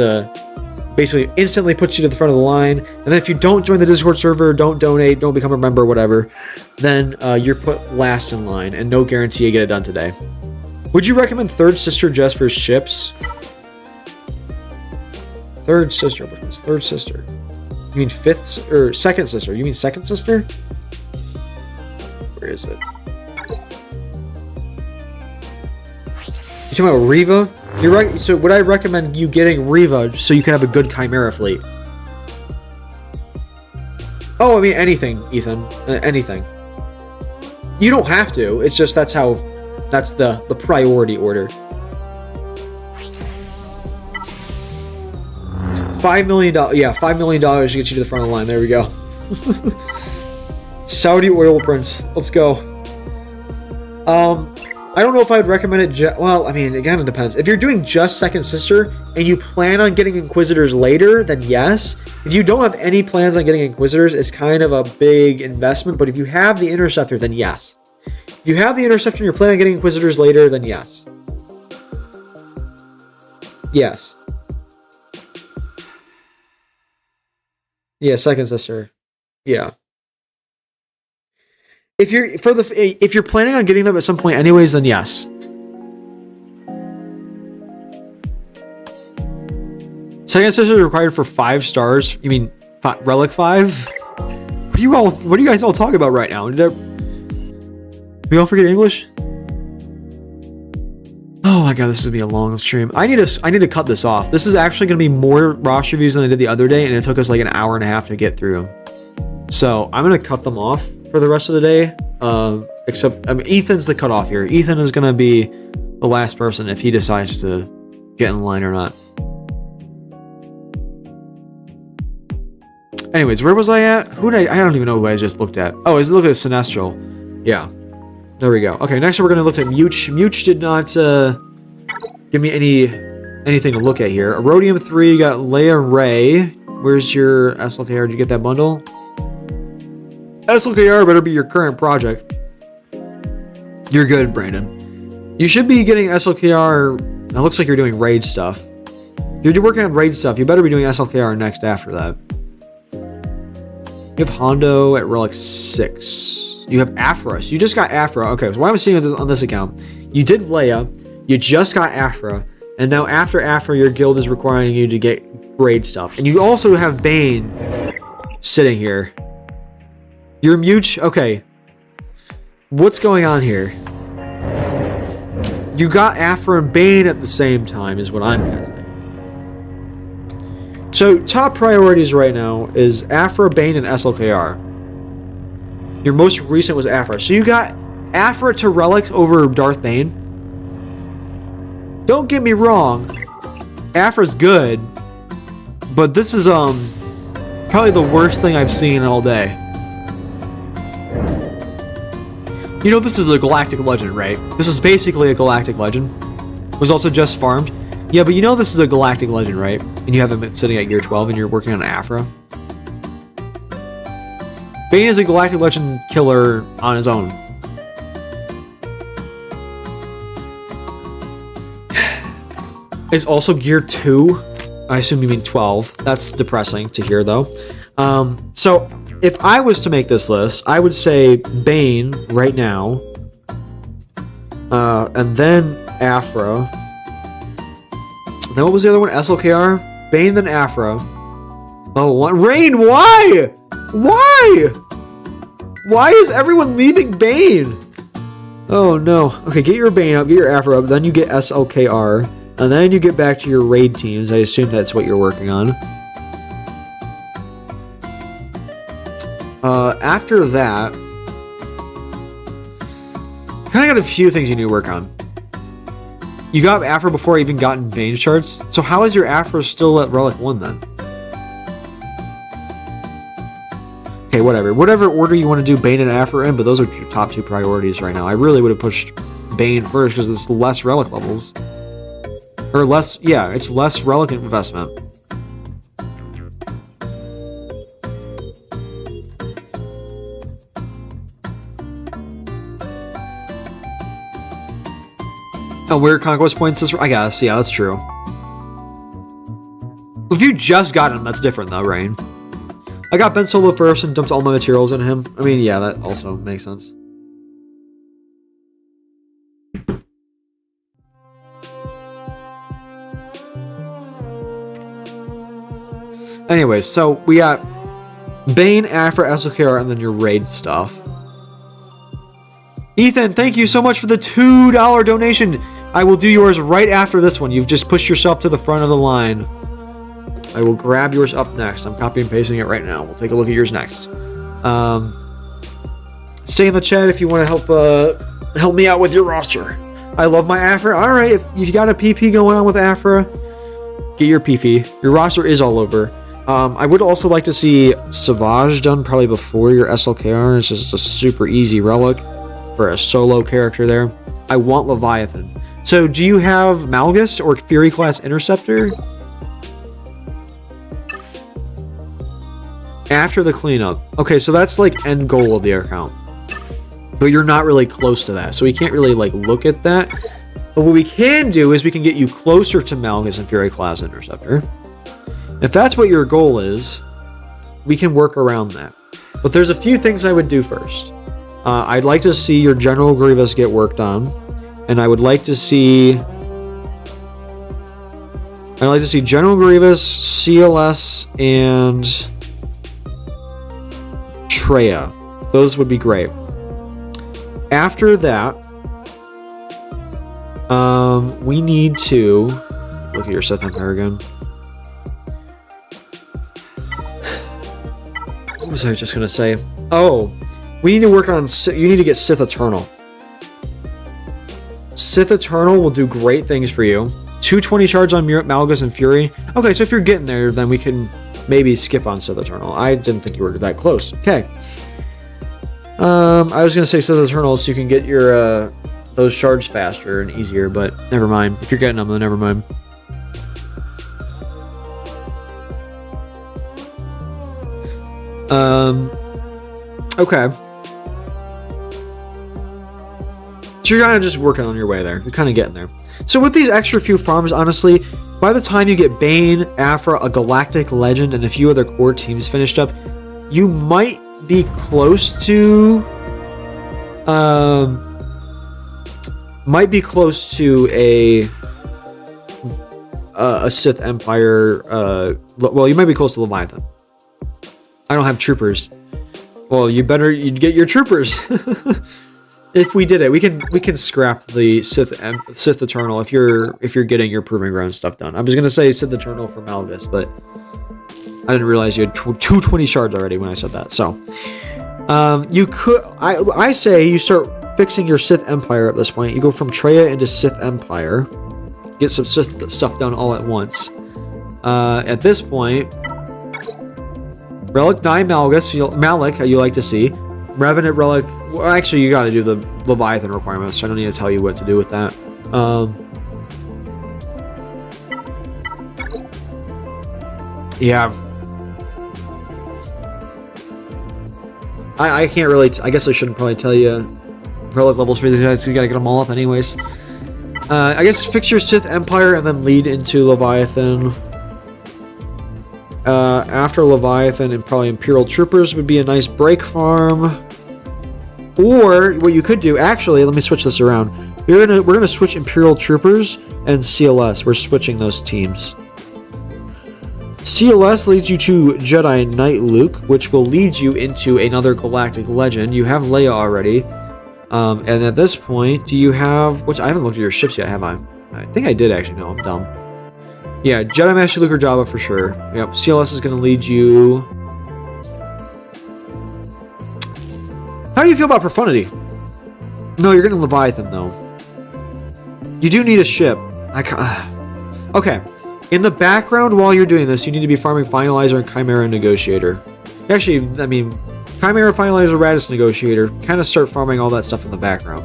basically instantly puts you to the front of the line. And then if you don't join the Discord server, don't donate, don't become a member, whatever, then you're put last in line and no guarantee you get it done today. Would you recommend Third Sister just for ships? Third sister. What is third sister? You mean fifth or second sister? You mean second sister? Where is it? You talking about Reva? You're right. So would I recommend you getting Reva so you can have a good Chimera fleet? Oh, I mean anything, Ethan. Anything. You don't have to. It's just that's the priority order. $5 million, yeah, $5 million to get you to the front of the line. There we go. Saudi oil prince. Let's go. I don't know if I'd recommend it. Well, I mean, again, it depends. If you're doing just Second Sister and you plan on getting Inquisitors later, then yes. If you don't have any plans on getting Inquisitors, it's kind of a big investment. But if you have the Interceptor, then yes. If you have the Interceptor and you're planning on getting Inquisitors later, then yes. Yes. Yeah, Second Sister. Yeah. If you're planning on getting them at some point anyways, then yes. Second Sister is required for 5 stars. You mean Relic 5? What do you guys all talking about right now? Did we all forget English? Oh my god, this is gonna be a long stream. I need to cut this off. This is actually gonna be more roster reviews than I did the other day, and it took us like an hour and a half to get through them. So I'm gonna cut them off for the rest of the day. Except, I mean, Ethan's the cutoff here. Ethan is gonna be the last person if he decides to get in line or not. Anyways, where was I at? I don't even know who I just looked at. Oh, I was looking at Sinestral. Yeah. There we go. Okay, next we're gonna look at Much. Much did not give me anything to look at here. Erodium 3, you got Leia Ray. Where's your SLKR? Did you get that bundle? SLKR better be your current project. You're good, Brandon. You should be getting SLKR. It looks like you're doing raid stuff. If you're working on raid stuff, you better be doing SLKR next after that. You have Hondo at Relic 6. You have Afra. So you just got Afra. Okay, so what I'm seeing on this account, you did Leia, you just got Afra, and now after Afra, your guild is requiring you to get raid stuff. And you also have Bane sitting here. You're Much? Okay. What's going on here? You got Afra and Bane at the same time is what I'm guessing. So, top priorities right now is Afra, Bane, and SLKR. Your most recent was Afra. So you got Afra to Relic over Darth Bane. Don't get me wrong. Afra's good. But this is probably the worst thing I've seen all day. You know, this is a galactic legend, right? This is basically a galactic legend. It was also just farmed. Yeah, but you know this is a galactic legend, right? And you have him sitting at year 12 and you're working on Afra. Bane is a galactic legend killer on his own. It's also gear 2. I assume you mean 12. That's depressing to hear, though. So, if I was to make this list, I would say Bane right now. And then Afra. Then what was the other one? SLKR? Bane, then Afra. Oh, what? Rain, why? Why? Why is everyone leaving Bane? Oh, no. Okay, get your Bane up, get your Afra up, then you get SLKR, and then you get back to your raid teams. I assume that's what you're working on. After that, kind of got a few things you need to work on. You got Afra before I even gotten Bane charts, so how is your Afra still at Relic 1 then? Okay, whatever. Whatever order you want to do Bane and Afra in, but those are your top 2 priorities right now. I really would have pushed Bane first because it's less Relic levels. Or less, yeah, it's less Relic investment. Oh, weird conquest points this, I guess, yeah, that's true. If you just got him, that's different though, Rain. I got Ben Solo first and dumped all my materials in him. I mean, yeah, that also makes sense. Anyways, so we got Bane, Afra, SLKR, and then your raid stuff. Ethan, thank you so much for the $2 donation. I will do yours right after this one. You've just pushed yourself to the front of the line. I will grab yours up next. I'm copy and pasting it right now. We'll take a look at yours next. Stay in the chat if you want to help me out with your roster. I love my Afra. All right, if you got a PP going on with Afra, get your PP. Your roster is all over. I would also like to see Savage done probably before your SLKR. It's just a super easy relic for a solo character there. I want Leviathan. So do you have Malgus or Fury class Interceptor? After the cleanup. Okay, so that's like end goal of the account. But you're not really close to that, so we can't really like look at that. But what we can do is we can get you closer to Malgus and Fury class Interceptor. If that's what your goal is, we can work around that. But there's a few things I would do first. I'd like to see your General Grievous get worked on, and I would like to see. I'd like to see General Grievous, CLS, and Traya. Those would be great. After that, we need to look at your Sith Empire again. What was I just gonna say? Oh, we need to work on. You need to get Sith Eternal. Sith Eternal will do great things for you. 220 charge on Malgus and Fury. Okay, so if you're getting there, then we can maybe skip on Sith Eternal. I didn't think you were that close. Okay. I was gonna say Sith Eternal so you can get your those shards faster and easier, but never mind. If you're getting them, then never mind. Okay. So you're kind of just working on your way there. You're kind of getting there. So with these extra few farms, honestly, by the time you get Bane, Aphra, a Galactic Legend, and a few other core teams finished up, you might be close to a Sith Empire. Well, you might be close to Leviathan. I don't have troopers. Well, you'd get your troopers. If we did it, we can scrap the Sith Eternal if you're getting your Proving Ground stuff done. I was gonna say Sith Eternal for Malgus, but I didn't realize you had 220 shards already when I said that. So, you could. I say you start fixing your Sith Empire at this point. You go from Traya into Sith Empire, get some Sith stuff done all at once. At this point, Relic 9 Malik, you like to see. Revenant Relic. Well, actually, you got to do the Leviathan requirements, so I don't need to tell you what to do with that. Yeah. I can't really. I guess I shouldn't probably tell you relic levels for these guys. You got to get them all up, anyways. I guess fix your Sith Empire and then lead into Leviathan. After Leviathan and probably Imperial Troopers would be a nice break farm. Or what you could do, actually, let me switch this around. We're gonna switch Imperial Troopers and CLS. We're switching those teams. CLS leads you to Jedi Knight Luke, which will lead you into another Galactic Legend. You have Leia already. And at this point, do you have... Which I haven't looked at your ships yet, have I? I think I did, actually. No, I'm dumb. Yeah, Jedi Master Luke or Jabba for sure. Yep, CLS is going to lead you... How do you feel about Profundity? No, you're getting Leviathan, though. You do need a ship. Okay. In the background, while you're doing this, you need to be farming Finalizer and Chimera Negotiator. Actually, I mean, Chimera, Finalizer, Radis Negotiator. Kind of start farming all that stuff in the background.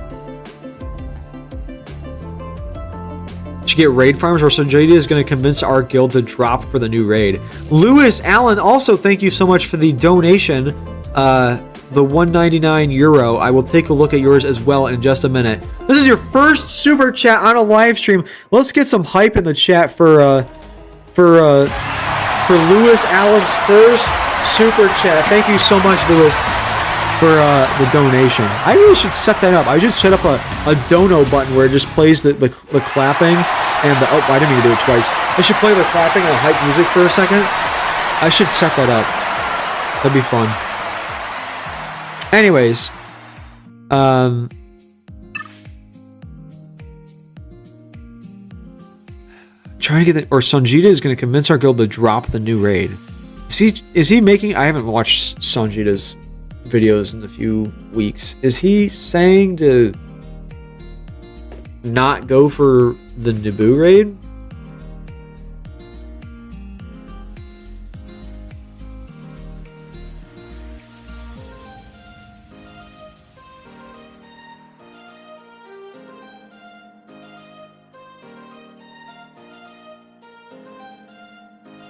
To get raid farms, or Sanjay is going to convince our guild to drop for the new raid. Lewis Allen, also thank you so much for the donation. The €199. I will take a look at yours as well in just a minute. This is your first super chat on a live stream. Let's get some hype in the chat for Lewis Allen's first super chat. Thank you so much, Lewis, for the donation. I really should set that up. I should set up a dono button where it just plays the clapping and the... Oh, I didn't mean to do it twice. I should play the clapping and hype music for a second. I should set that up. That'd be fun. Anyways, trying to get or Sanjita is going to convince our guild to drop the new raid. Is he making? I haven't watched Sanjita's videos in a few weeks. Is he saying to not go for the Naboo raid?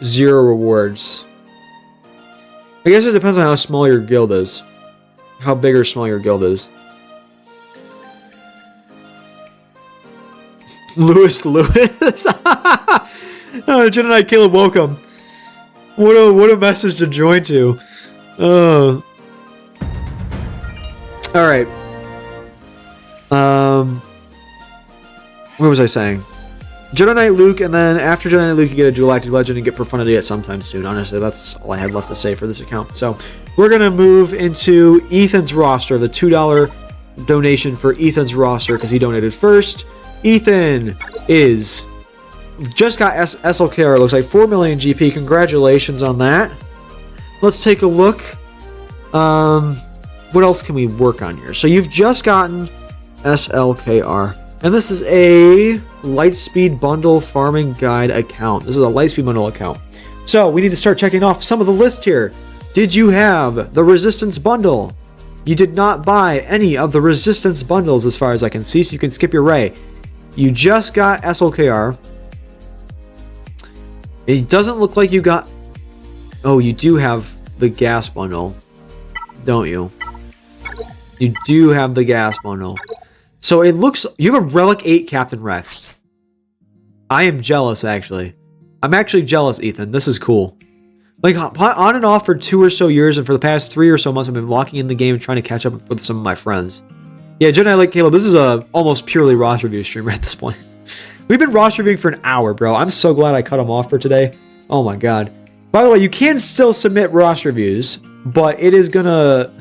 0 rewards. I guess it depends on how small your guild is. How big or small your guild is. Lewis. Jen and I, Caleb, welcome. What a message to join to. Alright. What was I saying? Jedi Knight Luke, and then after Jedi Knight Luke, you get a Galactic Legend and get Profundity at sometime soon. Honestly, that's all I had left to say for this account. So, we're going to move into Ethan's roster, the $2 donation for Ethan's roster, because he donated first. Ethan is... just got SLKR, looks like 4 million GP. Congratulations on that. Let's take a look. What else can we work on here? So, you've just gotten SLKR. And this is a Lightspeed Bundle Farming Guide account. This is a Lightspeed Bundle account. So, we need to start checking off some of the list here. Did you have the Resistance Bundle? You did not buy any of the Resistance Bundles as far as I can see, so you can skip your Ray. You just got SLKR. It doesn't look like you got... Oh, you do have the Gas Bundle, don't you? You do have the Gas Bundle. So it looks... You have a Relic 8 Captain Rex. I am jealous, actually. I'm actually jealous, Ethan. This is cool. Like, on and off for 2 or so years, and for the past 3 or so months, I've been locking in the game and trying to catch up with some of my friends. Yeah, Jedi like Caleb, this is a almost purely Ross review stream at this point. We've been Ross reviewing for an hour, bro. I'm so glad I cut him off for today. Oh my god. By the way, you can still submit Ross reviews, but it is gonna...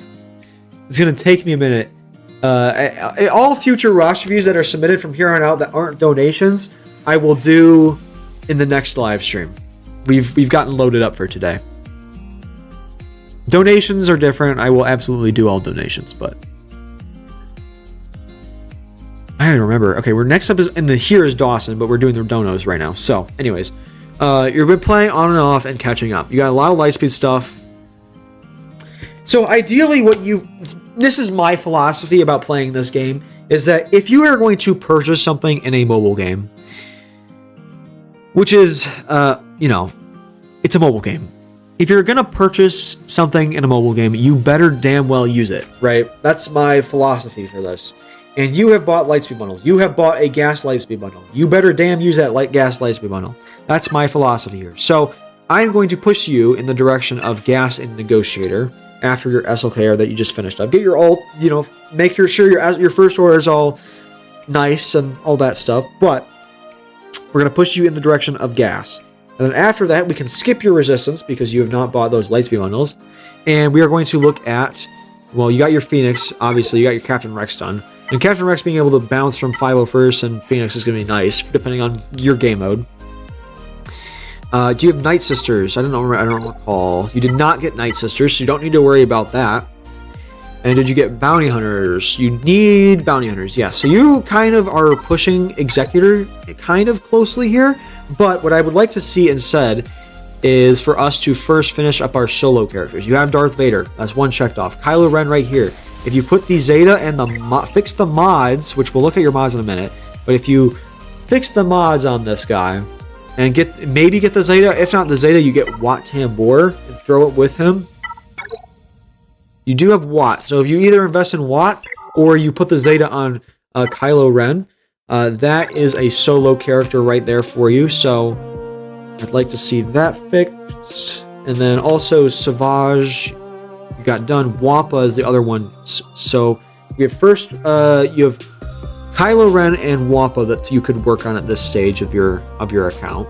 It's gonna take me a minute. All future Ross reviews that are submitted from here on out that aren't donations, I will do in the next live stream. We've gotten loaded up for today. Donations are different. I will absolutely do all donations, but I don't remember. Okay, we're next up is here is Dawson, but we're doing the donos right now. So, anyways, you've been playing on and off and catching up. You got a lot of Lightspeed stuff. So ideally, this is my philosophy about playing this game, is that if you are going to purchase something in a mobile game, which is, it's a mobile game. If you're going to purchase something in a mobile game, you better damn well use it, right? That's my philosophy for this. And you have bought Lightspeed bundles. You have bought a Gas Lightspeed bundle. You better damn use that Gas Lightspeed bundle. That's my philosophy here. So I'm going to push you in the direction of Gas and Negotiator after your SLKR that you just finished up. Get your ult, make sure your first order is all nice and all that stuff. But we're going to push you in the direction of Gas. And then after that, we can skip your Resistance because you have not bought those Lightspeed bundles. And we are going to look at, well, you got your Phoenix. Obviously, you got your Captain Rex done. And Captain Rex being able to bounce from 501st and Phoenix is going to be nice, depending on your game mode. Do you have Night Sisters? I don't recall. You did not get Night Sisters, so you don't need to worry about that. And did you get Bounty Hunters? You need Bounty Hunters, yes. So you kind of are pushing Executor kind of closely here. But what I would like to see instead is for us to first finish up our solo characters. You have Darth Vader. That's one checked off. Kylo Ren right here. If you put the Zeta and fix the mods, which we'll look at your mods in a minute, but if you fix the mods on this guy and maybe get the Zeta, if not the Zeta, you get Wat Tambor and throw it with him. You do have Wat, so if you either invest in Wat or you put the Zeta on Kylo Ren, that is a solo character right there for you. So I'd like to see that fixed, and then also Savage. You got done. Wampa is the other one. So you have first, you have Kylo Ren and Wampa that you could work on at this stage of your account.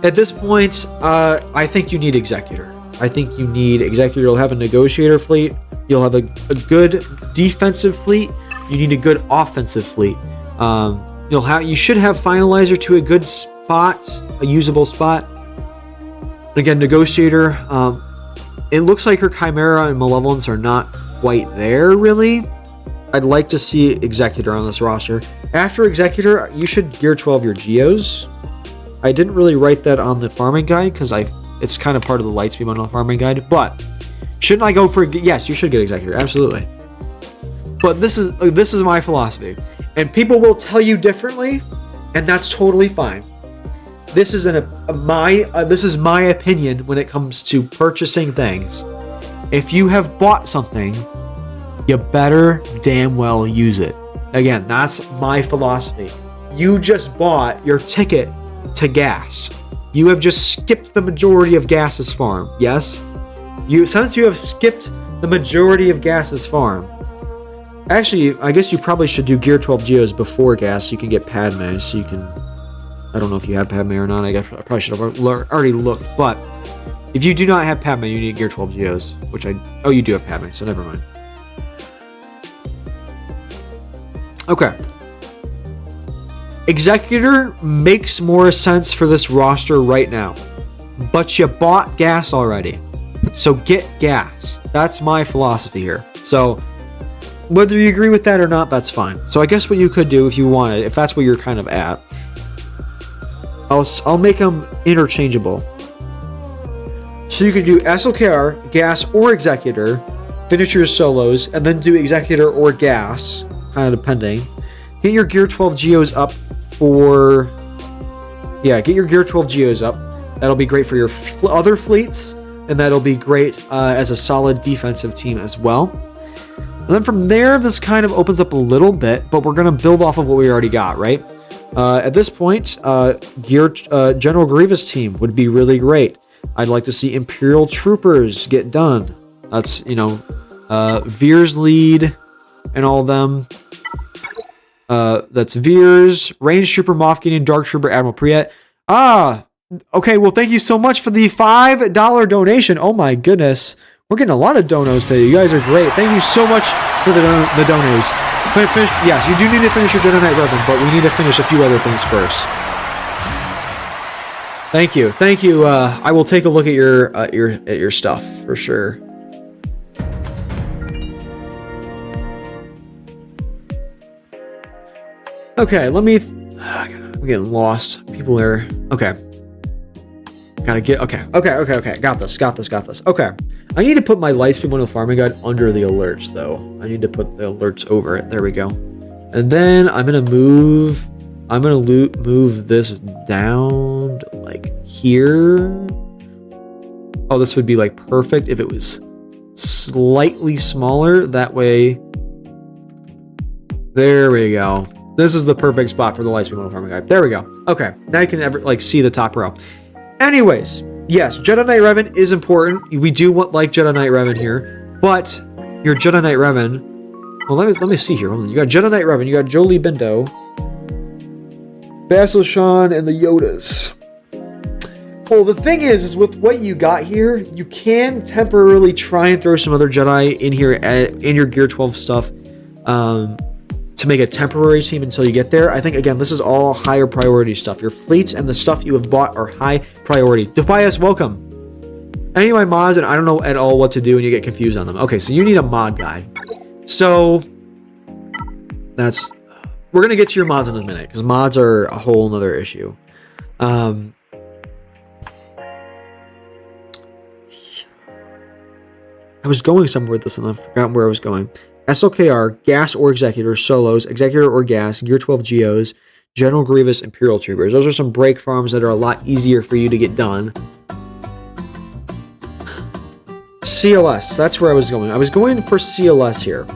At this point, I think you need Executor. I think you need Executor. You'll have a Negotiator fleet. You'll have a good defensive fleet. You need a good offensive fleet. You should have Finalizer to a good spot, a usable spot. Again, Negotiator. It looks like her Chimera and Malevolence are not quite there, really. I'd like to see Executor on this roster. After Executor, you should Gear 12 your Geos. I didn't really write that on the farming guide because it's kind of part of the Lightspeed bundle farming guide. But shouldn't I go for? Yes, you should get Executor, absolutely. But this is my philosophy, and people will tell you differently, and that's totally fine. this is this is my opinion when it comes to purchasing things. If you have bought something, you better damn well use it. Again, that's my philosophy. You just bought your ticket to gas. You have just skipped the majority of Gas's farm. Yes? Since you have skipped the majority of Gas's farm. Actually, I guess you probably should do Gear 12 Geos before Gas so you can get Padme. So you can... I don't know if you have Padme or not. I probably should have already looked. But if you do not have Padme, you need Gear 12 Geos. Which oh, you do have Padme, so never mind. Okay. Executor makes more sense for this roster right now. But you bought Gas already. So get Gas. That's my philosophy here. So whether you agree with that or not, that's fine. So I guess what you could do if you wanted, if that's where you're kind of at, I'll make them interchangeable. So you could do SLKR, Gas, or Executor, finish your solos, and then do Executor or Gas, kind of depending. Get your Gear 12 Geos up for... Yeah, get your Gear 12 Geos up. That'll be great for your other fleets, and that'll be great as a solid defensive team as well. And then from there, this kind of opens up a little bit, but we're going to build off of what we already got, right? At this point, General Grievous team would be really great. I'd like to see Imperial Troopers get done. That's, Veer's lead and all of them. That's Veer's, Range Trooper Moff Gideon, Dark Trooper Admiral Priet. Okay, well, thank you so much for the $5 donation. Oh my goodness. We're getting a lot of donos today. You guys are great. Thank you so much for the donos. Yes, you do need to finish your Jedi Knight Reverend, but we need to finish a few other things first. Thank you. Thank you. I will take a look at your stuff for sure. Okay, let me... I'm getting lost. People are... Okay. Gotta get... Okay. Got this. Okay. I need to put my Lightspeed 1 farming guide under the alerts, though. I need to put the alerts over it. There we go. And then I'm gonna move... move this down to, like, here. Oh, this would be, like, perfect if it was slightly smaller. That way... There we go. This is the perfect spot for the Lightspeed 1 farming guide. There we go. Okay. Now you can see the top row. Anyways, yes, Jedi Knight Revan is important. We do want Jedi Knight Revan here, but your Jedi Knight Revan. Well, let me see here. Hold on. You got Jedi Knight Revan. You got Jolie Bindo, Basil Shan, and the Yodas. Well, the thing is with what you got here, you can temporarily try and throw some other Jedi in here in your Gear 12 stuff. To make a temporary team until you get there. I think, again, this is all higher priority stuff. Your fleets and the stuff you have bought are high priority. Tobias, welcome. Any of my mods, and I don't know at all what to do, and you get confused on them. Okay, so you need a mod guide. So, that's... We're going to get to your mods in a minute, because mods are a whole nother issue. I was going somewhere with this, and I've forgotten where I was going. SLKR, Gas or Executor, Solos, Executor or Gas, Gear 12 Geos, General Grievous, Imperial Troopers. Those are some break farms that are a lot easier for you to get done. CLS, that's where I was going. I was going for CLS here.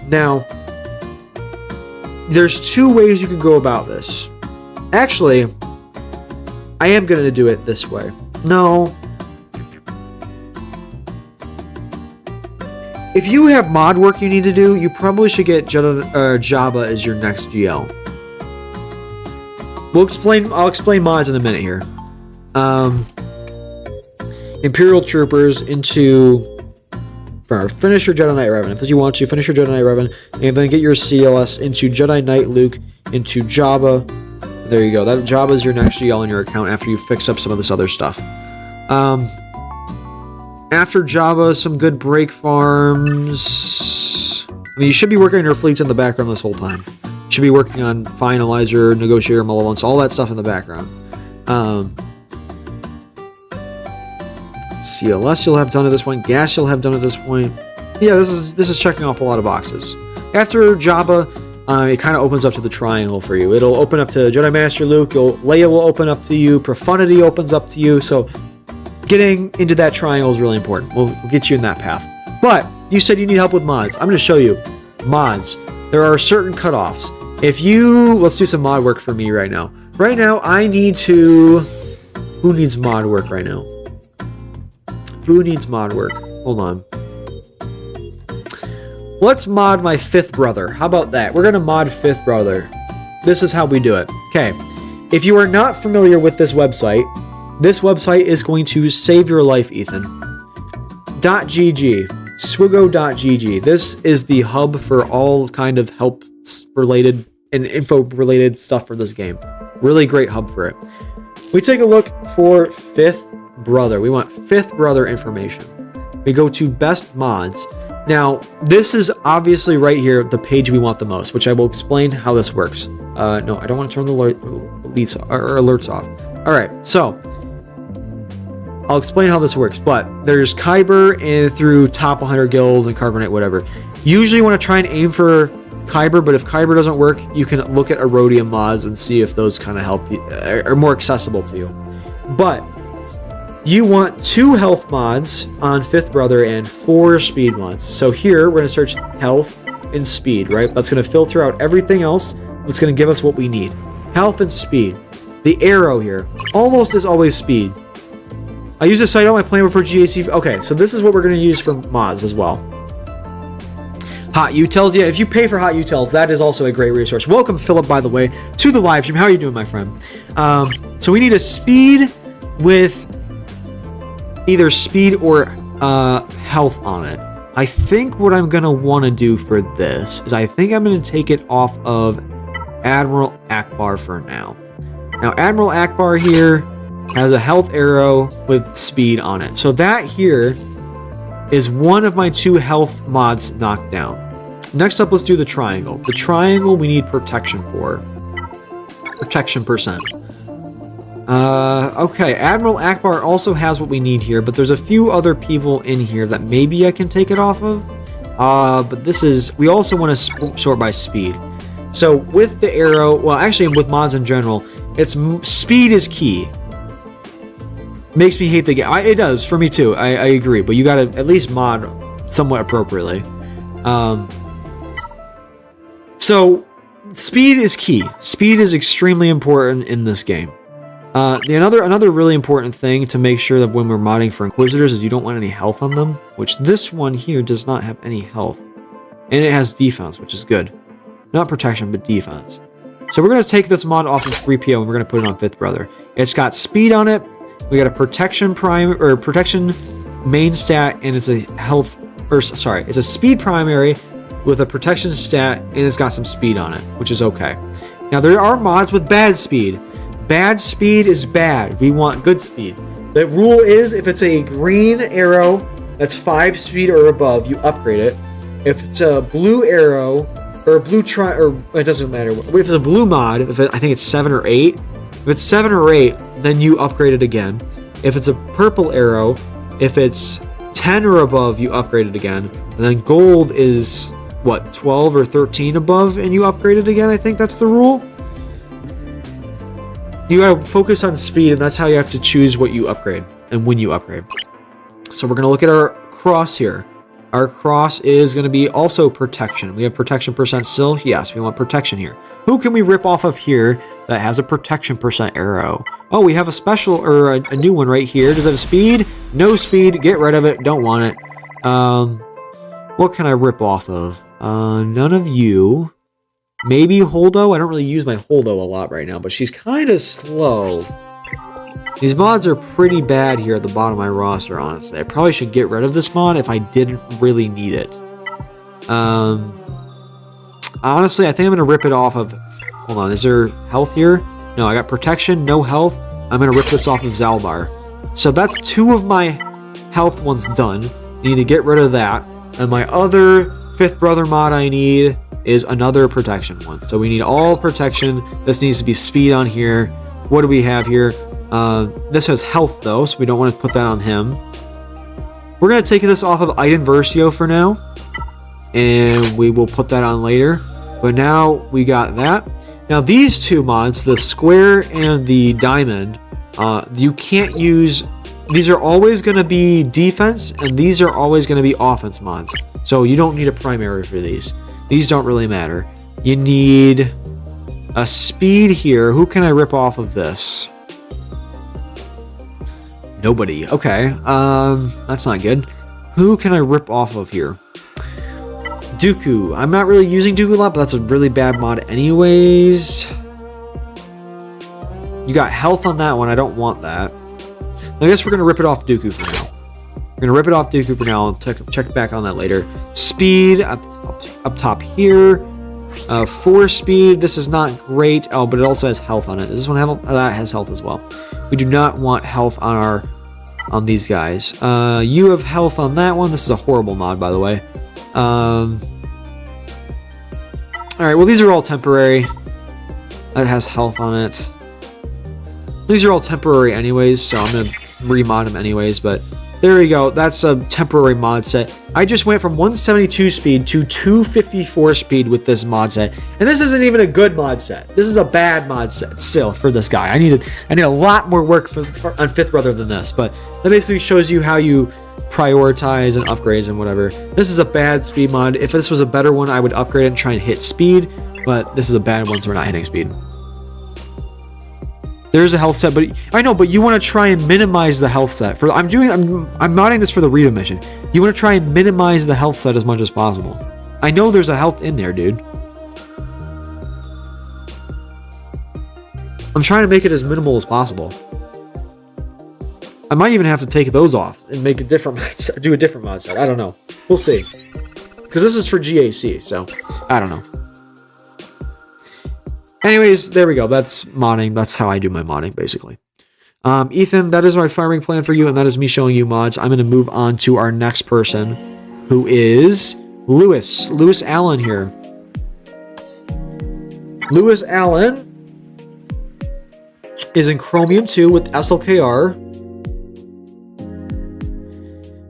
Now, there's two ways you can go about this. Actually, I am going to do it this way. No. If you have mod work you need to do, you probably should get Jabba as your next GL. I'll explain mods in a minute here. Imperial Troopers into... Finish your Jedi Knight Revan. If you want to, finish your Jedi Knight Revan. And then get your CLS into Jedi Knight Luke, into Jabba. There you go. That Jabba is your next GL in your account after you fix up some of this other stuff. After Jabba, some good break farms. I mean, you should be working on your fleets in the background this whole time. You should be working on Finalizer, Negotiator, Malevolence, all that stuff in the background. CLS you'll have done at this point. Gas you'll have done at this point. Yeah, this is checking off a lot of boxes. After Jabba, it kind of opens up to the triangle for you. It'll open up to Jedi Master Luke. Leia will open up to you. Profundity opens up to you. So getting into that triangle is really important. We'll get you in that path. But you said you need help with mods. I'm going to show you mods. There are certain cutoffs. Let's do some mod work for me right now. Right now, I need to... Who needs mod work right now? Who needs mod work? Hold on. Let's mod my 5th brother. How about that? We're going to mod 5th brother. This is how we do it. Okay. If you are not familiar with this website is going to save your life, Ethan. .gg. SWGoH.gg. This is the hub for all kind of help-related and info-related stuff for this game. Really great hub for it. We take a look for 5th brother. We want 5th brother information. We go to best mods. Now, this is obviously right here the page we want the most, which I will explain how this works. No, I don't want to turn the alerts off. All right, so I'll explain how this works. But there's Kyber and through top 100 guilds and Carbonite, whatever. Usually you want to try and aim for Kyber, but if Kyber doesn't work, you can look at Erodium mods and see if those kind of help you, are more accessible to you. But you want 2 health mods on 5th brother and 4 speed mods. So here we're going to search health and speed, right? That's going to filter out everything else. That's going to give us what we need. Health and speed. The arrow here almost is always speed. I use this site on my plan before GAC. Okay, so this is what we're going to use for mods as well. Hot Utils. Yeah, if you pay for Hot Utils, that is also a great resource. Welcome, Philip, by the way, to the live stream. How are you doing, my friend? So we need a speed with either speed or health on it. I think what I'm going to want to do for this is I think I'm going to take it off of Admiral Akbar for now. Now, Admiral Akbar here has a health arrow with speed on it. So that here is one of my 2 health mods knocked down. Next up, let's do the triangle. The triangle we need protection for. Protection percent. Okay, Admiral Akbar also has what we need here, but there's a few other people in here that maybe I can take it off of. But this is... We also want to sort by speed. So with the arrow... Well, actually, with mods in general, speed is key. Makes me hate the game. It does, for me too. I agree, but you gotta at least mod somewhat appropriately. So, speed is key. Speed is extremely important in this game. Another really important thing to make sure that when we're modding for Inquisitors is you don't want any health on them, which this one here does not have any health. And it has defense, which is good. Not protection, but defense. So we're going to take this mod off of 3PO and we're going to put it on 5th brother. It's got speed on it. We got a protection main stat, and it's a it's a speed primary with a protection stat, and it's got some speed on it, which is okay. Now there are mods with bad speed. Bad speed is bad. We want good speed. The rule is if it's a green arrow that's 5 speed or above, you upgrade it. If it's a blue arrow or a blue it doesn't matter. If it's a blue mod, I think it's 7 or 8. If it's 7 or 8, then you upgrade it again. If it's a purple arrow, if it's 10 or above, you upgrade it again. And then gold is, what, 12 or 13 above, and you upgrade it again? I think that's the rule. You gotta focus on speed, and that's how you have to choose what you upgrade and when you upgrade. So we're gonna look at our cross here. Our cross is going to be also protection. We have protection percent still. Yes, we want protection here. Who can we rip off of here that has a protection percent arrow? Oh, we have a special or a new one right here. Does it have speed? No speed. Get rid of it. Don't want it. What can I rip off of? None of you. Maybe Holdo. I don't really use my Holdo a lot right now, but she's kind of slow. These mods are pretty bad here at the bottom of my roster, honestly. I probably should get rid of this mod if I didn't really need it. Honestly, I think I'm going to rip it off of... Hold on, is there health here? No, I got protection, no health. I'm going to rip this off of Zalbar. So that's 2 of my health ones done. I need to get rid of that. And my other 5th brother mod I need is another protection one. So we need all protection. This needs to be speed on here. What do we have here? This has health though, so we don't want to put that on him. We're going to take this off of Iden Versio for now, and we will put that on later. But now we got that. Now these two mods, the square and the diamond, you can't use. These are always going to be defense, and these are always going to be offense mods. So you don't need a primary for these. These don't really matter. You need a speed here. Who can I rip off of this? Nobody. Okay. That's not good. Who can I rip off of here? Dooku. I'm not really using Dooku a lot, but that's a really bad mod anyways. You got health on that one. I don't want that. I guess we're going to rip it off Dooku for now. We're going to rip it off Dooku for now. I'll check back on that later. Speed up top here. 4 speed. This is not great. Oh, but it also has health on it. Does this one have that has health as well? We do not want health on these guys. You have health on that one. This is a horrible mod, by the way. Alright, well, these are all temporary. That has health on it. These are all temporary anyways, so I'm going to remod them anyways, but there we go. That's a temporary mod set. I just went from 172 speed to 254 speed with this mod set, and this isn't even a good mod set. This is a bad mod set still for this guy. I need a lot more work on 5th Brother than this, but that basically shows you how you prioritize and upgrades and whatever. This is a bad speed mod. If this was a better one, I would upgrade it and try and hit speed, but this is a bad one, so we're not hitting speed. There's a health set, but I know, but you want to try and minimize the health set. I'm modding this for the Reva mission. You want to try and minimize the health set as much as possible. I know there's a health in there, dude. I'm trying to make it as minimal as possible. I might even have to take those off and make a different mod set, do a different mod set. I don't know. We'll see. Because this is for GAC, so I don't know. Anyways, there we go. That's modding. That's how I do my modding, basically. Ethan, that is my farming plan for you, and that is me showing you mods. I'm going to move on to our next person, who is Lewis. Lewis Allen here. Lewis Allen is in Chromium 2 with SLKR.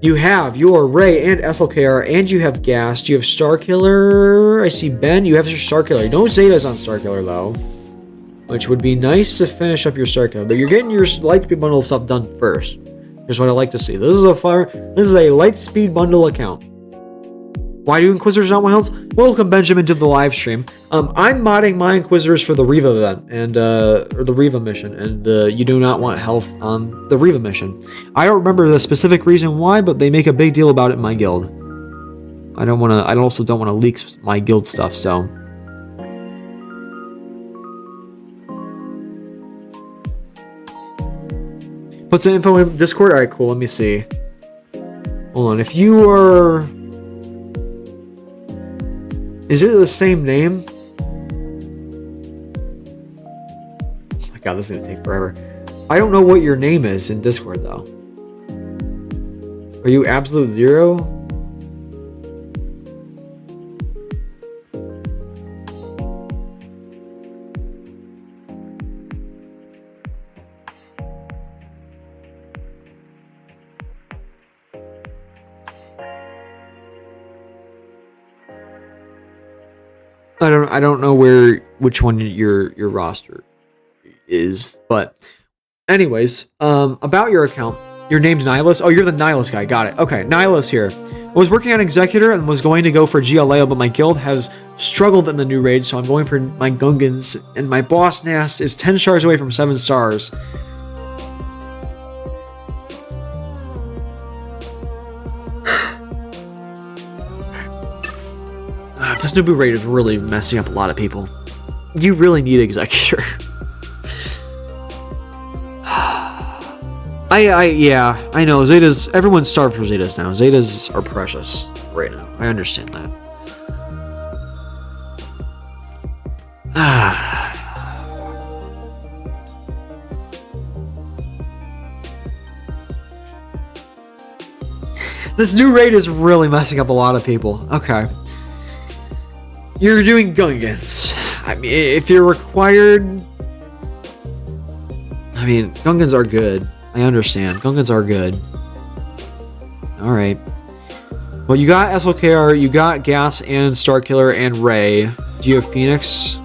You have your Ray and SLKR, and you have Gas. You have Starkiller. I see Ben. You have your Starkiller. No Zetas on Starkiller, though. Which would be nice to finish up your Starkiller. But you're getting your Lightspeed Bundle stuff done first. Here's what I like to see. This is a Lightspeed Bundle account. Why do Inquisitors not want health? Welcome, Benjamin, to the live stream. I'm modding my Inquisitors for the Reva event, and or the Reva mission, and you do not want health on the Reva mission. I don't remember the specific reason why, but they make a big deal about it in my guild. I also don't want to leak my guild stuff, so. Put some info in Discord? Alright, cool, let me see. Hold on, if you are... Is it the same name? Oh my god, this is gonna take forever. I don't know what your name is in Discord, though. Are you Absolute Zero? I don't know which one your roster is, but anyways, about your account, your name's Nihilus. Oh, you're the Nihilus guy. Got it. Okay, Nihilus here. I was working on Executor and was going to go for GLAO, but my guild has struggled in the new raid, so I'm going for my Gungans, and my boss Nast is 10 stars away from 7 stars. This Nubu raid is really messing up a lot of people. You really need Executor. Yeah, I know. Zetas, everyone's starved for Zetas now. Zetas are precious right now. I understand that. This new raid is really messing up a lot of people. Okay. You're doing Gungans. I mean, if you're required... I mean, Gungans are good. I understand. Gungans are good. Alright. Well, you got SLKR, you got Gas and Starkiller and Ray. Geo Phoenix.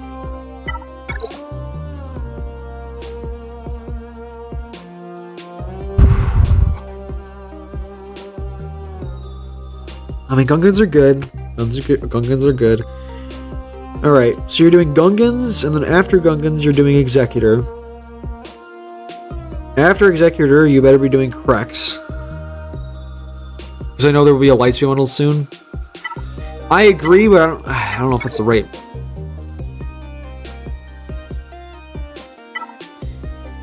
I mean, Gungans are good. Gungans are good. Alright, so you're doing Gungans, and then after Gungans, you're doing Executor. After Executor, you better be doing Krex. Because I know there will be a Lightspeed bundle soon. I agree, but I don't know if that's the right.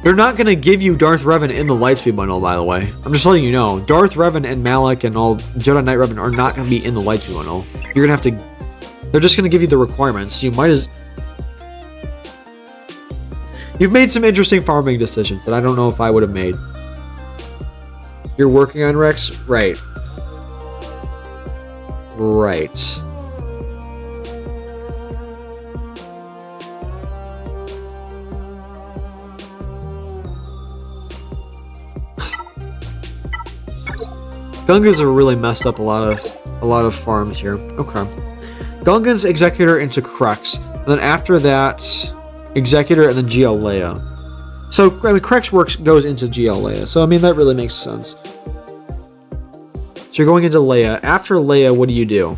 They're not going to give you Darth Revan in the Lightspeed bundle, by the way. I'm just letting you know. Darth Revan and Malak and all Jedi Knight Revan are not going to be in the Lightspeed bundle. You're going to have to... They're just going to give you the requirements. You might as... You've made some interesting farming decisions that I don't know if I would have made. You're working on Rex? Right. Right. Gungans are really messed up a lot of farms here. Okay. Gungans, Executor into Krex. And then after that, Executor and then GL Leia. So, I mean, Krex goes into GL Leia. So, I mean, that really makes sense. So, you're going into Leia. After Leia, what do you do?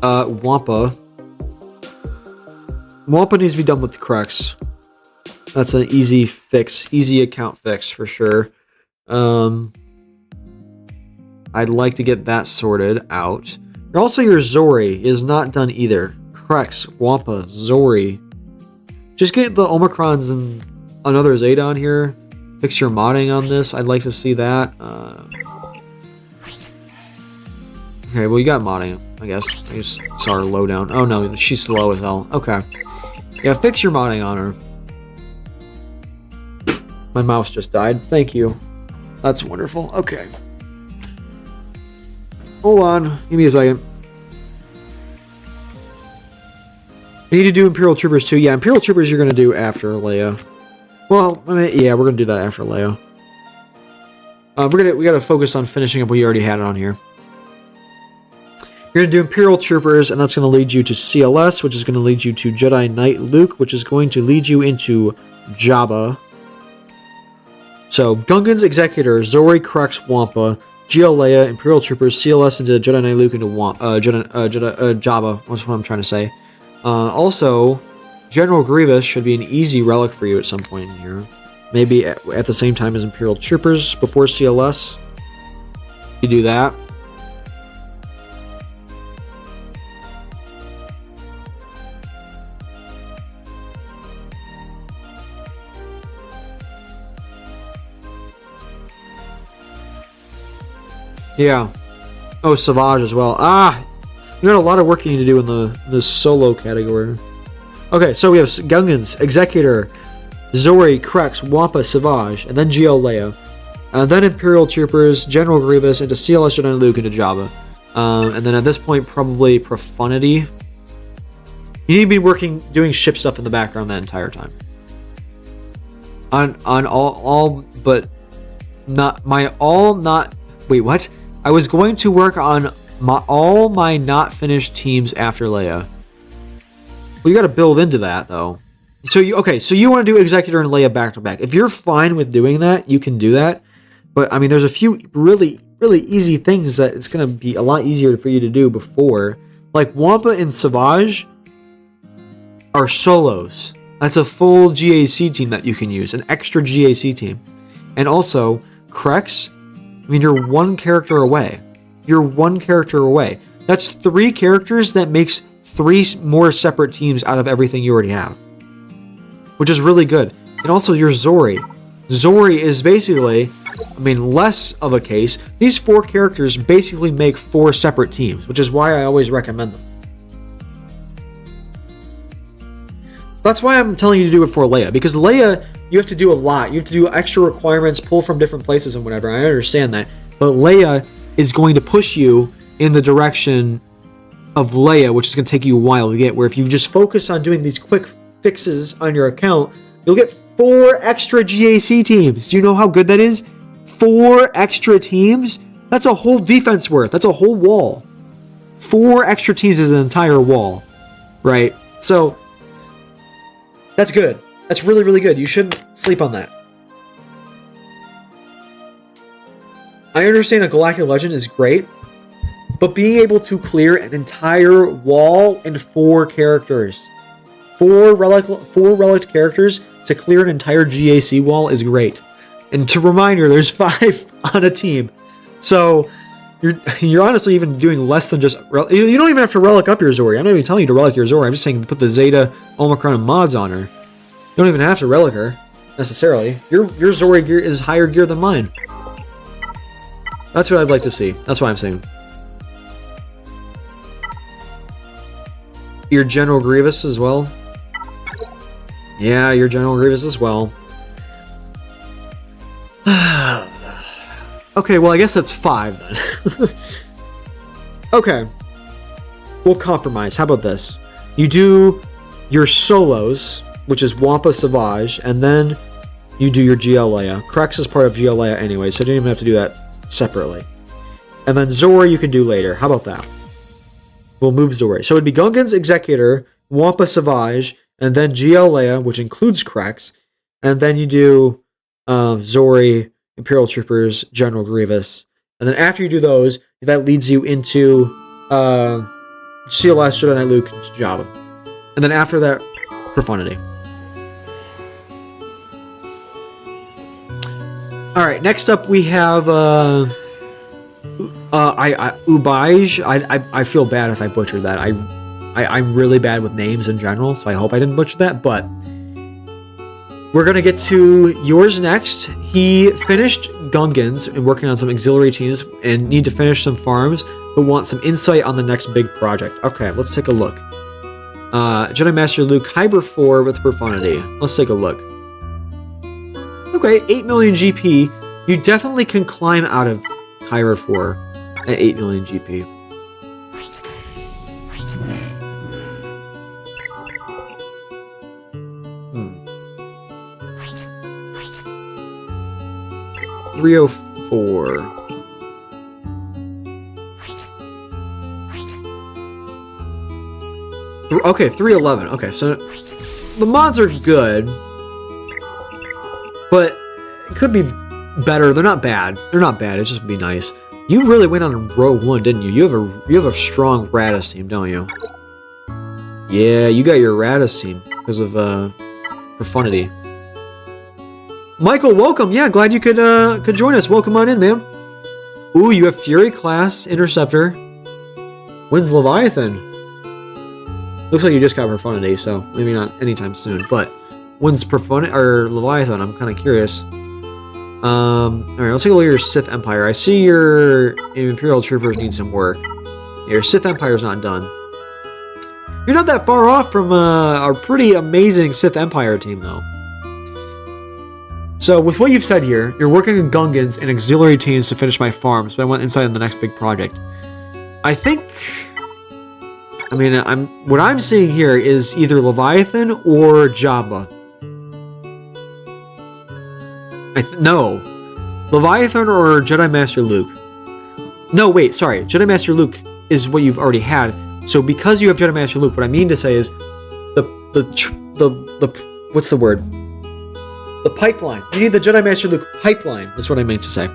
Wampa. Wampa needs to be done with Krex. That's an easy fix. Easy account fix for sure. I'd like to get that sorted out. Also, your Zori is not done either. Krex, Wampa, Zori. Just get the Omicrons and another Zeta on here. Fix your modding on this. I'd like to see that. Okay, well, you got modding, I guess. I just saw her low down. Oh, no, she's slow as hell. Okay. Yeah, fix your modding on her. My mouse just died. Thank you. That's wonderful. Okay. Hold on. Give me a second. I need to do Imperial Troopers too. Yeah, Imperial Troopers you're going to do after Leia. Well, I mean, yeah, we're going to do that after Leia. We got to focus on finishing up what you already had on here. You're going to do Imperial Troopers, and that's going to lead you to CLS, which is going to lead you to Jedi Knight Luke, which is going to lead you into Jabba. So, Gungans, Executor, Zori, Krex, Wampa, GL Leia, Imperial Troopers, CLS into Jedi Knight Luke into Jabba. That's what I'm trying to say. Also, General Grievous should be an easy relic for you at some point in here. Maybe at the same time as Imperial Troopers before CLS. You do that. Yeah. Oh, Savage as well. Ah! You got a lot of work you need to do in the solo category. Okay, so we have Gungans, Executor, Zori, Krex, Wampa, Savage, and then GL Leia. And then Imperial Troopers, General Grievous, into CLS Jedi Luke, into Jabba. And then at this point, probably Profundity. You need to be doing ship stuff in the background that entire time. On all but not my all not wait, what? I was going to work on all my not finished teams after Leia. Well, you got to build into that though. So you want to do Executor and Leia back to back. If you're fine with doing that, you can do that. But I mean, there's a few really easy things that it's going to be a lot easier for you to do before. Like Wampa and Savage are solos. That's a full GAC team that you can use, an extra GAC team. And also, Krex, I mean, you're one character away. You're one character away. That's 3 characters that makes 3 more separate teams out of everything you already have. Which is really good. And also your Zori. Zori is basically, I mean, less of a case. These 4 characters basically make 4 separate teams, which is why I always recommend them. That's why I'm telling you to do it for Leia, because Leia, you have to do a lot. You have to do extra requirements, pull from different places and whatever. I understand that. But Leia is going to push you in the direction of Leia, which is going to take you a while to get, where if you just focus on doing these quick fixes on your account, you'll get 4 extra GAC teams. Do you know how good that is? 4 extra teams? That's a whole defense worth. That's a whole wall. 4 extra teams is an entire wall, right? So that's good. That's really, really good. You shouldn't sleep on that. I understand a Galactic Legend is great, but being able to clear an entire wall in 4 characters, 4 relic characters to clear an entire GAC wall is great. And to remind you, there's 5 on a team, so you're honestly even doing less than just. You don't even have to relic up your Zori. I'm not even telling you to relic your Zori. I'm just saying put the Zeta, Omicron, and mods on her. You don't even have to relic her necessarily. Your Zori gear is higher gear than mine. That's what I'd like to see. That's what I'm saying. Your General Grievous as well. Yeah, your General Grievous as well. Okay, well, I guess that's 5 then. Okay. We'll compromise. How about this? You do your solos, which is Wampa Savage, and then you do your GL Leia. Krex is part of GL Leia anyway, so you don't even have to do that separately. And then Zori you can do later. How about that? We'll move Zori. So it'd be Gungan's Executor, Wampa Savage, and then GL Leia, which includes Krex, and then you do Zori, Imperial Troopers, General Grievous. And then after you do those, that leads you into CLS, Jedi Knight Luke, Jabba. And then after that, Profundity. Alright, next up we have Ubaij. I feel bad if I butchered that. I'm really bad with names in general, so I hope I didn't butcher that, but we're going to get to yours next. He finished Gungans and working on some auxiliary teams and need to finish some farms, but want some insight on the next big project. Okay, let's take a look. Jedi Master Luke, Kyber 4 with Profundity. Let's take a look. Okay, 8 million GP. You definitely can climb out of Kyber 4 at 8 million GP. $304. Okay, 311. Okay, so the mods are good, but it could be better. They're not bad. They're not bad. It's just be nice. You really went on Rogue One, didn't you? You have a strong Radis team, don't you? Yeah, you got your Radis team because of Profundity. Michael, welcome. Yeah, glad you could join us. Welcome on in, man. Ooh, you have Fury class Interceptor. When's Leviathan? Looks like you just got Profundity, so maybe not anytime soon. But when's Profundity or Leviathan? I'm kind of curious. All right, let's take a look at your Sith Empire. I see your Imperial Troopers need some work. Your Sith Empire's not done. You're not that far off from our pretty amazing Sith Empire team, though. So, with what you've said here, you're working on Gungans and auxiliary teams to finish my farms, but I want insight on the next big project. I think... I mean, what I'm seeing here is either Leviathan or Jabba. No. Leviathan or Jedi Master Luke. No, wait, sorry. Jedi Master Luke is what you've already had. So because you have Jedi Master Luke, what I mean to say is the what's the word? The pipeline. You need the Jedi Master Luke pipeline. That's what I meant to say.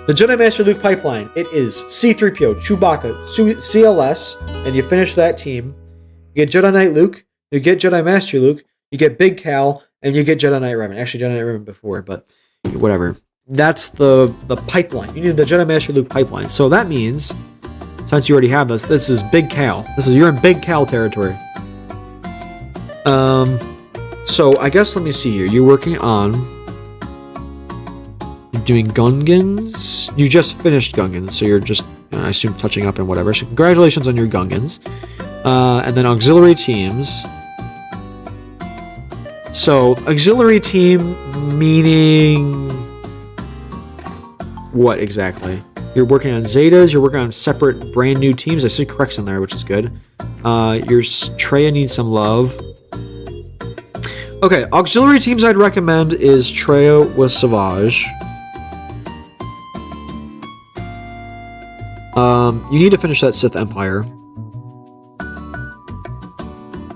The Jedi Master Luke pipeline. It is C-3PO, Chewbacca, CLS, and you finish that team. You get Jedi Knight Luke, you get Jedi Master Luke, you get Big Cal, and you get Jedi Knight Revan. Actually, Jedi Knight Revan before, but whatever. That's the pipeline. You need the Jedi Master Luke pipeline. So that means, since you already have this is Big Cal. You're in Big Cal territory. So I guess let me see here. You're working on doing Gungans. You just finished Gungans, so you're just, I assume, touching up and whatever. So congratulations on your Gungans. And then auxiliary teams. So auxiliary team meaning what exactly? You're working on Zetas. You're working on separate, brand new teams. I see Krex in there, which is good. Your Treya needs some love. Okay, auxiliary teams I'd recommend is Treya with Savage. You need to finish that Sith Empire.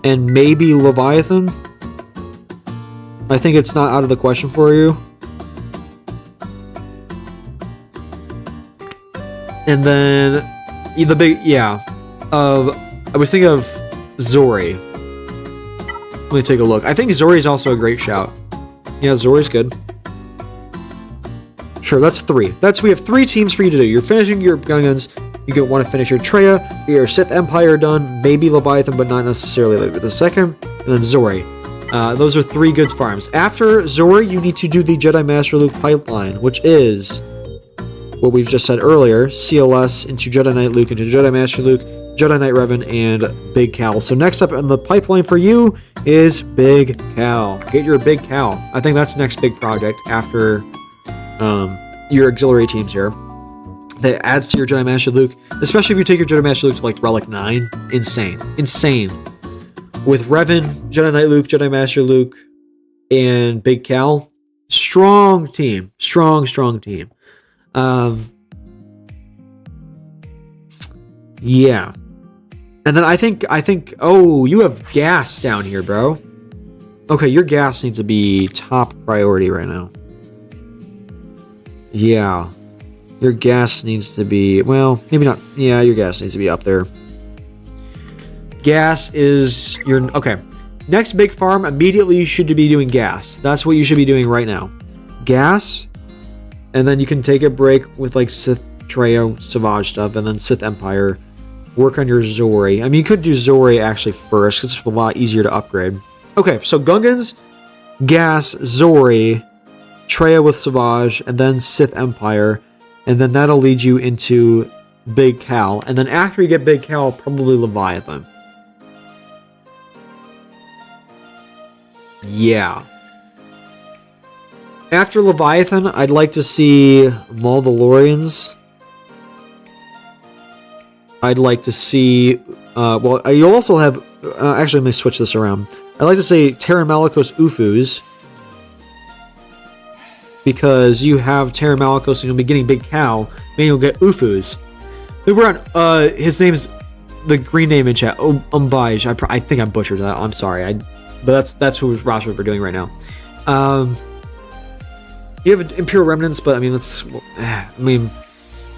And maybe Leviathan. I think it's not out of the question for you. And then the big, yeah. I was thinking of Zori. Let me take a look. I think Zori is also a great shout. Yeah, Zori's good. Sure, that's 3. We have 3 teams for you to do. You're finishing your Gungans. You want to finish your Traya, your Sith Empire done, maybe Leviathan, but not necessarily the second, and then Zori. Those are 3 good farms. After Zori, you need to do the Jedi Master Luke pipeline, which is what we've just said earlier: CLS into Jedi Knight Luke, into Jedi Master Luke, Jedi Knight Revan, and Big Cal. So next up in the pipeline for you is Big Cal. Get your Big Cal. I think that's the next big project after your auxiliary teams here. That adds to your Jedi Master Luke, especially if you take your Jedi Master Luke to like Relic 9. Insane. With Revan, Jedi Knight Luke, Jedi Master Luke, and Big Cal, strong team. Strong team. Yeah. And then I think, oh, you have gas down here, bro. Okay, your gas needs to be top priority right now. Yeah. Your gas needs to be, well, maybe not. Yeah, your gas needs to be up there. Gas is your, okay. Next big farm, immediately you should be doing gas. That's what you should be doing right now. Gas, and then you can take a break with like Sith Traya, Savage stuff, and then Sith Empire. Work on your Zori. I mean, you could do Zori actually first, because it's a lot easier to upgrade. Okay, so Gungans, Gas, Zori, Traya with Savage, and then Sith Empire. And then that'll lead you into Big Cal. And then after you get Big Cal, probably Leviathan. Yeah. After Leviathan, I'd like to see Mandalorians. I'd like to see... well, you'll also have... actually, let me switch this around. I'd like to say Terra Malicos Ufus. Because you have Terra Malicos and you'll be getting Big Cal, then you'll get Ufus. We're on, his name's the green name in chat. Umbaj. I think I butchered that. I'm sorry. But that's who roster we're doing right now. You have Imperial Remnants, but I mean,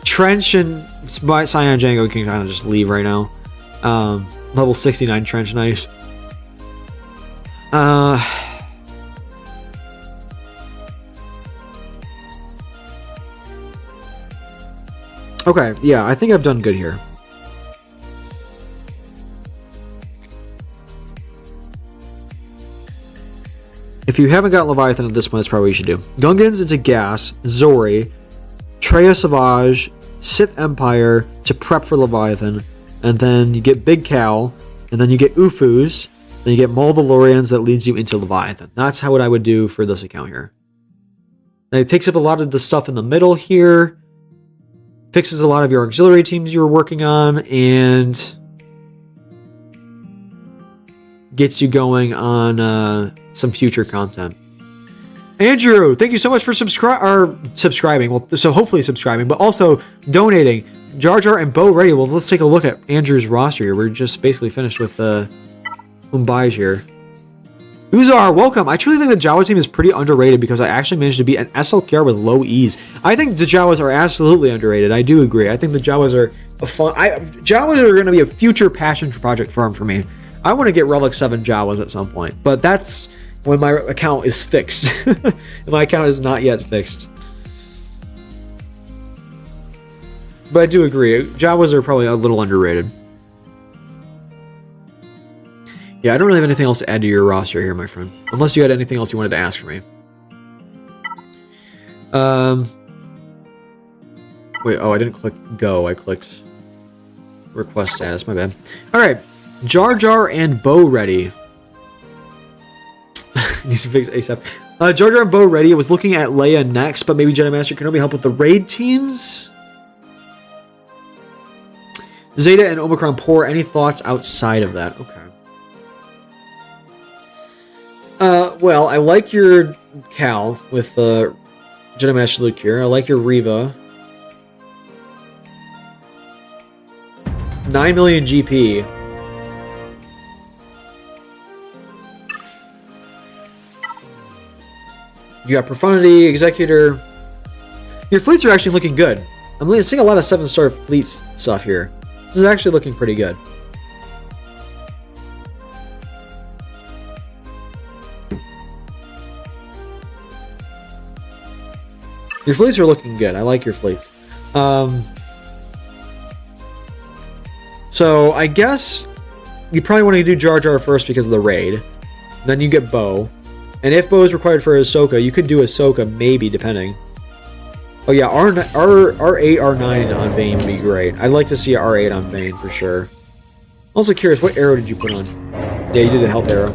Trench and Cyan Django can kind of just leave right now. Level 69 Trench, nice. Okay, yeah, I think I've done good here. If you haven't got Leviathan at this point, that's probably what you should do. Gungans into Gas, Zori, Traya Savage, Sith Empire to prep for Leviathan, and then you get Big Cal, and then you get Ufus, then you get Mandalorians that leads you into Leviathan. That's how I would do for this account here. And it takes up a lot of the stuff in the middle here. Fixes a lot of your auxiliary teams you were working on, and gets you going on some future content. Andrew, thank you so much for subscribing. Well, so hopefully subscribing, but also donating. Jar Jar and Bo ready. Well, let's take a look at Andrew's roster here. We're just basically finished with Umbaj here. Uzar, welcome. I truly think the Jawa team is pretty underrated because I actually managed to beat an SLKR with low ease. I think the Jawas are absolutely underrated. I do agree. I think the Jawas are a fun... Jawas are going to be a future passion project farm for me. I want to get Relic 7 Jawas at some point, but that's when my account is fixed. My account is not yet fixed. But I do agree. Jawas are probably a little underrated. Yeah, I don't really have anything else to add to your roster here, my friend. Unless you had anything else you wanted to ask for me. Wait, oh, I didn't click go. I clicked request status. My bad. All right. Jar Jar and Bo ready. Needs to fix ASAP. Jar Jar and Bo ready. I was looking at Leia next, but maybe Jedi Master Kenobi help with the raid teams? Zeta and Omicron poor. Any thoughts outside of that? Okay. Well, I like your Cal with Jedi Master Luke here. I like your Reva. 9 million GP. You got Profundity, Executor. Your fleets are actually looking good. I'm seeing a lot of 7-star fleets stuff here. This is actually looking pretty good. Your fleets are looking good. I like your fleets. So I guess you probably want to do Jar Jar first because of the raid. Then you get Bo. And if Bo is required for Ahsoka, you could do Ahsoka, maybe, depending. Oh yeah, R8, R9 on Bane would be great. I'd like to see R8 on Bane for sure. Also curious, what arrow did you put on? Yeah, you did a health arrow.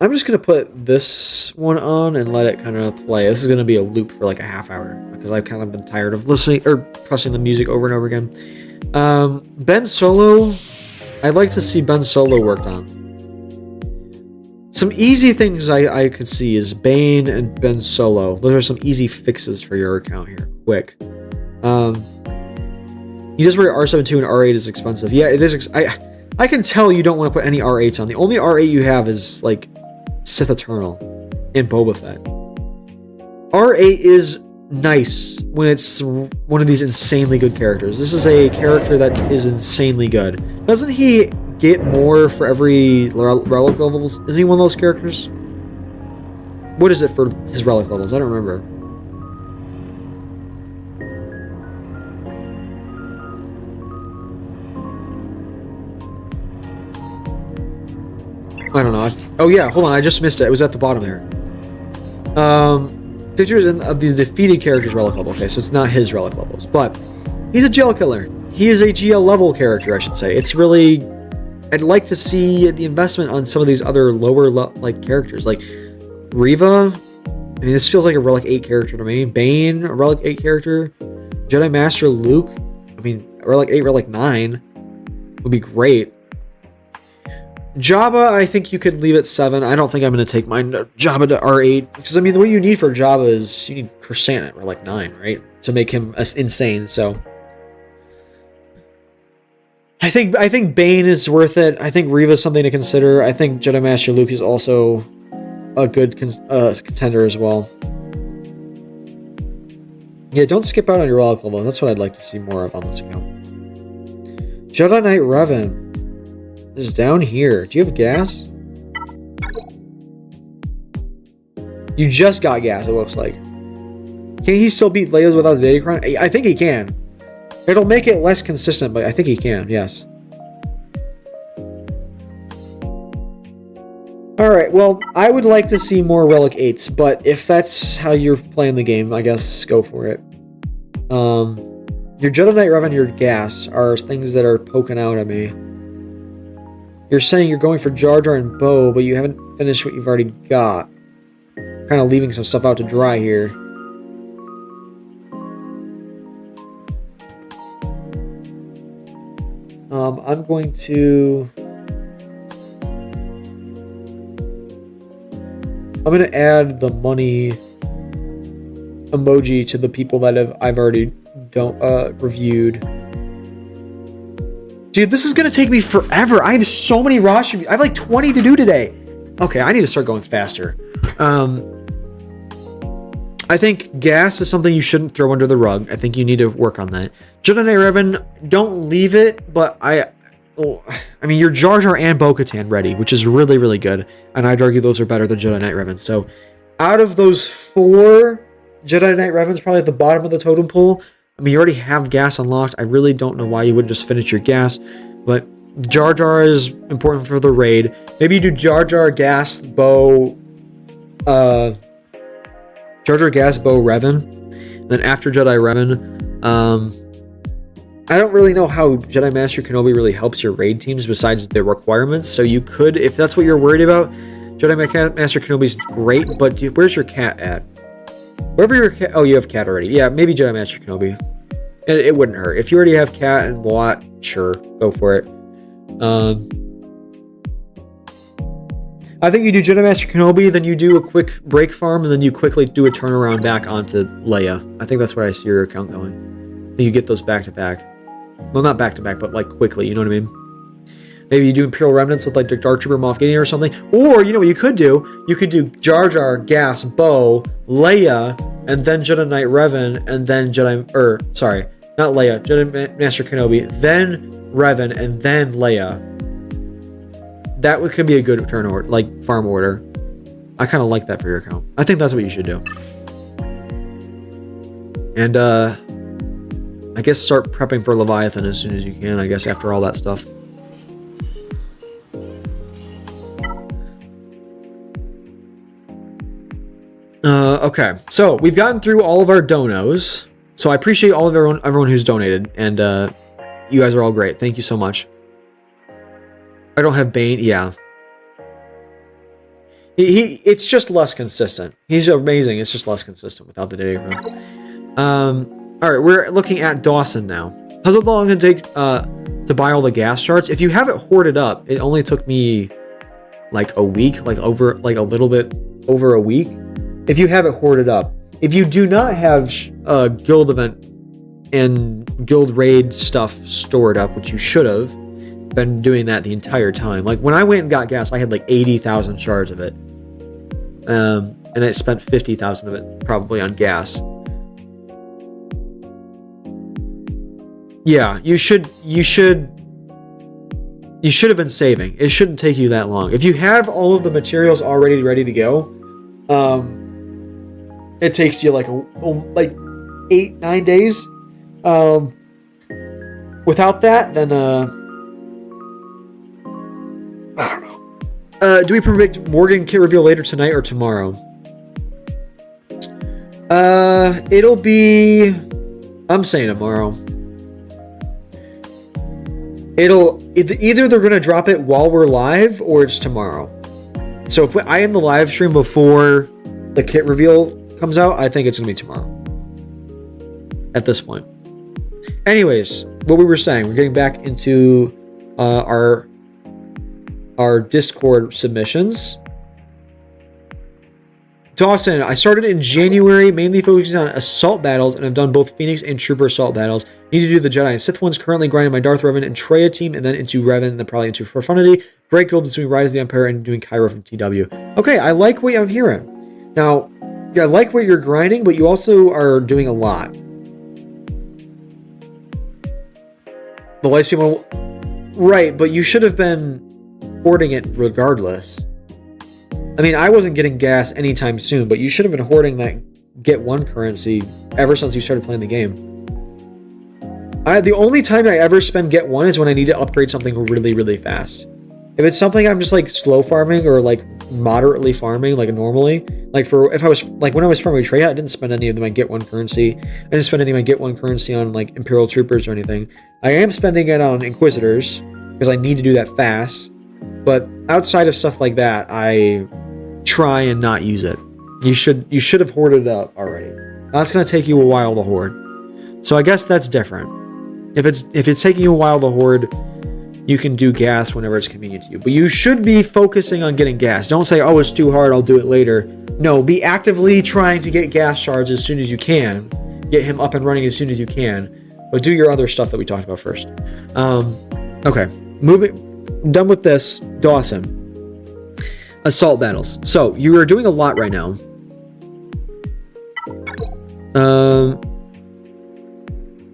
I'm just going to put this one on and let it kind of play. This is going to be a loop for like a half hour because I've kind of been tired of listening or pressing the music over and over again. Ben Solo, I'd like to see Ben Solo worked on. Some easy things I could see is Bane and Ben Solo. Those are some easy fixes for your account here. Quick. You just wear R7-2 and R8 is expensive. Yeah, it is. I can tell you don't want to put any R8s on. The only R8 you have is like Sith Eternal and Boba Fett. R8 is nice when it's one of these insanely good characters. This is a character that is insanely good. Doesn't he get more for every relic levels? Is he one of those characters? What is it for his relic levels? I don't remember. I don't know. Oh yeah, hold on. I just missed it. It was at the bottom there. Pictures of the defeated character's relic level. Okay, so it's not his relic levels, but he's a GL killer. He is a GL level character, I should say. It's really... I'd like to see the investment on some of these other lower like characters, like Reva. I mean, this feels like a Relic 8 character to me. Bane, a Relic 8 character. Jedi Master Luke. I mean, Relic 8, Relic 9 would be great. Jabba, I think you could leave at 7. I don't think I'm going to take mine Jabba to R8. Because, I mean, what you need for Jabba is you need Coruscant at Relic 9, right? To make him insane, so... I think Bane is worth it. I think Reva's something to consider. I think Jedi Master Luke is also a good contender as well. Yeah, don't skip out on your relic level. That's what I'd like to see more of on this account. Jedi Knight Revan is down here. Do you have gas? You just got gas, it looks like. Can he still beat Leia's without the Datacron? I think he can. It'll make it less consistent, but I think he can, yes. Alright, well, I would like to see more Relic 8s, but if that's how you're playing the game, I guess go for it. Your Jedi Knight Revan and your gas are things that are poking out at me. You're saying you're going for Jar Jar and Bo, but you haven't finished what you've already got. Kind of leaving some stuff out to dry here. I'm going to add the money emoji to the people that I've already reviewed. Dude, this is gonna take me forever. I have so many Rosh reviews. I have like 20 to do today. Okay, I need to start going faster. I think gas is something you shouldn't throw under the rug. I think you need to work on that. Jedi Knight Revan, don't leave it, but I mean, you're Jar Jar and Bo-Katan ready, which is really, really good. And I'd argue those are better than Jedi Knight Revan. So, out of those 4, Jedi Knight Revan's probably at the bottom of the totem pole. I mean, you already have gas unlocked. I really don't know why you wouldn't just finish your gas. But Jar Jar is important for the raid. Maybe you do Jar Jar, Gas, Bo... Jar Jar, Gas, Bo, Revan. And then after Jedi Revan, I don't really know how Jedi Master Kenobi really helps your raid teams besides the requirements. So you could, if that's what you're worried about, Jedi Master Kenobi's great, but where's your cat at? Wherever your cat... Oh, you have cat already. Yeah, maybe Jedi Master Kenobi. It wouldn't hurt. If you already have cat and Watt, sure, go for it. I think you do Jedi Master Kenobi, then you do a quick break farm, and then you quickly do a turnaround back onto Leia. I think that's where I see your account going. you get those back to back. Well, not back to back, but like quickly. You know what I mean? Maybe you do Imperial Remnants with like the Dark Trooper Moff Gideon or something. Or you know what you could do? You could do Jar Jar, Gas, Bo, Leia, and then Jedi Knight Revan, and then sorry, not Leia, Jedi Master Kenobi, then Revan, and then Leia. That could be a good turn order, like farm order. I kind of like that for your account. I think that's what you should do. And I guess start prepping for Leviathan as soon as you can, I guess, after all that stuff. Okay, so we've gotten through all of our donos. So I appreciate all of everyone who's donated, and you guys are all great. Thank you so much. I don't have Bane, yeah. It's just less consistent. He's amazing. It's just less consistent without the Datacron. All right, we're looking at Dawson now. How's it long going to take to buy all the gas shards? If you have it hoarded up, it only took me like a week, like a little bit over a week. If you have it hoarded up, if you do not have guild event and guild raid stuff stored up, which you should have been doing that the entire time. Like when I went and got gas, I had like 80,000 shards of it. And I spent 50,000 of it probably on gas. Yeah, you should have been saving. It shouldn't take you that long. If you have all of the materials already ready to go, it takes you like 8-9 days. Without that, then I don't know. Do we predict Morgan kit reveal later tonight or tomorrow? It'll be... I'm saying tomorrow. Either they're going to drop it while we're live or it's tomorrow. So if I am the live stream before the kit reveal comes out, I think it's going to be tomorrow. At this point. Anyways, what we were saying, we're getting back into our Discord submissions. Dawson, I started in January, mainly focusing on assault battles, and I've done both Phoenix and Trooper assault battles. Need to do the Jedi and Sith ones, currently grinding my Darth Revan and Traya team, and then into Revan, and then probably into Profundity. Great guild is doing Rise of the Empire and doing Cairo from TW. Okay, I like what I'm hearing. Now, yeah, I like what you're grinding, but you also are doing a lot. The light speed one, right, but you should have been hoarding it regardless. I mean, I wasn't getting gas anytime soon, but you should have been hoarding that Get 1 currency ever since you started playing the game. The only time I ever spend Get 1 is when I need to upgrade something really, really fast. If it's something I'm just like slow farming or like moderately farming, like normally, like when I was farming Traya, I didn't spend any of my Get 1 currency. I didn't spend any of my Get 1 currency on like Imperial Troopers or anything. I am spending it on Inquisitors because I need to do that fast. But outside of stuff like that, I try and not use it. You should have hoarded it up already. That's going to take you a while to hoard. So I guess that's different. If it's taking you a while to hoard, you can do gas whenever it's convenient to you. But you should be focusing on getting gas. Don't say, oh, it's too hard, I'll do it later. No, be actively trying to get gas shards as soon as you can. Get him up and running as soon as you can. But do your other stuff that we talked about first. Okay, done with this. Dawson. Assault battles. So, you are doing a lot right now.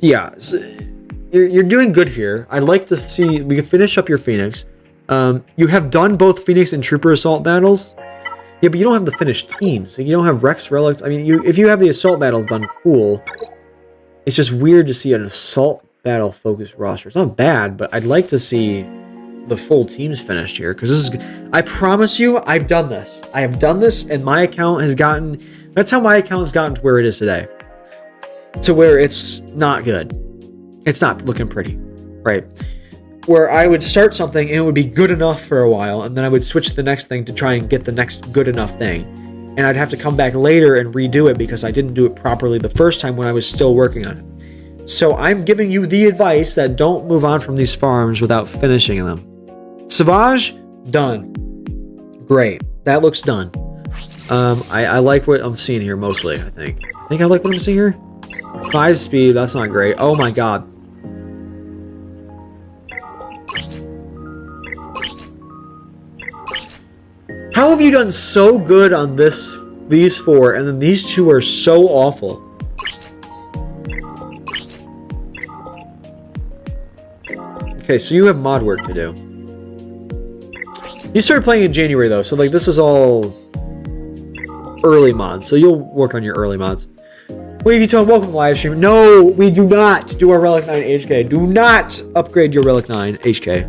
Yeah, so you're doing good here. I'd like to see... We can finish up your Phoenix. You have done both Phoenix and Trooper assault battles. Yeah, but you don't have the finished teams. So you don't have Rex Relics. I mean, if you have the assault battles done, cool. It's just weird to see an assault battle focused roster. It's not bad, but I'd like to see the full teams finished here, because this is... I promise you, I've done this. I have done this, and my account has gotten... That's how my account has gotten to where it is today. To where it's not good. It's not looking pretty, right? Where I would start something, and it would be good enough for a while, and then I would switch to the next thing to try and get the next good enough thing. And I'd have to come back later and redo it because I didn't do it properly the first time when I was still working on it. So I'm giving you the advice that don't move on from these farms without finishing them. Savage, done. Great. That looks done. I like what I'm seeing here mostly, I think. I like what I'm seeing here. 5 speed, that's not great. Oh my god. How have you done so good on these 4, and then these 2 are so awful? Okay, so you have mod work to do. You started playing in January though, so like this is all early mods, so you'll work on your early mods. What have you told? Welcome to live stream. No, we do not do our Relic 9 HK. Do not upgrade your Relic 9 HK.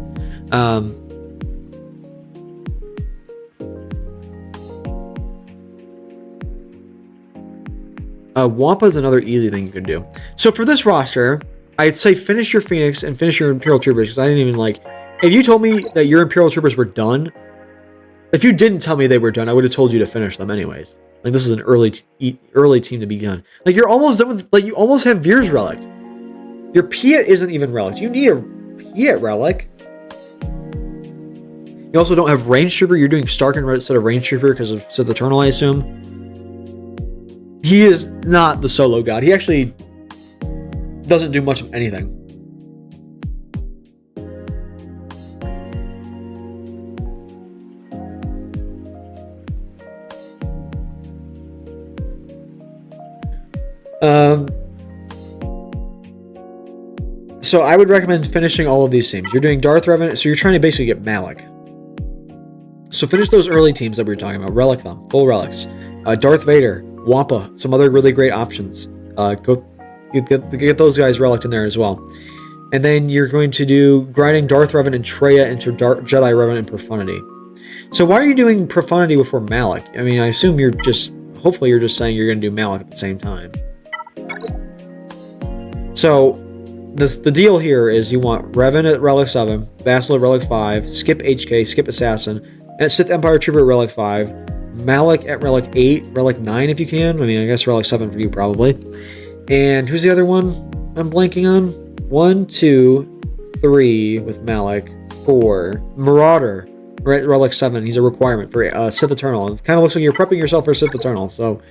Wampa is another easy thing you could do. So for this roster, I'd say finish your Phoenix and finish your Imperial Troopers, because I didn't even like... If you told me that your Imperial Troopers were done, if you didn't tell me they were done, I would have told you to finish them anyways. Like, this is an early team to be done. Like, you're almost done with... Like, you almost have Veer's Relic. Your Piet isn't even Relic. You need a Piet Relic. You also don't have Range Trooper. You're doing Stark instead of Range Trooper because of Sith Eternal, I assume. He is not the solo god. He actually doesn't do much of anything. So I would recommend finishing all of these teams. You're doing Darth Revan, so you're trying to basically get Malak. So finish those early teams that we were talking about. Relic them, full relics. Darth Vader, Wampa, some other really great options. Go get those guys relic in there as well. And then you're going to do grinding Darth Revan and Traya into Jedi Revan and Profundity. So why are you doing Profundity before Malak? I mean, I assume you're just... Hopefully you're just saying you're going to do Malak at the same time. So... The deal here is you want Revan at Relic 7, Vassal at Relic 5, skip HK, skip Assassin, and Sith Empire Trooper at Relic 5, Malak at Relic 8, Relic 9 if you can. I mean, I guess Relic 7 for you probably. And who's the other one I'm blanking on? 1, 2, 3 with Malak, 4. Marauder, Relic 7. He's a requirement for Sith Eternal. It kind of looks like you're prepping yourself for Sith Eternal, so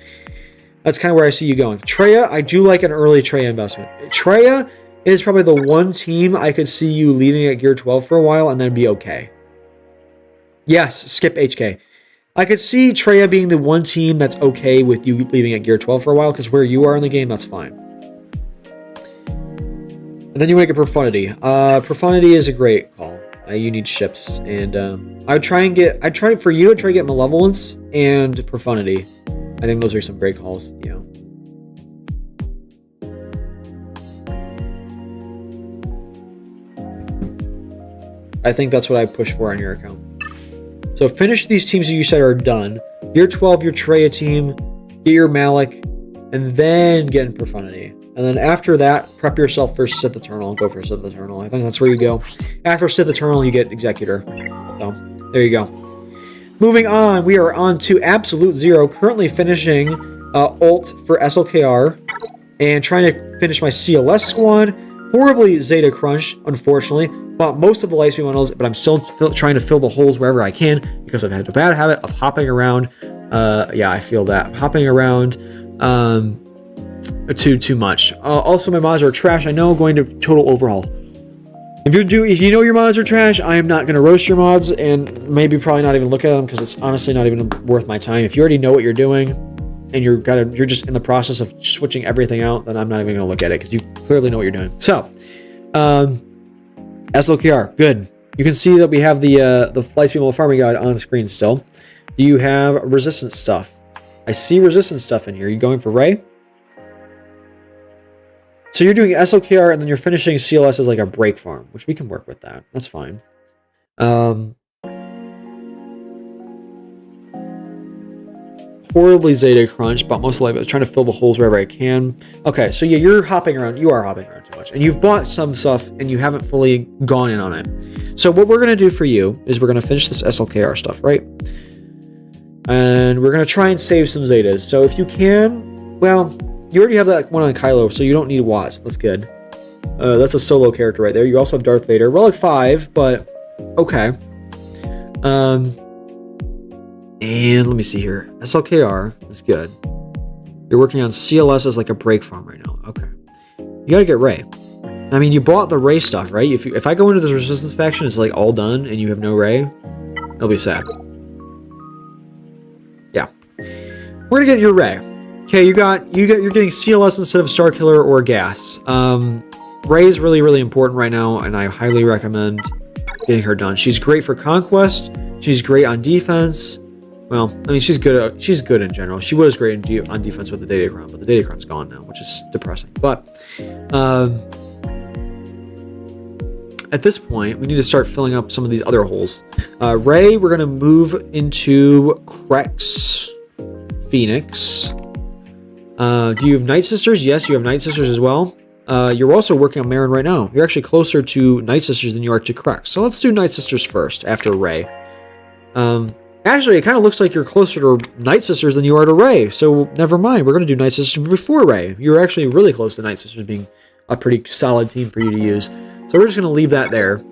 that's kind of where I see you going. Traya, I do like an early Traya investment. Traya is probably the one team I could see you leaving at Gear 12 for a while and then be okay. Yes, skip HK. I could see Traya being the one team that's okay with you leaving at Gear 12 for a while, because where you are in the game, that's fine. And then you want to get Profundity. Profundity is a great call. You need ships, and I'd try for you to try to get Malevolence and Profundity. I think those are some great calls. Yeah. I think that's what I push for on your account. So finish these teams that you said are done. Gear 12, your Traya team, get your Malak, and then get in Profundity. And then after that, prep yourself for Sith Eternal. Go for Sith Eternal. I think that's where you go. After Sith Eternal, you get Executor. So, there you go. Moving on, we are on to Absolute Zero. Currently finishing ult for SLKR. And trying to finish my CLS squad. Horribly Zeta Crunch, unfortunately. Bought most of the Lightspeed bundles, but I'm still trying to fill the holes wherever I can, because I've had a bad habit of hopping around. Yeah, I feel that. Hopping around too much. Also, my mods are trash. I know, going to total overhaul. If you know your mods are trash, I am not going to roast your mods, and maybe probably not even look at them, because it's honestly not even worth my time. If you already know what you're doing, and you're just in the process of switching everything out, then I'm not even going to look at it, because you clearly know what you're doing. So, SLKR, good. You can see that we have the Lightspeed farming guide on the screen still. Do you have resistance stuff? I see resistance stuff in here. Are you going for Ray? So you're doing SLKR, and then you're finishing CLS as like a break farm, which we can work with that. That's fine. Horribly Zeta Crunch, but most likely trying to fill the holes wherever I can. Okay, so yeah, you're hopping around. You are hopping around too much. And you've bought some stuff, and you haven't fully gone in on it. So what we're going to do for you is we're going to finish this SLKR stuff, right? And we're going to try and save some Zetas. So if you can, well, you already have that one on Kylo, so you don't need Watts. That's good. That's a solo character right there. You also have Darth Vader. Relic 5, but okay. And let me see here. SLKR is good. You're working on CLS as like a break farm right now. Okay. You gotta get Rey. I mean, you bought the Rey stuff, right? If I go into this Resistance faction, it's like all done, and you have no Rey, it'll be sad. Yeah, we're gonna get your Rey. Okay, you're getting CLS instead of Starkiller or Gas. Rey is really, really important right now, and I highly recommend getting her done. She's great for Conquest. She's great on defense. Well, I mean, she's good in general. She was great on defense with the Datacron, but the Datacron's gone now, which is depressing. But at this point, we need to start filling up some of these other holes. Rey, we're gonna move into Krex, Phoenix. Do you have Night Sisters? Yes, you have Night Sisters as well. You're also working on Marin right now. You're actually closer to Night Sisters than you are to Krex. So let's do Night Sisters first, after Rey. Actually, it kind of looks like you're closer to Night Sisters than you are to Rey. So never mind. We're going to do Night Sisters before Rey. You're actually really close to Night Sisters being a pretty solid team for you to use. So we're just going to leave that there.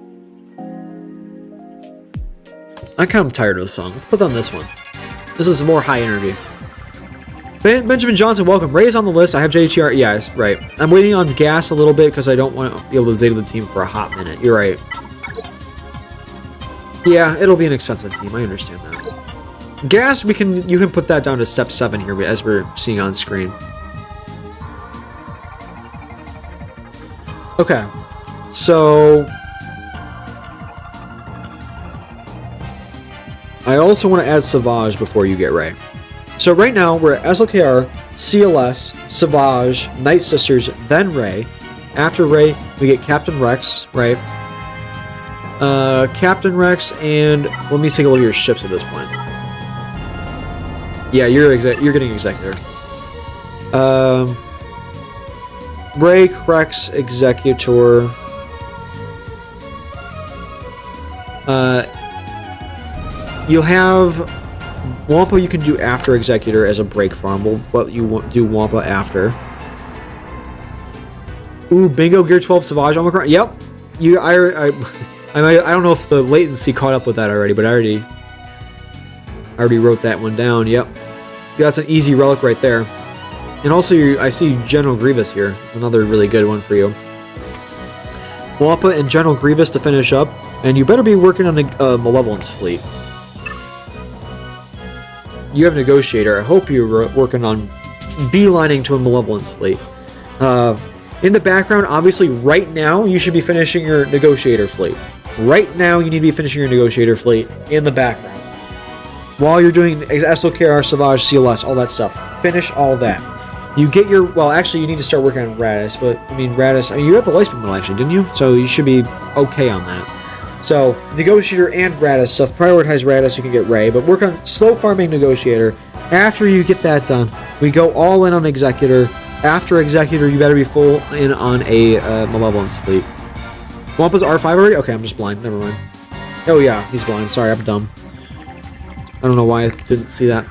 I'm kind of tired of the song. Let's put on this one. This is more high energy. Benjamin Johnson, welcome. Rey's on the list. I have JHR. Yeah, right. I'm waiting on Gas a little bit because I don't want to be able to Zeta the team for a hot minute. You're right. Yeah, it'll be an expensive team. I understand that. Gas, you can put that down to step 7 here, as we're seeing on screen. Okay, so I also want to add Savage before you get Rey. So right now we're at SLKR, CLS, Savage, Night Sisters, then Rey. After Rey, we get Captain Rex, right? Captain Rex, and let me take a look at your ships at this point. Yeah, you're getting Executor. Rey, Krex, Executor. You'll have Wampa you can do after Executor as a break farm, but you won't do Wampa after. Ooh, bingo, Gear 12, Savage, Omicron. Yep. I don't know if the latency caught up with that already, but I already wrote that one down. Yep. That's an easy relic right there. And also, I see General Grievous here. Another really good one for you. Wampa and General Grievous to finish up. And you better be working on a Malevolence fleet. You have Negotiator. I hope you're working on beelining to a Malevolence fleet. In the background, obviously, right now, you should be finishing your Negotiator fleet. Right now, you need to be finishing your Negotiator fleet in the background. While you're doing SLKR, Savage, CLS, all that stuff. Finish all that. You get your... Well, actually, you need to start working on Radis, but, I mean, Radis... I mean, you got the Lightspeed model, actually, didn't you? So you should be okay on that. So, Negotiator and Radis stuff. Prioritize Radis, you can get Rey, but work on slow farming Negotiator. After you get that done, we go all in on Executor. After Executor, you better be full in on a Malevolence fleet. Wampa's R5 already? Okay, I'm just blind. Never mind. Oh, yeah, he's blind. Sorry, I'm dumb. I don't know why I didn't see that.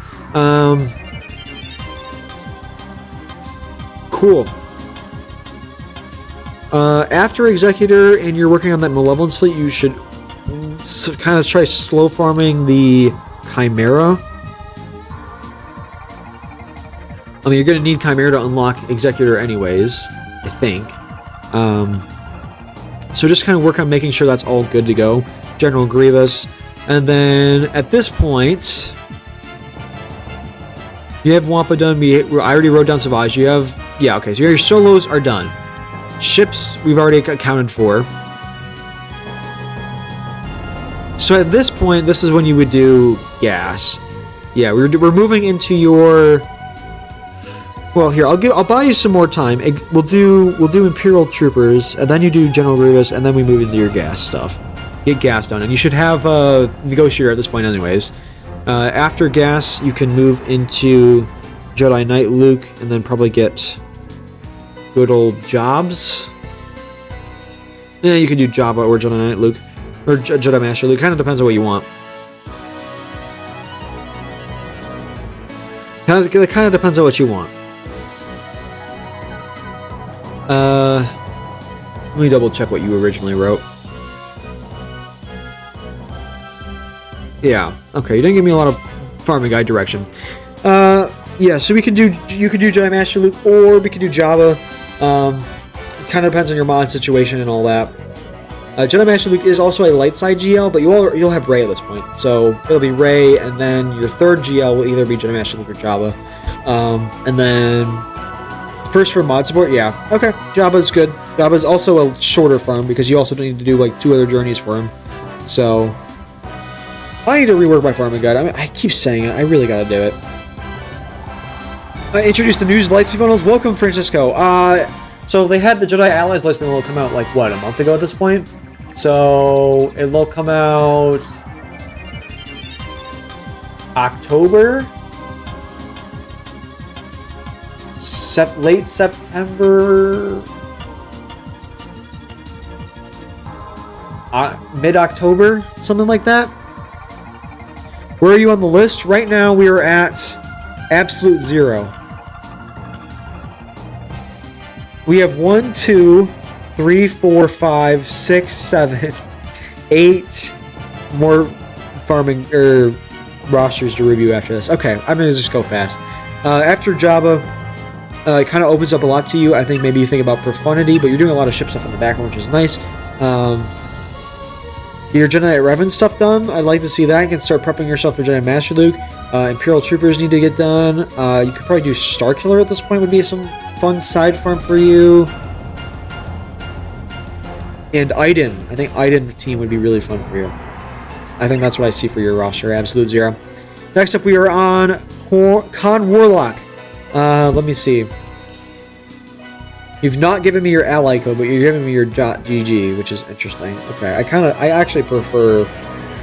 Cool. After Executor and you're working on that Malevolence fleet, you should kind of try slow farming the Chimera. I mean, you're going to need Chimera to unlock Executor anyways, I think. So just kind of work on making sure that's all good to go. General Grievous. And then, at this point, you have Wampa done. I already wrote down Savage. You have... Yeah, okay, so your solos are done. Ships, we've already accounted for. So at this point, this is when you would do Gas. Yeah, we're moving into your... Well, here, I'll buy you some more time. We'll do Imperial Troopers, and then you do General Grievous, and then we move into your Gas stuff. Get Gas done, and you should have Negotiator at this point anyways. After Gas, you can move into Jedi Knight Luke, and then probably get good old Jobs. Yeah, you can do Jabba or Jedi Knight Luke, or Jedi Master Luke. Kind of depends on what you want. It kind of depends on what you want. Let me double check what you originally wrote. Yeah, okay, you didn't give me a lot of farming guide direction. Yeah, so you could do Jedi Master Luke, or we could do Jabba. kind of depends on your mod situation and all that. Jedi Master Luke is also a light side GL, but you'll have Rey at this point. So it'll be Rey, and then your third GL will either be Jedi Master Luke or Jabba. And then first for mod support, yeah. Okay, Jabba's good. Jabba's also a shorter farm because you also need to do like 2 other journeys for him. So I need to rework my farming guide. I keep saying it. I really gotta do it. I introduced the news Lightspeed bundles. Welcome, Francisco. So they had the Jedi Allies Lightspeed bundle come out like what, a month ago at this point? So it'll come out October, late September, mid-October, something like that. Where are you on the list? Right now we are at absolute 0. We have 1, 2, 3, 4, 5, 6, 7, 8 more farming rosters to review after this. Okay, I'm gonna just go fast. After Jabba, it kind of opens up a lot to you. I think maybe you think about profundity, but you're doing a lot of ship stuff in the background, which is nice. Your Jedi Knight Revan stuff done. I'd like to see that. You can start prepping yourself for Jedi Master Luke. Imperial Troopers need to get done. You could probably do Starkiller at this point. Would be some fun side farm for you. And Iden. I think Iden team would be really fun for you. I think that's what I see for your roster. Absolute 0. Next up, we are on Con Warlock. Let me see. You've not given me your ally code, but you're giving me your .gg, which is interesting. Okay, I actually prefer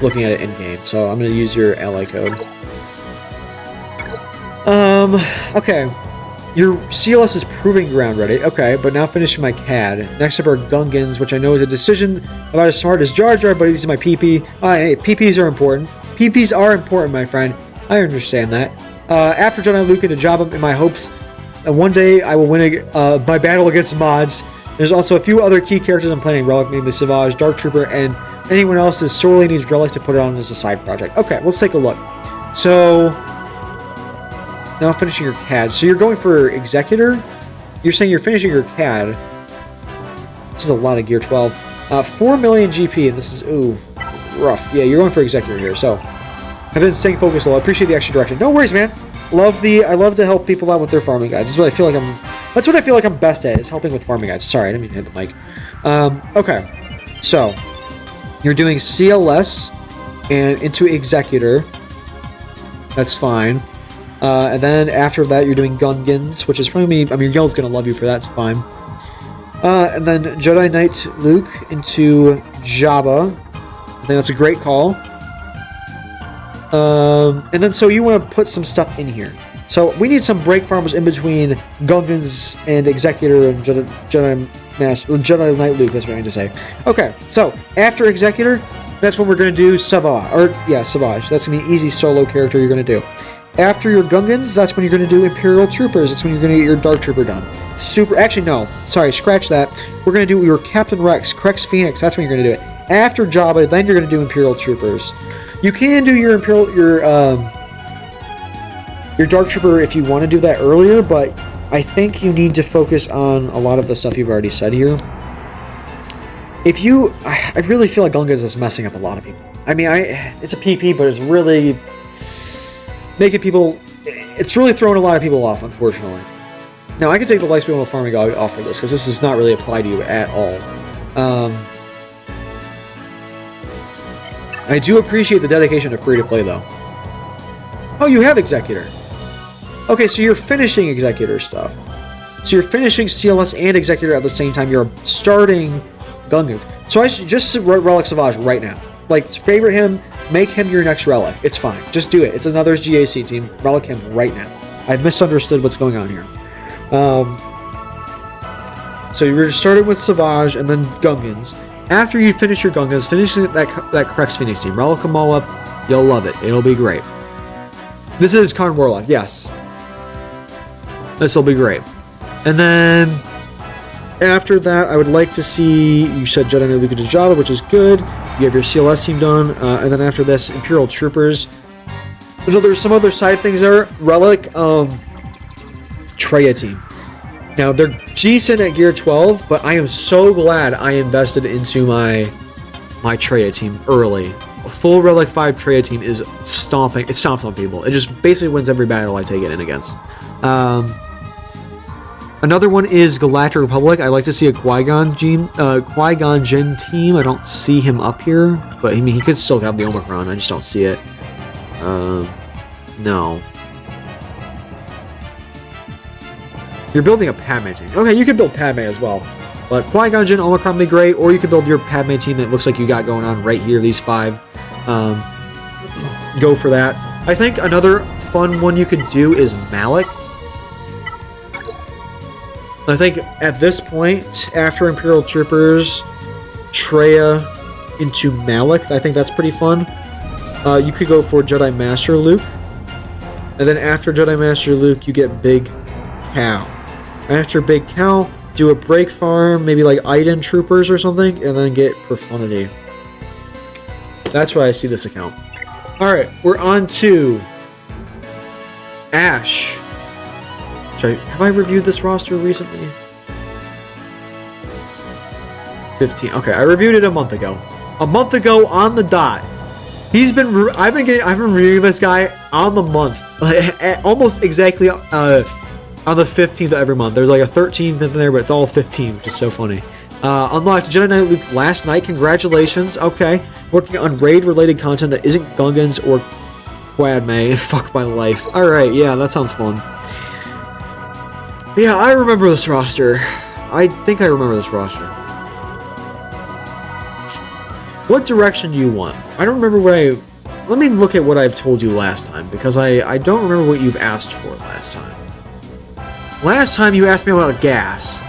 looking at it in game, so I'm gonna use your ally code. Okay. Your CLS is proving ground ready. Okay, but now finishing my CAD. Next up are Gungans, which I know is a decision about as smart as Jar Jar, but he's my PP. Hey, PPs are important. PPs are important, my friend. I understand that. After Jedi Luke into Jabba, in my hopes, one day I will win my battle against mods. There's also a few other key characters I'm planning: Relic, namely Savage, Dark Trooper, and anyone else that sorely needs Relic to put it on as a side project. Okay, let's take a look. So now finishing your CAD. So you're going for Executor? You're saying you're finishing your CAD. This is a lot of Gear 12. 4 million GP, and this is, ooh, rough. Yeah, you're going for Executor here, so I've been staying focused a lot. I appreciate the extra direction. No worries, man. I love to help people out with their farming guides. That's what I feel like I'm best at, is helping with farming guides. Sorry, I didn't mean to hit the mic. Okay. So you're doing CLS and into Executor. That's fine. And then after that, you're doing Gungans, which is probably, I mean, your guild's gonna love you for that. It's fine. And then Jedi Knight Luke into Jabba. I think that's a great call. And then so you want to put some stuff in here. So we need some break farmers in between Gungans and Executor and Jedi Knight Luke. That's what I mean to say. Okay, so after Executor, that's when we're gonna do Savage. That's gonna be an easy solo character you're gonna do. After your Gungans, that's when you're going to do Imperial Troopers. That's when you're going to get your Dark Trooper done. Actually, no. Sorry, scratch that. We're going to do your Captain Rex, Crex Phoenix. That's when you're going to do it. After Jabba, then you're going to do Imperial Troopers. You can do your Dark Trooper if you want to do that earlier, but I think you need to focus on a lot of the stuff you've already said here. I really feel like Gungans is messing up a lot of people. I mean, it's a PP, but it's really it's really throwing a lot of people off, unfortunately. Now, I can take the Lightspeed on the farming guide off for this, because this does not really apply to you at all. I do appreciate the dedication to free-to-play, though. Oh, you have Executor. Okay, so you're finishing Executor stuff. So you're finishing CLS and Executor at the same time. You're starting Gungans. So I should just Relic Savage right now. Like, favorite him, make him your next Relic. It's fine. Just do it. It's another GAC team. Relic him right now. I've misunderstood what's going on here. So you were starting with Savage and then Gungans. After you finish your Gungans, finish that Crex Phoenix team. Relic them all up. You'll love it. It'll be great. This is Con Warlock. Yes. This will be great. And then after that, I would like to see, you said Jedi Knight Luke into Jabba, which is good. You have your CLS team done. And then after this, Imperial Troopers. There's some other side things there. Relic, Treya team. Now, they're decent at gear 12, but I am so glad I invested into my Traya team early. A full Relic 5 Traya team is stomping. It stomps on people. It just basically wins every battle I take it in against. Another one is Galactic Republic. I like to see a Qui-Gon Jinn team. I don't see him up here, but I mean he could still have the Omicron. I just don't see it. No. You're building a Padme team. Okay, you could build Padme as well. But Qui-Gon Jinn, Omicron would be great, or you could build your Padme team that looks like you got going on right here, these 5. Go for that. I think another fun one you could do is Malak. I think at this point, after Imperial Troopers, Traya into Malak, I think that's pretty fun. You could go for Jedi Master Luke. And then after Jedi Master Luke, you get Big Cal. After Big Cal, do a break farm, maybe like Iden Troopers or something, and then get Profundity. That's why I see this account. Alright, we're on to Ash. Have I reviewed this roster recently? 15. Okay, I reviewed it a month ago. A month ago on the dot. I've been reviewing this guy on the month, like, almost exactly on the 15th of every month. There's like a 13th in there, but it's all 15, which is so funny. Unlocked Jedi Knight Luke last night. Congratulations. Okay, working on raid-related content that isn't Gungans or Padme. Fuck my life. All right, yeah, that sounds fun. Yeah, I remember this roster. I think I remember this roster. What direction do you want? I don't remember what let me look at what I've told you last time, because I don't remember what you've asked for last time. Last time you asked me about gas.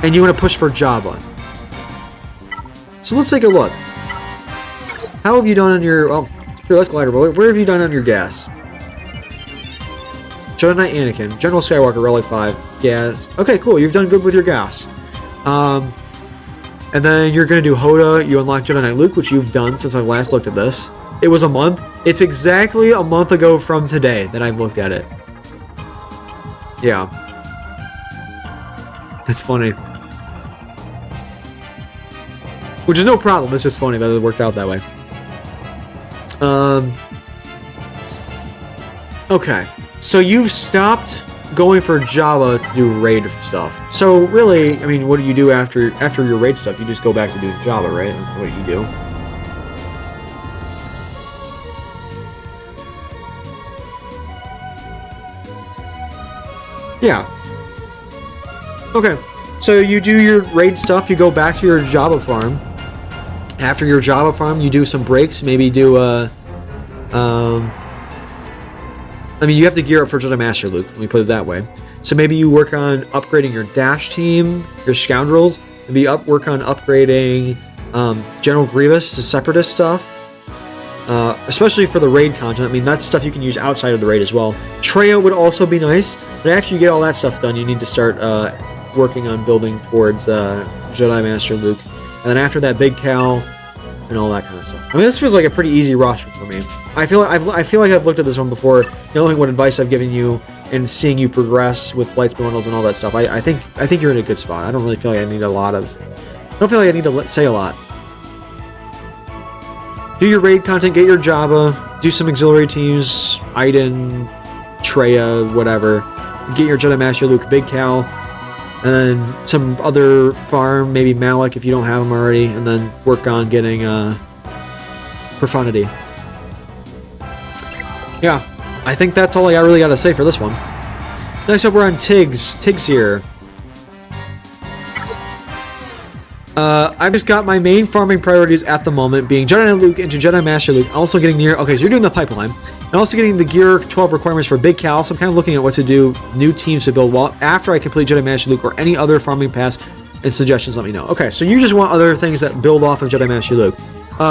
And you want to push for Jabba. So let's take a look. How have you done on your... Oh, here, let's glider. Where have you done on your gas? Jedi Knight Anakin, General Skywalker, Relic 5, gas. Okay, cool. You've done good with your gas. And then you're going to do Hoda. You unlock Jedi Knight Luke, which you've done since I last looked at this. It was a month. It's exactly a month ago from today that I've looked at it. Yeah. It's funny. Which is no problem. It's just funny that it worked out that way. Okay. So you've stopped going for Jabba to do raid stuff. So really, I mean, what do you do after your raid stuff? You just go back to doing Jabba, right? That's what you do. Yeah. Okay. So you do your raid stuff, you go back to your Jabba farm. After your Jabba farm, you do some breaks, maybe do I mean, you have to gear up for Jedi Master Luke, let me put it that way. So maybe you work on upgrading your Dash team, your Scoundrels, maybe work on upgrading General Grievous to Separatist stuff. Especially for the raid content. I mean, that's stuff you can use outside of the raid as well. Traya would also be nice, but after you get all that stuff done, you need to start working on building towards Jedi Master Luke. And then after that, Big Cal, and all that kind of stuff. I mean, this feels like a pretty easy roster for me. I feel like I've looked at this one before, knowing what advice I've given you, and seeing you progress with Lightspeed bundles and all that stuff. I think you're in a good spot. I don't really feel like I need a lot of... I don't feel like I need to say a lot. Do your raid content, get your Jabba, do some auxiliary teams, Iden, Traya, whatever. Get your Jedi Master Luke, Big Cal, and then some other farm, maybe Malak if you don't have them already, and then work on getting Profundity. Yeah, I think that's all I really got to say for this one. Next up, we're on Tiggs. Tiggs here. I've just got my main farming priorities at the moment being Jedi Knight Luke into Jedi Master Luke. Also getting near... Okay, so you're doing the pipeline. And also getting the Gear 12 requirements for Big Cal. So I'm kind of looking at what to do, new teams to build after I complete Jedi Master Luke, or any other farming paths and suggestions, let me know. Okay, so you just want other things that build off of Jedi Master Luke.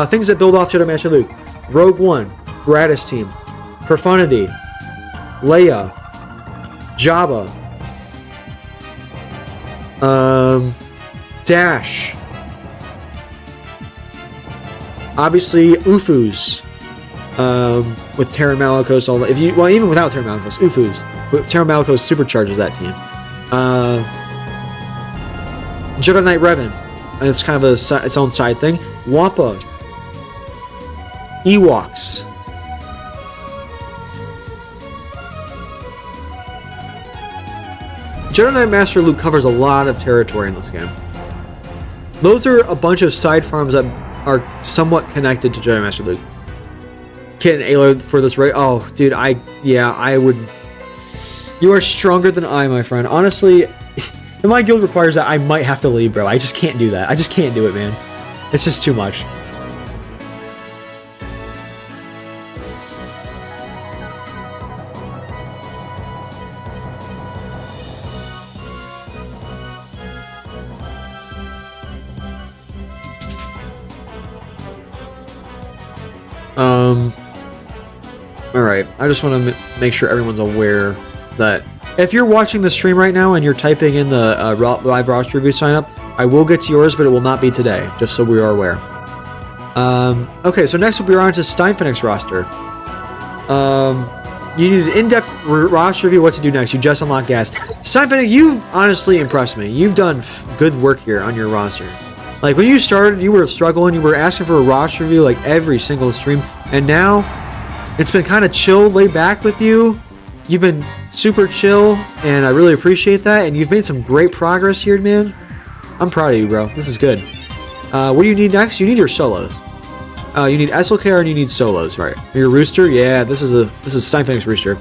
Things that build off Jedi Master Luke. Rogue One, Gratis Team, Profundity, Leia, Jabba, Dash, obviously Ufus, with Terran Malicos, all that. Even without Terran Malicos, Ufus. But Terran Malicos supercharges that team. Jedi Knight Revan. And it's kind of its own side thing. Wampa. Ewoks. Jedi Knight Master Luke covers a lot of territory in this game. Those are a bunch of side farms that are somewhat connected to Jedi Master Luke. Kit and Ayla for this raid. Oh, dude, I would. You are stronger than I, my friend. Honestly, if my guild requires that, I might have to leave, bro. I just can't do that. I just can't do it, man. It's just too much. Alright, I just want to make sure everyone's aware that if you're watching the stream right now and you're typing in the live roster review sign up, I will get to yours, but it will not be today, just so we are aware. Okay, so next we'll be on to Steinfennick's roster. You need an in-depth roster review, what to do next. You just unlocked gas. Steinfennick, you've honestly impressed me. You've done good work here on your roster. Like, when you started, you were struggling, you were asking for a roster review like every single stream, and now it's been kind of chill, laid back with you. You've been super chill, and I really appreciate that, and you've made some great progress here, man. I'm proud of you, bro. This is good. What do you need next? You need your solos. You need SLKR and you need solos, right? Your rooster? Yeah, this is Steinfennick's rooster.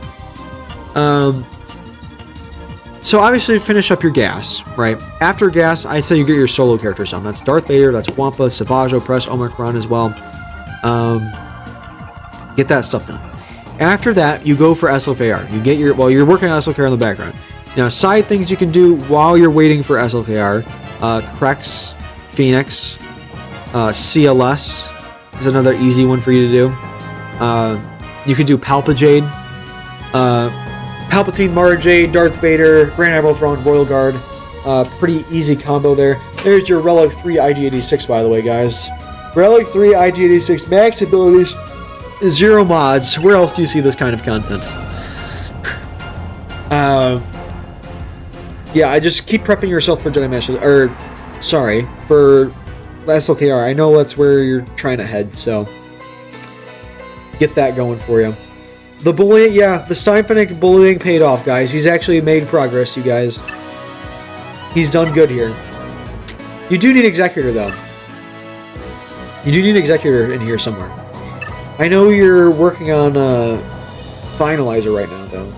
So obviously finish up your gas, right? After gas, I say you get your solo characters done. That's Darth Vader, that's Wampa, Savage Opress, Omicron as well. Get that stuff done. After that, you go for SLKR. You get your, well, you're working on SLKR in the background. Now, side things you can do while you're waiting for SLKR. Krex, Phoenix, CLS is another easy one for you to do. You could do Palpajade, Palpatine, Mara Jade, Darth Vader, Grand Admiral Thrawn, Royal Guard. Pretty easy combo there. There's your Relic 3 IG-86, by the way, guys. Relic 3 IG-86, max abilities, 0 mods. Where else do you see this kind of content? Yeah, I just keep prepping yourself for Jedi Master, or, sorry, for SLKR. I know that's where you're trying to head, so get that going for you. The bullying, yeah, the Steinfennick bullying paid off, guys. He's actually made progress, you guys. He's done good here. You do need Executor, though. You do need Executor in here somewhere. I know you're working on Finalizer right now, though.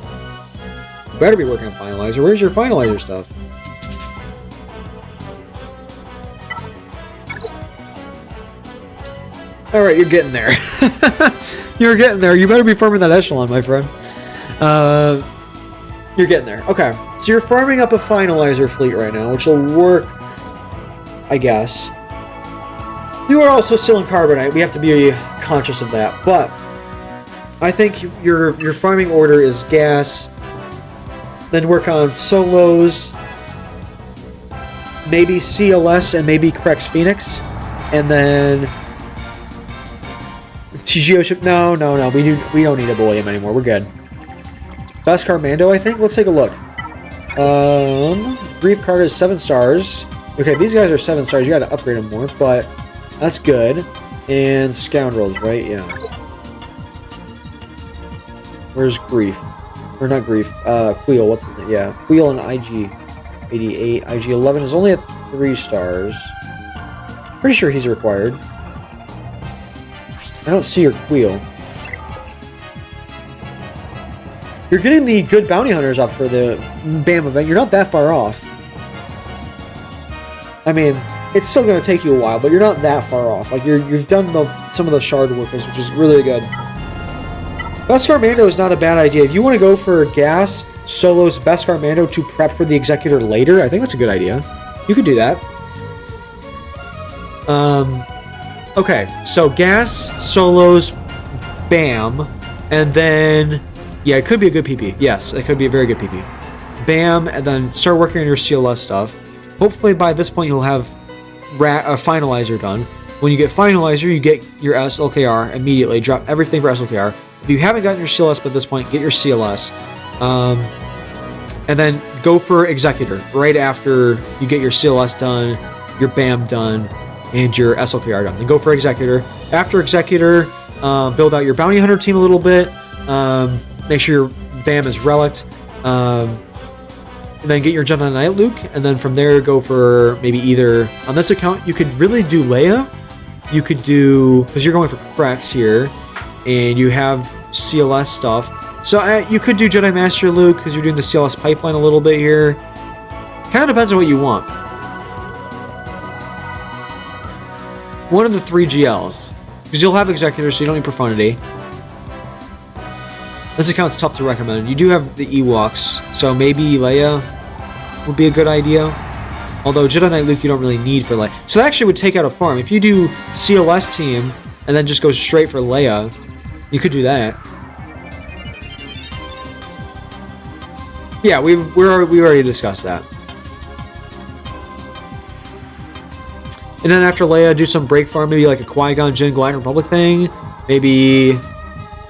You better be working on Finalizer. Where's your Finalizer stuff? Alright, you're getting there. You're getting there. You better be farming that echelon, my friend. You're getting there. Okay, so you're farming up a Finalizer fleet right now, which will work, I guess. You are also still in Carbonite. We have to be conscious of that. But I think your farming order is gas, then work on solos, maybe CLS and maybe Krex Phoenix, and then TGO ship. No. We don't need to bully him anymore. We're good. Beskar Mando, I think. Let's take a look. Brief card is 7 stars. Okay, these guys are 7 stars. You got to upgrade them more, but that's good. And Scoundrels, right? Yeah. Where's Grief? Or not Grief. Queel. What's his name? Yeah, Queel and IG-88. IG-11 is only at 3 stars. Pretty sure he's required. I don't see your Queel. You're getting the good bounty hunters up for the BAM event. You're not that far off. I mean, it's still going to take you a while, but you're not that far off. Like, you've done some of the shard workers, which is really good. Beskar Mando is not a bad idea. If you want to go for gas, solos, Beskar Mando to prep for the Executor later, I think that's a good idea. You could do that. Okay, so gas, solos, BAM, and then, yeah, it could be a good PP. Yes, it could be a very good PP. BAM, and then start working on your CLS stuff. Hopefully by this point you'll have a Finalizer done. When you get Finalizer, you get your SLKR immediately. Drop everything for SLKR. If you haven't gotten your CLS by this point, get your CLS. and then go for Executor right after you get your CLS done, your BAM done, and your SLKR done. Then go for Executor. After Executor, build out your Bounty Hunter team a little bit. Make sure your BAM is relict. And then get your Jedi Knight Luke, and then from there go for maybe either... On this account, you could really do Leia. You could do... Because you're going for Krex here, and you have CLS stuff. So you could do Jedi Master Luke, because you're doing the CLS pipeline a little bit here. Kind of depends on what you want. One of the 3 GLs. Because you'll have Executors, so you don't need Profundity. This account's tough to recommend. You do have the Ewoks, so maybe Leia would be a good idea. Although Jedi Knight Luke you don't really need for Leia. So that actually would take out a farm. If you do CLS team and then just go straight for Leia, you could do that. Yeah, we already discussed that. And then after Leia, do some break farm, maybe like a Qui-Gon Jinn Galactic Republic thing, maybe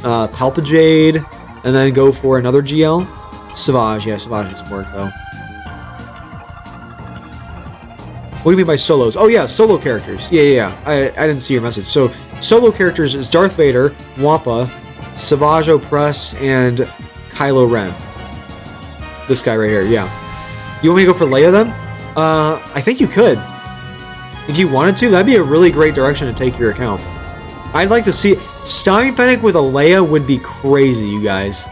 Palpajade. And then go for another GL. Savage, yeah, Savage doesn't work though. What do you mean by solos? Oh yeah, solo characters. Yeah. I didn't see your message. So solo characters is Darth Vader, Wampa, Savage Opress, and Kylo Ren. This guy right here, yeah. You want me to go for Leia then? I think you could. If you wanted to, that'd be a really great direction to take your account. I'd like to see... Stein Fennec with a Leia would be crazy, you guys.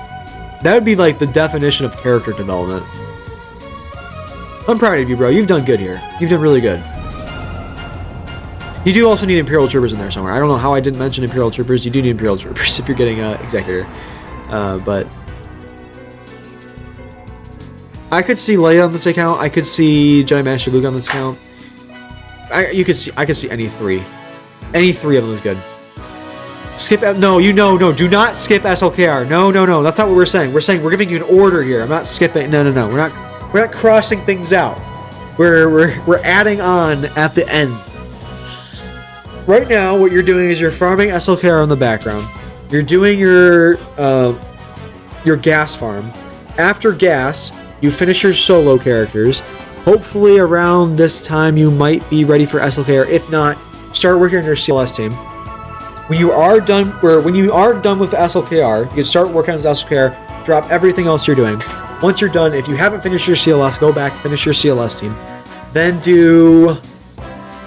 That would be like the definition of character development. I'm proud of you, bro. You've done good here. You've done really good. You do also need Imperial Troopers in there somewhere. I don't know how I didn't mention Imperial Troopers. You do need Imperial Troopers if you're getting Executor. But... I could see Leia on this account. I could see Jedi Master Luke on this account. I could see any 3. Any 3 of them is good. Skip... No, no. Do not skip SLKR. No. That's not what we're saying. We're saying we're giving you an order here. I'm not skipping... No. We're not crossing things out. We're adding on at the end. Right now, what you're doing is you're farming SLKR in the background. You're doing your gas farm. After gas, you finish your solo characters. Hopefully, around this time, you might be ready for SLKR. If not, start working on your CLS team. When you are done with the SLKR, you can start working on the SLKR, drop everything else you're doing. Once you're done, if you haven't finished your CLS, go back, finish your CLS team. Then do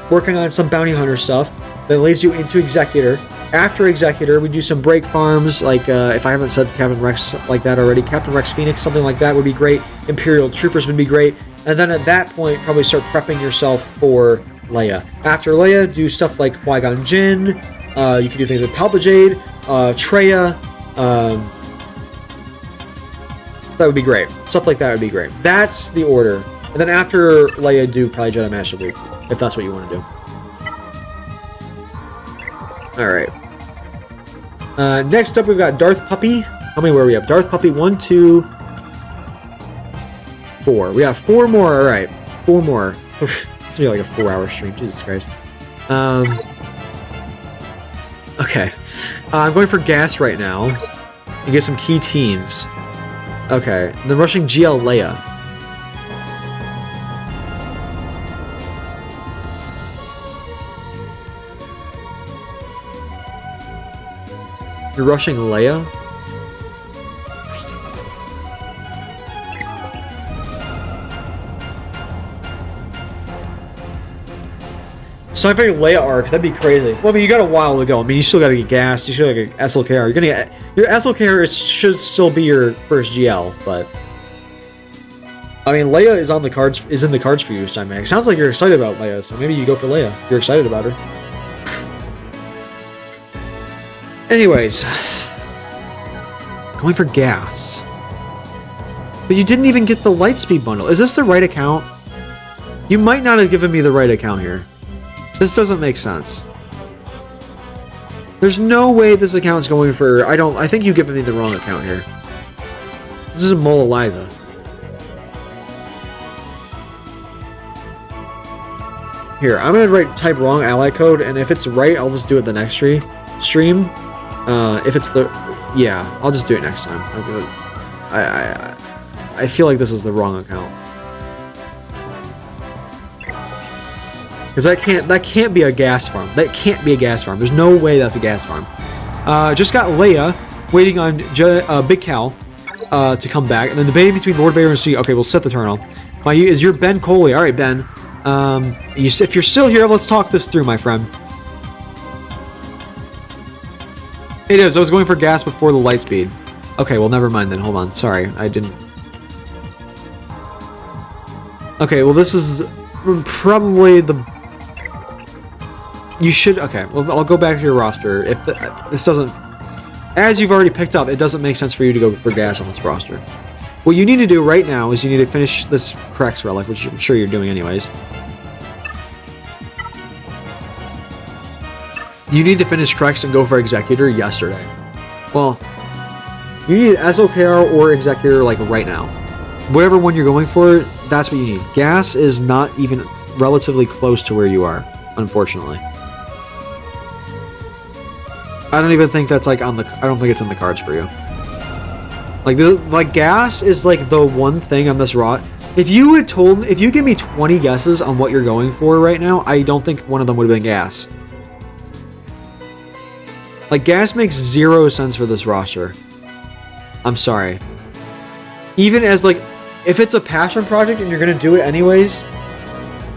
working on some bounty hunter stuff that leads you into Executor. After Executor, we do some break farms, like if I haven't said Captain Rex like that already, Captain Rex Phoenix, something like that would be great. Imperial Troopers would be great. And then at that point, probably start prepping yourself for Leia. After Leia, do stuff like Qui-Gon Jinn. You can do things with Palpajade, Traya. That would be great. Stuff like that would be great. That's the order. And then after Leia, do probably Jedi Master Luke, if that's what you want to do. Alright. Next up, we've got Darth Puppy. How many were we up? Darth Puppy, 1, 2, 4. We got 4 more. Alright. 4 more. It's gonna be like a 4-hour stream. Jesus Christ. Okay. I'm going for gas right now. And get some key teams. Okay. And then rushing GL Leia. You're rushing Leia? So I figured Leia arc, that'd be crazy. Well, I mean, you got a while to go. I mean, you still gotta get gassed. You still gotta get SLKR. You're gonna get... Your SLKR should still be your first GL, but... I mean, Leia is on the cards, is in the cards for you this time, man. It sounds like you're excited about Leia, so maybe you go for Leia. You're excited about her. Anyways. Going for gas. But you didn't even get the Lightspeed bundle. Is this the right account? You might not have given me the right account here. This doesn't make sense. There's no way this account's going for... I think you've given me the wrong account here. This is a Mole Eliza. Here, I'm gonna type wrong ally code, and if it's right, I'll just do it the next stream. If it's the... Yeah, I'll just do it next time. I feel like this is the wrong account. Because that can't be a gas farm. That can't be a gas farm. There's no way that's a gas farm. Just got Leia waiting on Big Cal to come back, and then debating between Lord Vader and C. Okay, we'll set the turn on. Is your Ben Coley? All right, Ben. If you're still here, let's talk this through, my friend. It is. I was going for gas before the light speed. Okay, well, never mind then. Hold on. Sorry, I didn't. Okay, well, this is probably the. You should. Okay, well, I'll go back to your roster. If this doesn't, as you've already picked up, it doesn't make sense for you to go for gas on this roster. What you need to do right now is you need to finish this Crex relic, which I'm sure you're doing anyways. You need to finish Crex and go for Executor yesterday. Well, you need SOKR or Executor like right now. Whatever one you're going for, that's what you need. Gas is not even relatively close to where you are, unfortunately. I don't even think that's like on the. I don't think it's in the cards for you. Like gas is like the one thing on this rot. If you give me 20 guesses on what you're going for right now, I don't think one of them would have been gas. Like gas makes zero sense for this roster. I'm sorry. Even as like, if it's a passion project and you're gonna do it anyways,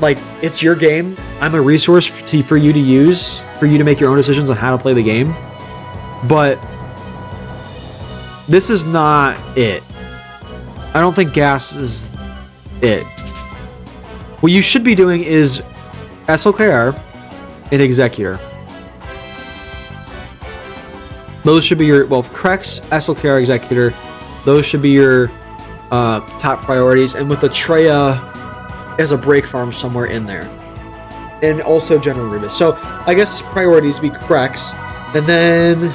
like it's your game. I'm a resource for you to use, for you to make your own decisions on how to play the game. But this is not it. I don't think gas is it. What you should be doing is SLKR and Executor. Those should be your, well, Crex, SLKR, Executor, those should be your top priorities. And with the Treya as a break farm somewhere in there. And also General Grievous. So I guess priorities be Crex, and then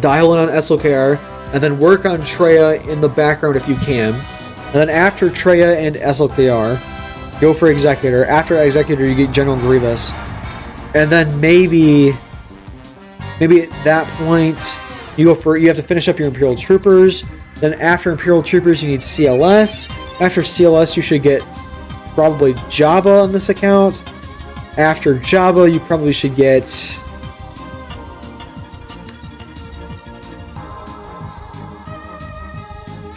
dial in on SLKR, and then work on Treya in the background if you can. And then after Treya and SLKR, go for Executor. After Executor, you get General Grievous. And then maybe at that point, you have to finish up your Imperial Troopers. Then after Imperial Troopers, you need CLS. After CLS, you should get probably Jabba on this account. After Jabba, you probably should get...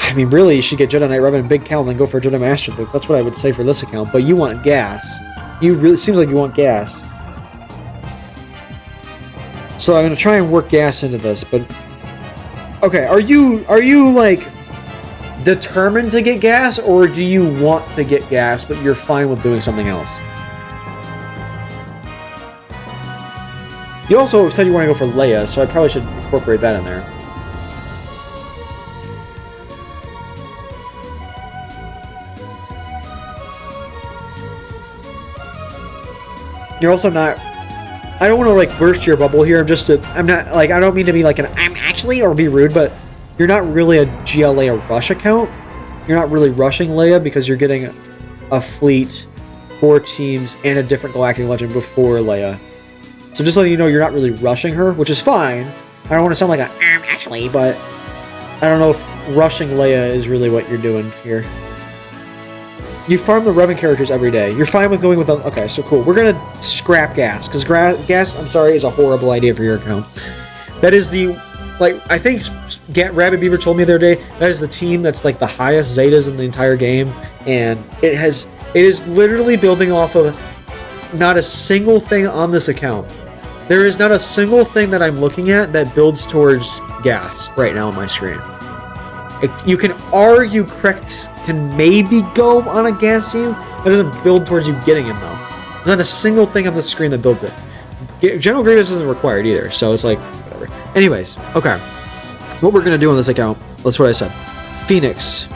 I mean, really, you should get Jedi Knight Revan and Big Cal and then go for Jedi Master Luke. That's what I would say for this account. But you want gas. Seems like you want gas. So I'm going to try and work gas into this, but... Okay, are you like, determined to get gas, or do you want to get gas, but you're fine with doing something else? You also said you want to go for Leia, so I probably should incorporate that in there. You're also not... I don't want to like burst your bubble here. I'm not like, I don't mean to be like I'm actually, or be rude, but you're not really a GLA rush account. You're not really rushing Leia because you're getting a fleet, 4 teams, and a different Galactic Legend before Leia. So just letting you know, you're not really rushing her, which is fine. I don't want to sound like I'm actually, but I don't know if rushing Leia is really what you're doing here. You farm the Revan characters every day. You're fine with going with them. Okay, so cool. We're going to scrap gas, because gas, I'm sorry, is a horrible idea for your account. That is the, like, I think Rabbit Beaver told me the other day, that is the team that's like the highest Zetas in the entire game, and it is literally building off of not a single thing on this account. There is not a single thing that I'm looking at that builds towards gas right now on my screen. You can argue Crex can maybe go on a gas team, but it doesn't build towards you getting him, though. There's not a single thing on the screen that builds it. General Grievous isn't required either, so it's like, whatever. Anyways, okay. What we're going to do on this account, that's what I said. Phoenix.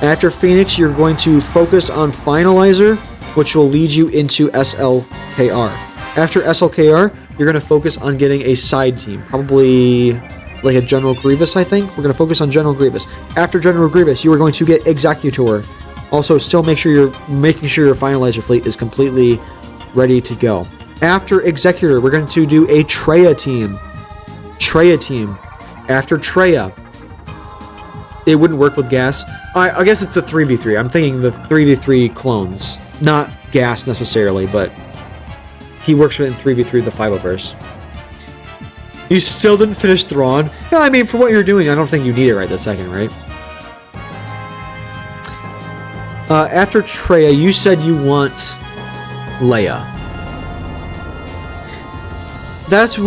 After Phoenix, you're going to focus on Finalizer, which will lead you into SLKR. After SLKR, you're going to focus on getting a side team, probably... like a General Grievous, I think. We're going to focus on General Grievous. After General Grievous, you are going to get Executor. Also, still make sure your Finalizer fleet is completely ready to go. After Executor, we're going to do a Treya team. After Treya, it wouldn't work with gas. I guess it's a 3v3. I'm thinking the 3v3 clones. Not gas necessarily, but he works in 3v3 the 5-verse. You still didn't finish Thrawn? No, I mean, for what you're doing, I don't think you need it right this second, right? After Traya, you said you want Leia. This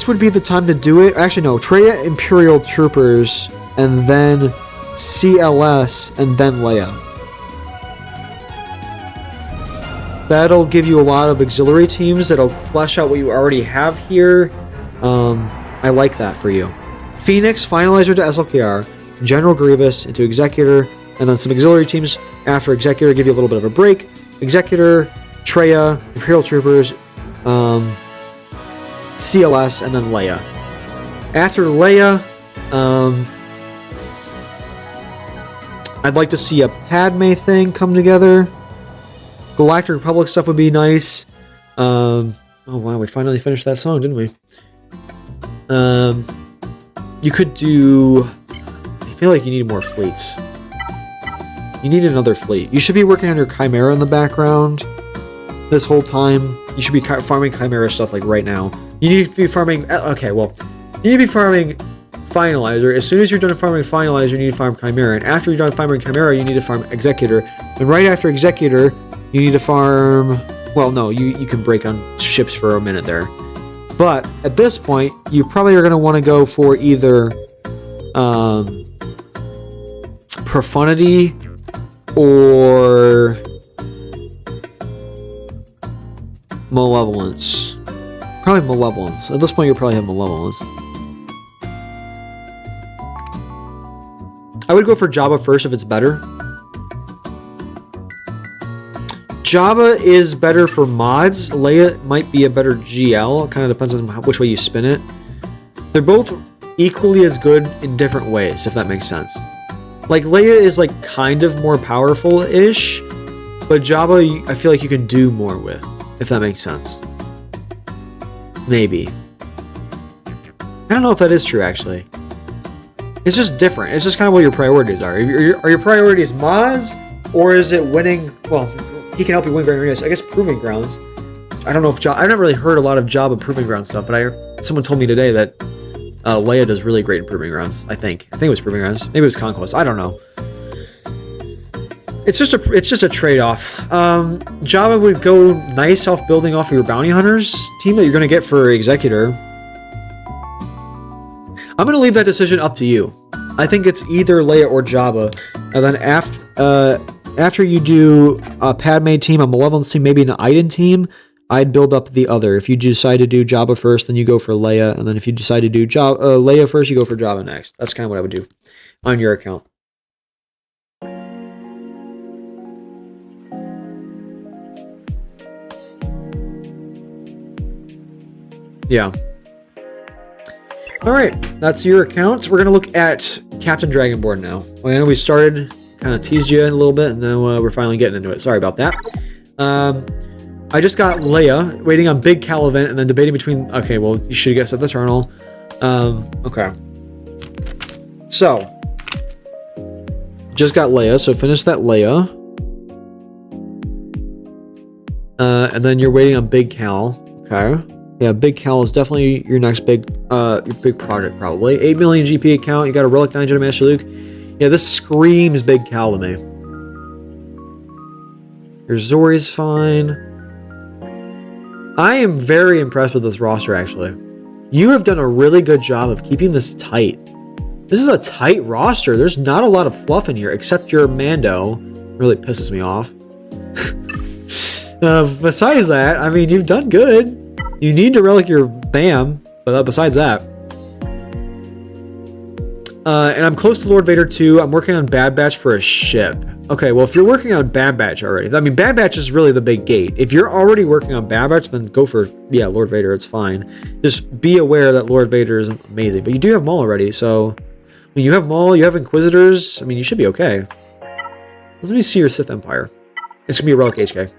would be the time to do it. Actually, no. Traya, Imperial Troopers, and then CLS, and then Leia. That'll give you a lot of auxiliary teams. That'll flesh out what you already have here. I like that for you. Phoenix, Finalizer to SLKR, General Grievous into Executor, and then some auxiliary teams after Executor give you a little bit of a break. Executor, Traya, Imperial Troopers, CLS, and then Leia. After Leia, I'd like to see a Padme thing come together. Galactic Republic stuff would be nice. Oh wow, we finally finished that song, didn't we? You could do... I feel like you need more fleets. You need another fleet. You should be working on your Chimera in the background this whole time. You should be farming Chimera stuff like right now. You need to be farming... Okay, well, you need to be farming Finalizer. As soon as you're done farming Finalizer, you need to farm Chimera. And after you're done farming Chimera, you need to farm Executor. And right after Executor, you need to farm... Well, no, you can break on ships for a minute there. But at this point, you probably are going to want to go for either Profundity or Malevolence. Probably Malevolence. At this point, you'll probably have Malevolence. I would go for Jabba first if it's better. Jabba is better for mods. Leia might be a better GL. It kind of depends on which way you spin it. They're both equally as good in different ways, if that makes sense. Like, Leia is, like, kind of more powerful-ish, but Jabba, I feel like you can do more with, if that makes sense. Maybe. I don't know if that is true, actually. It's just different. It's just kind of what your priorities are. Are your priorities mods, or is it winning... Well, he can help you win Grand Arenas. I guess Proving Grounds. I don't know if I've never really heard a lot of Jabba Proving Ground stuff, but someone told me today that Leia does really great in Proving Grounds. I think it was Proving Grounds. Maybe it was Conquest. I don't know. It's just a trade-off. Jabba would go nice off building off of your bounty hunters team that you're going to get for Executor. I'm going to leave that decision up to you. I think it's either Leia or Jabba, and then after you do a Padme team, a Malevolence team, maybe an Iden team, I'd build up the other. If you decide to do Jabba first, then you go for Leia, and then if you decide to do Leia first, you go for Jabba next. That's kind of what I would do on your account. Yeah. Alright, that's your account. We're going to look at Captain Dragonborn now. I know we started... kind of teased you a little bit, and then we're finally getting into it. Sorry about that. I just got Leia waiting on Big Cal event, and then debating between... Okay, well, you should guess at the Eternal. Okay. So, just got Leia, so finish that Leia. And then you're waiting on Big Cal. Okay. Yeah, Big Cal is definitely your next big project, probably. 8 million GP account, you got a Relic 9 Jedi Master Luke. Yeah, this screams Big Cal to me. Your Zori's fine. I am very impressed with this roster, actually. You have done a really good job of keeping this tight. This is a tight roster. There's not a lot of fluff in here, except your Mando. Really pisses me off. Besides that, I mean, you've done good. You need to relic your BAM, but besides that. And I'm close to Lord Vader 2. I'm working on Bad Batch for a ship. Okay, well, if you're working on Bad Batch already, I mean, Bad Batch is really the big gate. If you're already working on Bad Batch, then go for, yeah, Lord Vader, it's fine. Just be aware that Lord Vader is amazing. But you do have Maul already, so... I mean, you have Maul, you have Inquisitors. I mean, you should be okay. Let me see your Sith Empire. It's gonna be a Relic HK.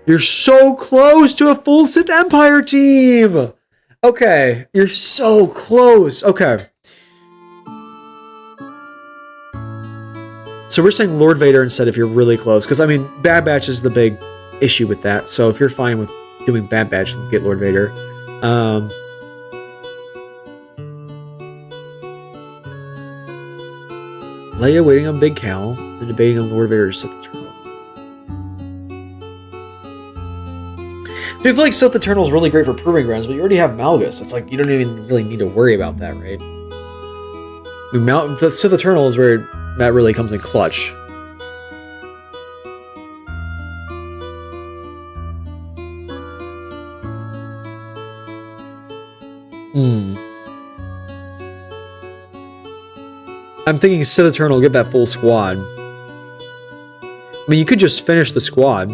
You're so close to a full Sith Empire team! Okay, you're so close. Okay. So we're saying Lord Vader instead if you're really close. Because, I mean, Bad Batch is the big issue with that. So if you're fine with doing Bad Batch, then get Lord Vader. Leia waiting on Big Cal, and debating on Lord Vader to Sith Eternal. I feel like Sith Eternal is really great for Proving Grounds, but you already have Malgus. It's like, you don't even really need to worry about that, right? I mean, the Sith Eternal is where that really comes in clutch. I'm thinking Sith Eternal, get that full squad. I mean, you could just finish the squad.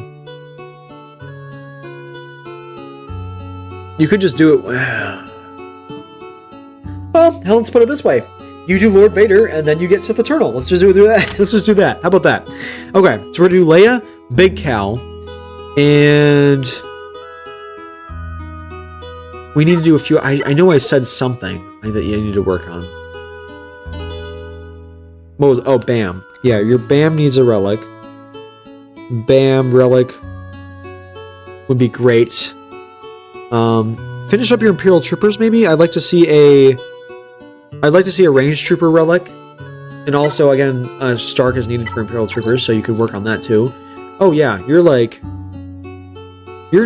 You could just do it... Well, hell, let's put it this way. You do Lord Vader, and then you get Sith Eternal. Let's just do that. Let's just do that. How about that? Okay, so we're gonna do Leia, Big Cal, and... we need to do a few... I know I said something that you need to work on. What was... oh, Bam. Yeah, your Bam needs a relic. Bam, relic would be great. Finish up your Imperial Troopers, maybe? I'd like to see a Range Trooper relic. And also, again, Stark is needed for Imperial Troopers, so you could work on that too. Oh yeah, you're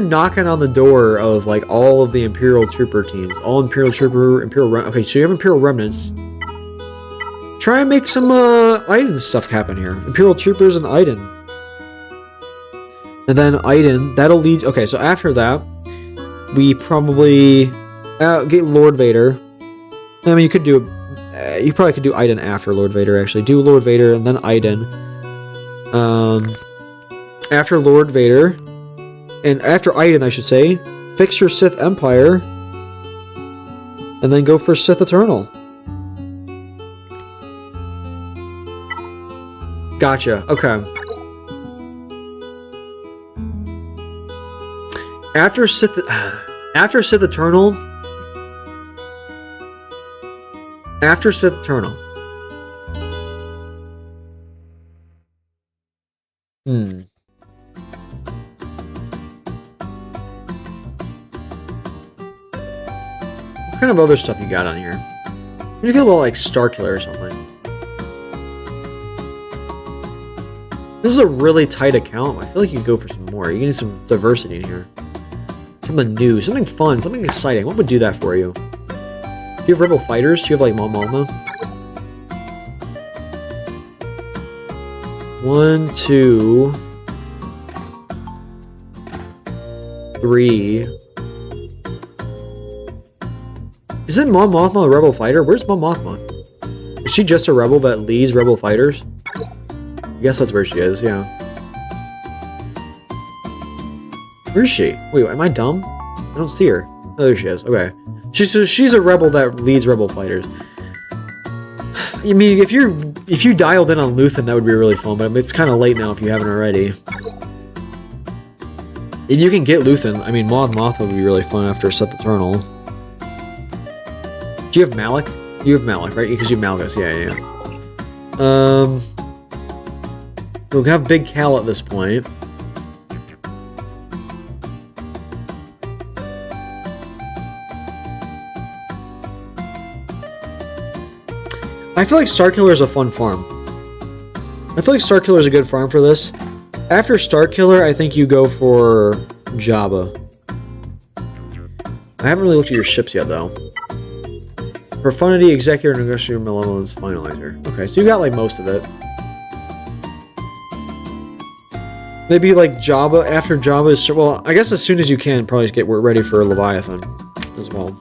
knocking on the door of, like, all of the Imperial Trooper teams. All Imperial Trooper, okay, so you have Imperial Remnants. Try and make some, Iden stuff happen here. Imperial Troopers and Iden. And then Iden, that'll lead... okay, so after that, we probably get Lord Vader. I mean, you could do... you probably could do Iden after Lord Vader, actually. Do Lord Vader and then Iden. After Lord Vader... and after Iden, I should say, fix your Sith Empire, and then go for Sith Eternal. Gotcha. Okay. After Sith Eternal. After Sith Eternal. What kind of other stuff you got on here? What do you feel about, like, Starkiller or something? This is a really tight account. I feel like you can go for some more. You need some diversity in here. Something new, something fun, something exciting. What would do that for you? Do you have Rebel Fighters? Do you have, like, Mom Alma? 1, 2, 3. Isn't Mon Mothma a Rebel Fighter? Where's Mon Mothma? Is she just a Rebel that leads Rebel Fighters? I guess that's where she is, yeah. Where is she? Wait, am I dumb? I don't see her. Oh, there she is. Okay. She's a Rebel that leads Rebel Fighters. I mean, if you dialed in on Luthen, that would be really fun, but it's kind of late now if you haven't already. If you can get Luthen, I mean, Mon Mothma would be really fun after Sith Eternal. Do you have Malik? You have Malik, right? Because you have Malgus, yeah. We'll have Big Cal at this point. I feel like Starkiller is a fun farm. I feel like Starkiller is a good farm for this. After Starkiller, I think you go for Jabba. I haven't really looked at your ships yet, though. Profundity, Executor, Negotiator, Malevolence, Finalizer. Okay, so you got, like, most of it. Maybe, like, Jabba, after Jabba is... well, I guess as soon as you can, probably get ready for Leviathan as well.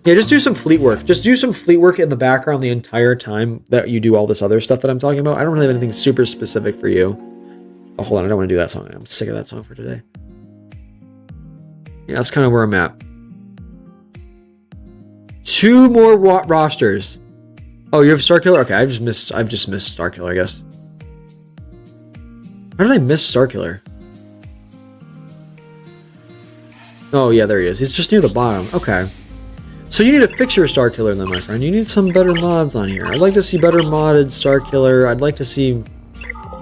Yeah, just do some fleet work. Just do some fleet work in the background the entire time that you do all this other stuff that I'm talking about. I don't really have anything super specific for you. Oh, hold on, I don't want to do that song. I'm sick of that song for today. Yeah, that's kind of where I'm at. 2 more rosters. Oh, you have Starkiller? Okay, I've just missed Starkiller, I guess. How did I miss Starkiller? Oh, yeah, there he is. He's just near the bottom. Okay. So you need to fix your Star Killer then, my friend. You need some better mods on here. I'd like to see better modded Star Killer. I'd like to see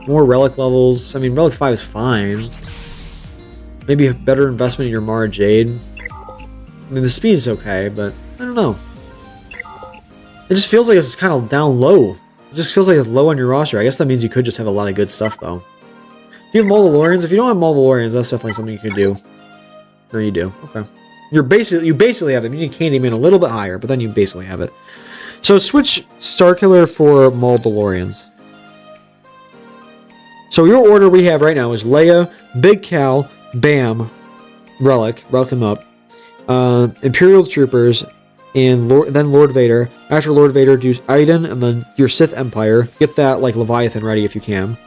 more relic levels. I mean, relic 5 is fine. Maybe a better investment in your Mara Jade. I mean, the speed is okay, but I don't know. It just feels like it's kind of down low. It just feels like it's low on your roster. I guess that means you could just have a lot of good stuff, though. Do you have Mandalorians? If you don't have Mandalorians, that's definitely something you could do. No, you do. Okay. You basically have them. You need Candy Man a little bit higher, but then you basically have it. So switch Starkiller for Mandalorians. So your order we have right now is Leia, Big Cal, Bam, Relic him up, Imperial Troopers, and then Lord Vader. After Lord Vader, do Iden, and then your Sith Empire. Get that like Leviathan ready if you can.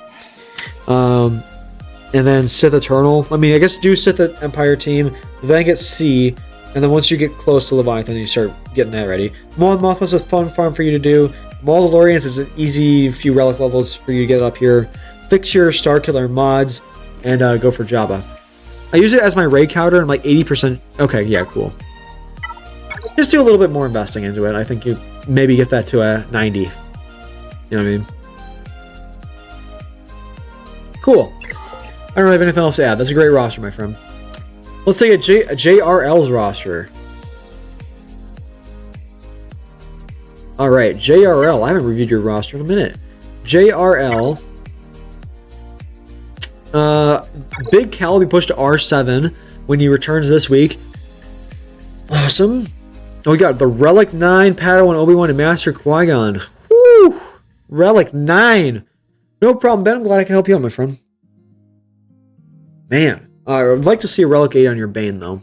And then Sith Eternal. I mean, I guess do Sith Empire team, then get C, and then once you get close to Leviathan, you start getting that ready. Mon Mothma's a fun farm for you to do. Mandalorians is an easy few relic levels for you to get up here. Fix your Starkiller mods, and go for Jabba. I use it as my raid counter. I'm like 80%. Okay, yeah, cool. Just do a little bit more investing into it. I think you maybe get that to a 90. You know what I mean? Cool. I don't have anything else to add. That's a great roster, my friend. Let's take a JRL's roster. Alright, JRL. I haven't reviewed your roster in a minute. JRL. Big Cal will be pushed to R7 when he returns this week. Awesome. Oh, we got the Relic 9, Padawan, Obi-Wan, and Master Qui-Gon. Woo! Relic 9. No problem, Ben. I'm glad I can help you out, my friend. Man, I would like to see a Relic 8 on your Bane, though.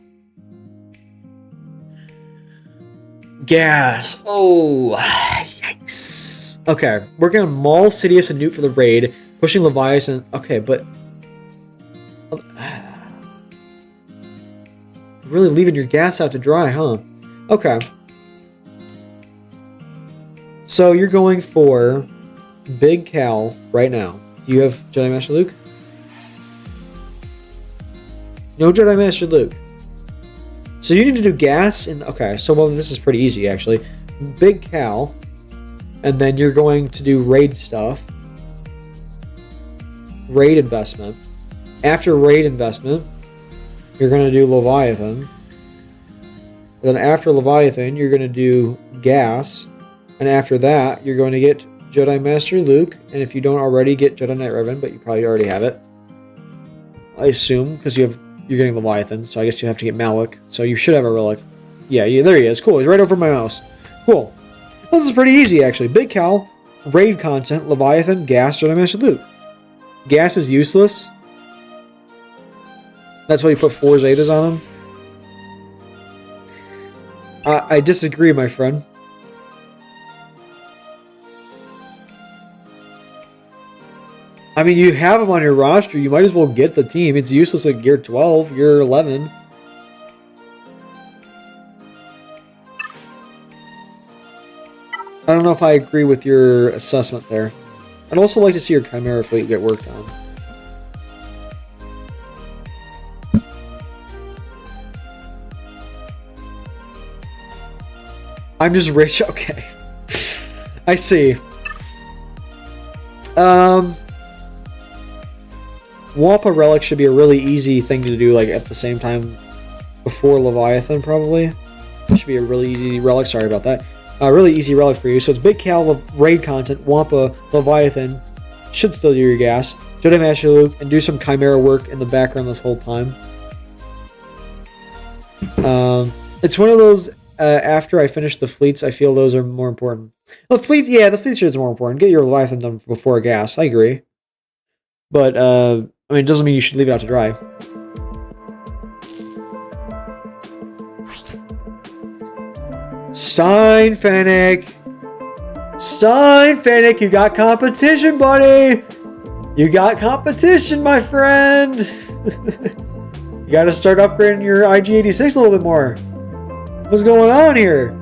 Gas. Oh, yikes. Okay, we're going to Maul, Sidious, and Newt for the raid. Pushing Leviathan. Okay, but... really leaving your gas out to dry, huh? Okay. So you're going for Big Cal right now. Do you have Jedi Master Luke? No Jedi Master Luke. So you need to do gas in... Okay, so well, this is pretty easy, actually. Big Cal. And then you're going to do raid stuff. Raid investment. After raid investment, you're going to do Leviathan. Then after Leviathan, you're going to do gas. And after that, you're going to get Jedi Master Luke. And if you don't already get Jedi Knight Revan, but you probably already have it. I assume, because you're getting Leviathan, so I guess you have to get Malik. So you should have a relic. Yeah, there he is. Cool, he's right over my mouse. Cool. This is pretty easy, actually. Big Cal, raid content, Leviathan, gas, Jedi Master Luke. Gas is useless. That's why you put 4 Zetas on him. I disagree, my friend. I mean, you have him on your roster. You might as well get the team. It's useless at gear 12, gear 11. I don't know if I agree with your assessment there. I'd also like to see your Chimera fleet get worked on. I'm just rich. Okay. I see. Wampa Relic should be a really easy thing to do, like, at the same time before Leviathan, probably. It should be a really easy relic. Sorry about that. Really easy relic for you. So it's Big Cal raid content, Wampa, Leviathan. Should still do your gas. Jedi Master Luke, and do some Chimera work in the background this whole time. It's one of those, after I finish the fleets, I feel those are more important. The fleet is more important. Get your Leviathan done before gas. I agree. But, I mean, it doesn't mean you should leave it out to dry. Stein Fennec, you got competition, buddy. You got competition, my friend. You got to start upgrading your IG-86 a little bit more. What's going on here?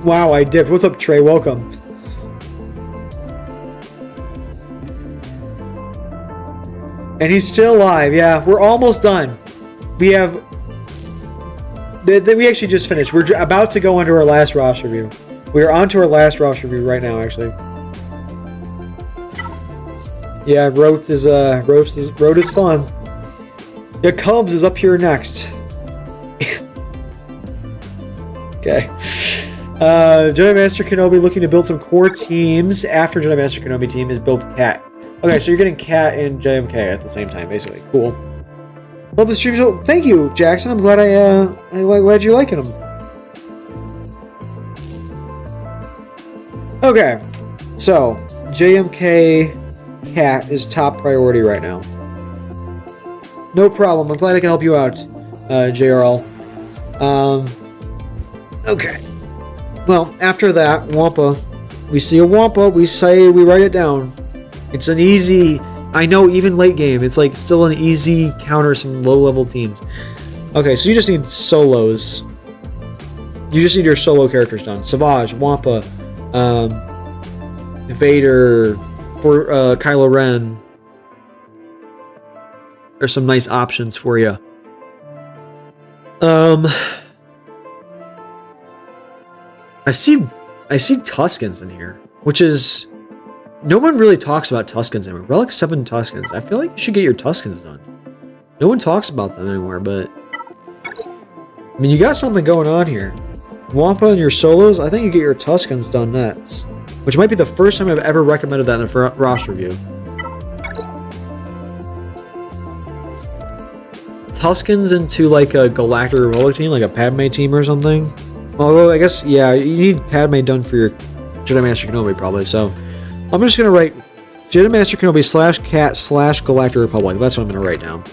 Wow, I dipped. What's up, Trey? Welcome. And he's still alive. Yeah, we're almost done. We have... We actually just finished. We're about to go into our last roster review. We are on to our last roster review right now, actually. Yeah, Rote is fun. Yeah, Cubs is up here next. Okay. Jedi Master Kenobi looking to build some core teams after Jedi Master Kenobi team is build Cat. Okay, so you're getting Cat and JMK at the same time, basically. Cool. Love the stream. So thank you, Jackson. I'm glad I'm glad you're liking them. Okay, so JMK Cat is top priority right now. No problem. I'm glad I can help you out, JRL. Okay. Well, after that, Wampa. We see a Wampa. We write it down. It's an easy. I know, even late game, it's like still an easy counter some low-level teams. Okay, so you just need solos. You just need your solo characters done. Savage, Wampa, Vader, for Kylo Ren. There's some nice options for you. I see Tuskens in here, which is... No one really talks about Tuskens anymore. Relic 7 Tuskens. I feel like you should get your Tuskens done. No one talks about them anymore, but... I mean, you got something going on here. Wampa and your solos, I think you get your Tuskens done next. Which might be the first time I've ever recommended that in a roster review. Tuskens into like a Galactic Republic team, like a Padme team or something. Although, I guess, yeah, you need Padme done for your Jedi Master Kenobi, probably, so... I'm just going to write Jedi Master Kenobi /Cat / Galactic Republic. That's what I'm going to write down.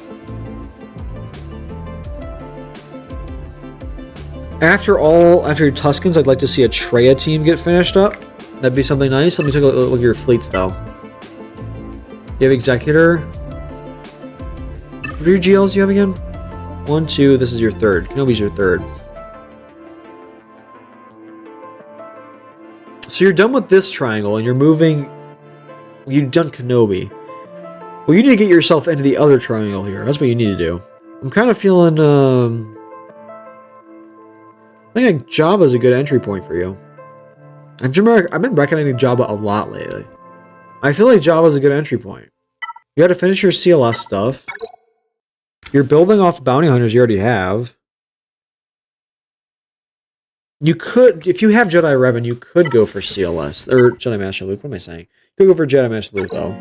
After your Tuskens, I'd like to see a Traya team get finished up. That'd be something nice. Let me take a look at your fleets, though. You have Executor. What are your GLs you have again? 1, 2, this is your third. Kenobi's your third. So you're done with this triangle, and you're moving... You've done Kenobi. Well, you need to get yourself into the other triangle here. That's what you need to do. I'm kind of feeling... I think like Jabba's a good entry point for you. I've been recommending Jabba a lot lately. I feel like Jabba's a good entry point. You got to finish your CLS stuff. You're building off bounty hunters you already have. You could, if you have Jedi Revan, you could go for CLS. Or Jedi Master Luke, what am I saying? You could go for Jedi Master Luke, though.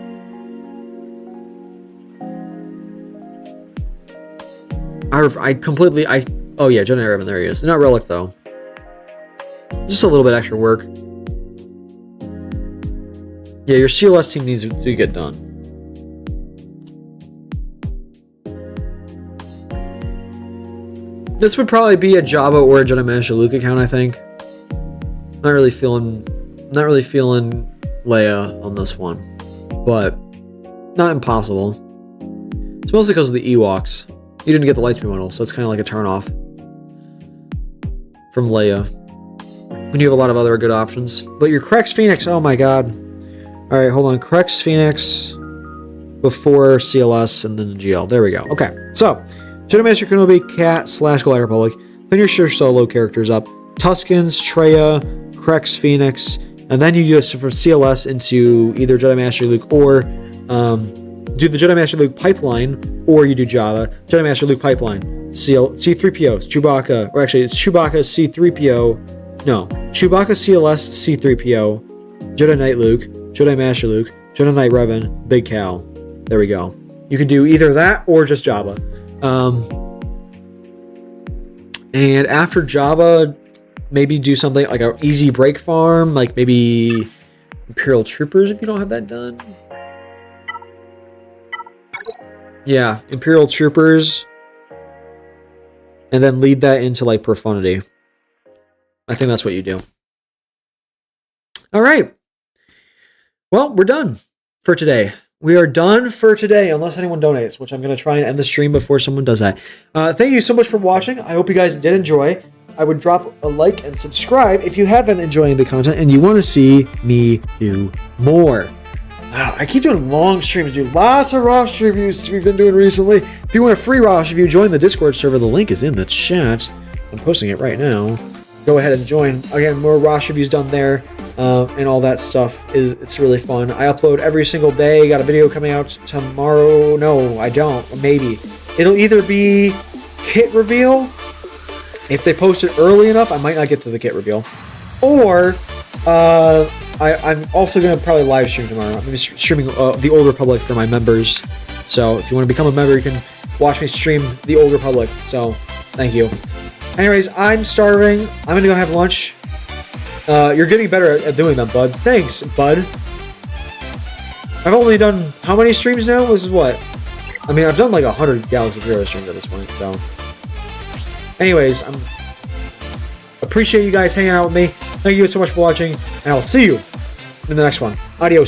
Oh yeah, Jedi Revan, there he is. Not Relic, though. Just a little bit extra work. Yeah, your CLS team needs to get done. This would probably be a Jabba or a Jedi Master Luke account, I think. Not really feeling Leia on this one, but not impossible. It's mostly because of the Ewoks. You didn't get the Lightspeed model, so it's kind of like a turn-off from Leia. When you have a lot of other good options. But your Krex Phoenix, oh my god. Alright, hold on. Krex Phoenix before CLS and then the GL. There we go. Okay, so Jedi Master Kenobi, Cat / Galactic Republic. Then your solo characters up. Tuskens, Traya, Krex Phoenix, and then you use from CLS into either Jedi Master Luke or do the Jedi Master Luke pipeline, or you do Jabba. Jedi Master Luke pipeline. C3PO, Chewbacca, or actually it's Chewbacca C3PO. No, Chewbacca CLS C3PO, Jedi Knight Luke, Jedi Master Luke, Jedi Knight Revan, Big Cal. There we go. You can do either that or just Jabba. And after Jabba, maybe do something like an easy break farm, like maybe Imperial Troopers if you don't have that done. Yeah, Imperial Troopers. And then lead that into like Profundity. I think that's what you do. All right. Well, we're done for today. We are done for today, unless anyone donates, which I'm going to try and end the stream before someone does that. Thank you so much for watching. I hope you guys did enjoy. I would drop a like and subscribe if you have been enjoying the content and you want to see me do more. Wow, I keep doing long streams, dude. Lots of Rosh reviews we've been doing recently. If you want a free Rosh review, join the Discord server. The link is in the chat. I'm posting it right now. Go ahead and join. Again, more Rosh reviews done there, and all that stuff. It's really fun. I upload every single day. Got a video coming out tomorrow. No, I don't. Maybe. It'll either be kit reveal. If they post it early enough, I might not get to the kit reveal. Or, I'm also going to probably live stream tomorrow. I'm going to be streaming the Old Republic for my members. So if you want to become a member, you can watch me stream the Old Republic. So, thank you. Anyways, I'm starving. I'm going to go have lunch. You're getting better at doing them, bud. Thanks, bud. I've only done how many streams now? This is what? I mean, I've done like 100 Galaxy of Heroes streams at this point, so. Anyways, appreciate you guys hanging out with me. Thank you so much for watching, and I'll see you in the next one. Adios.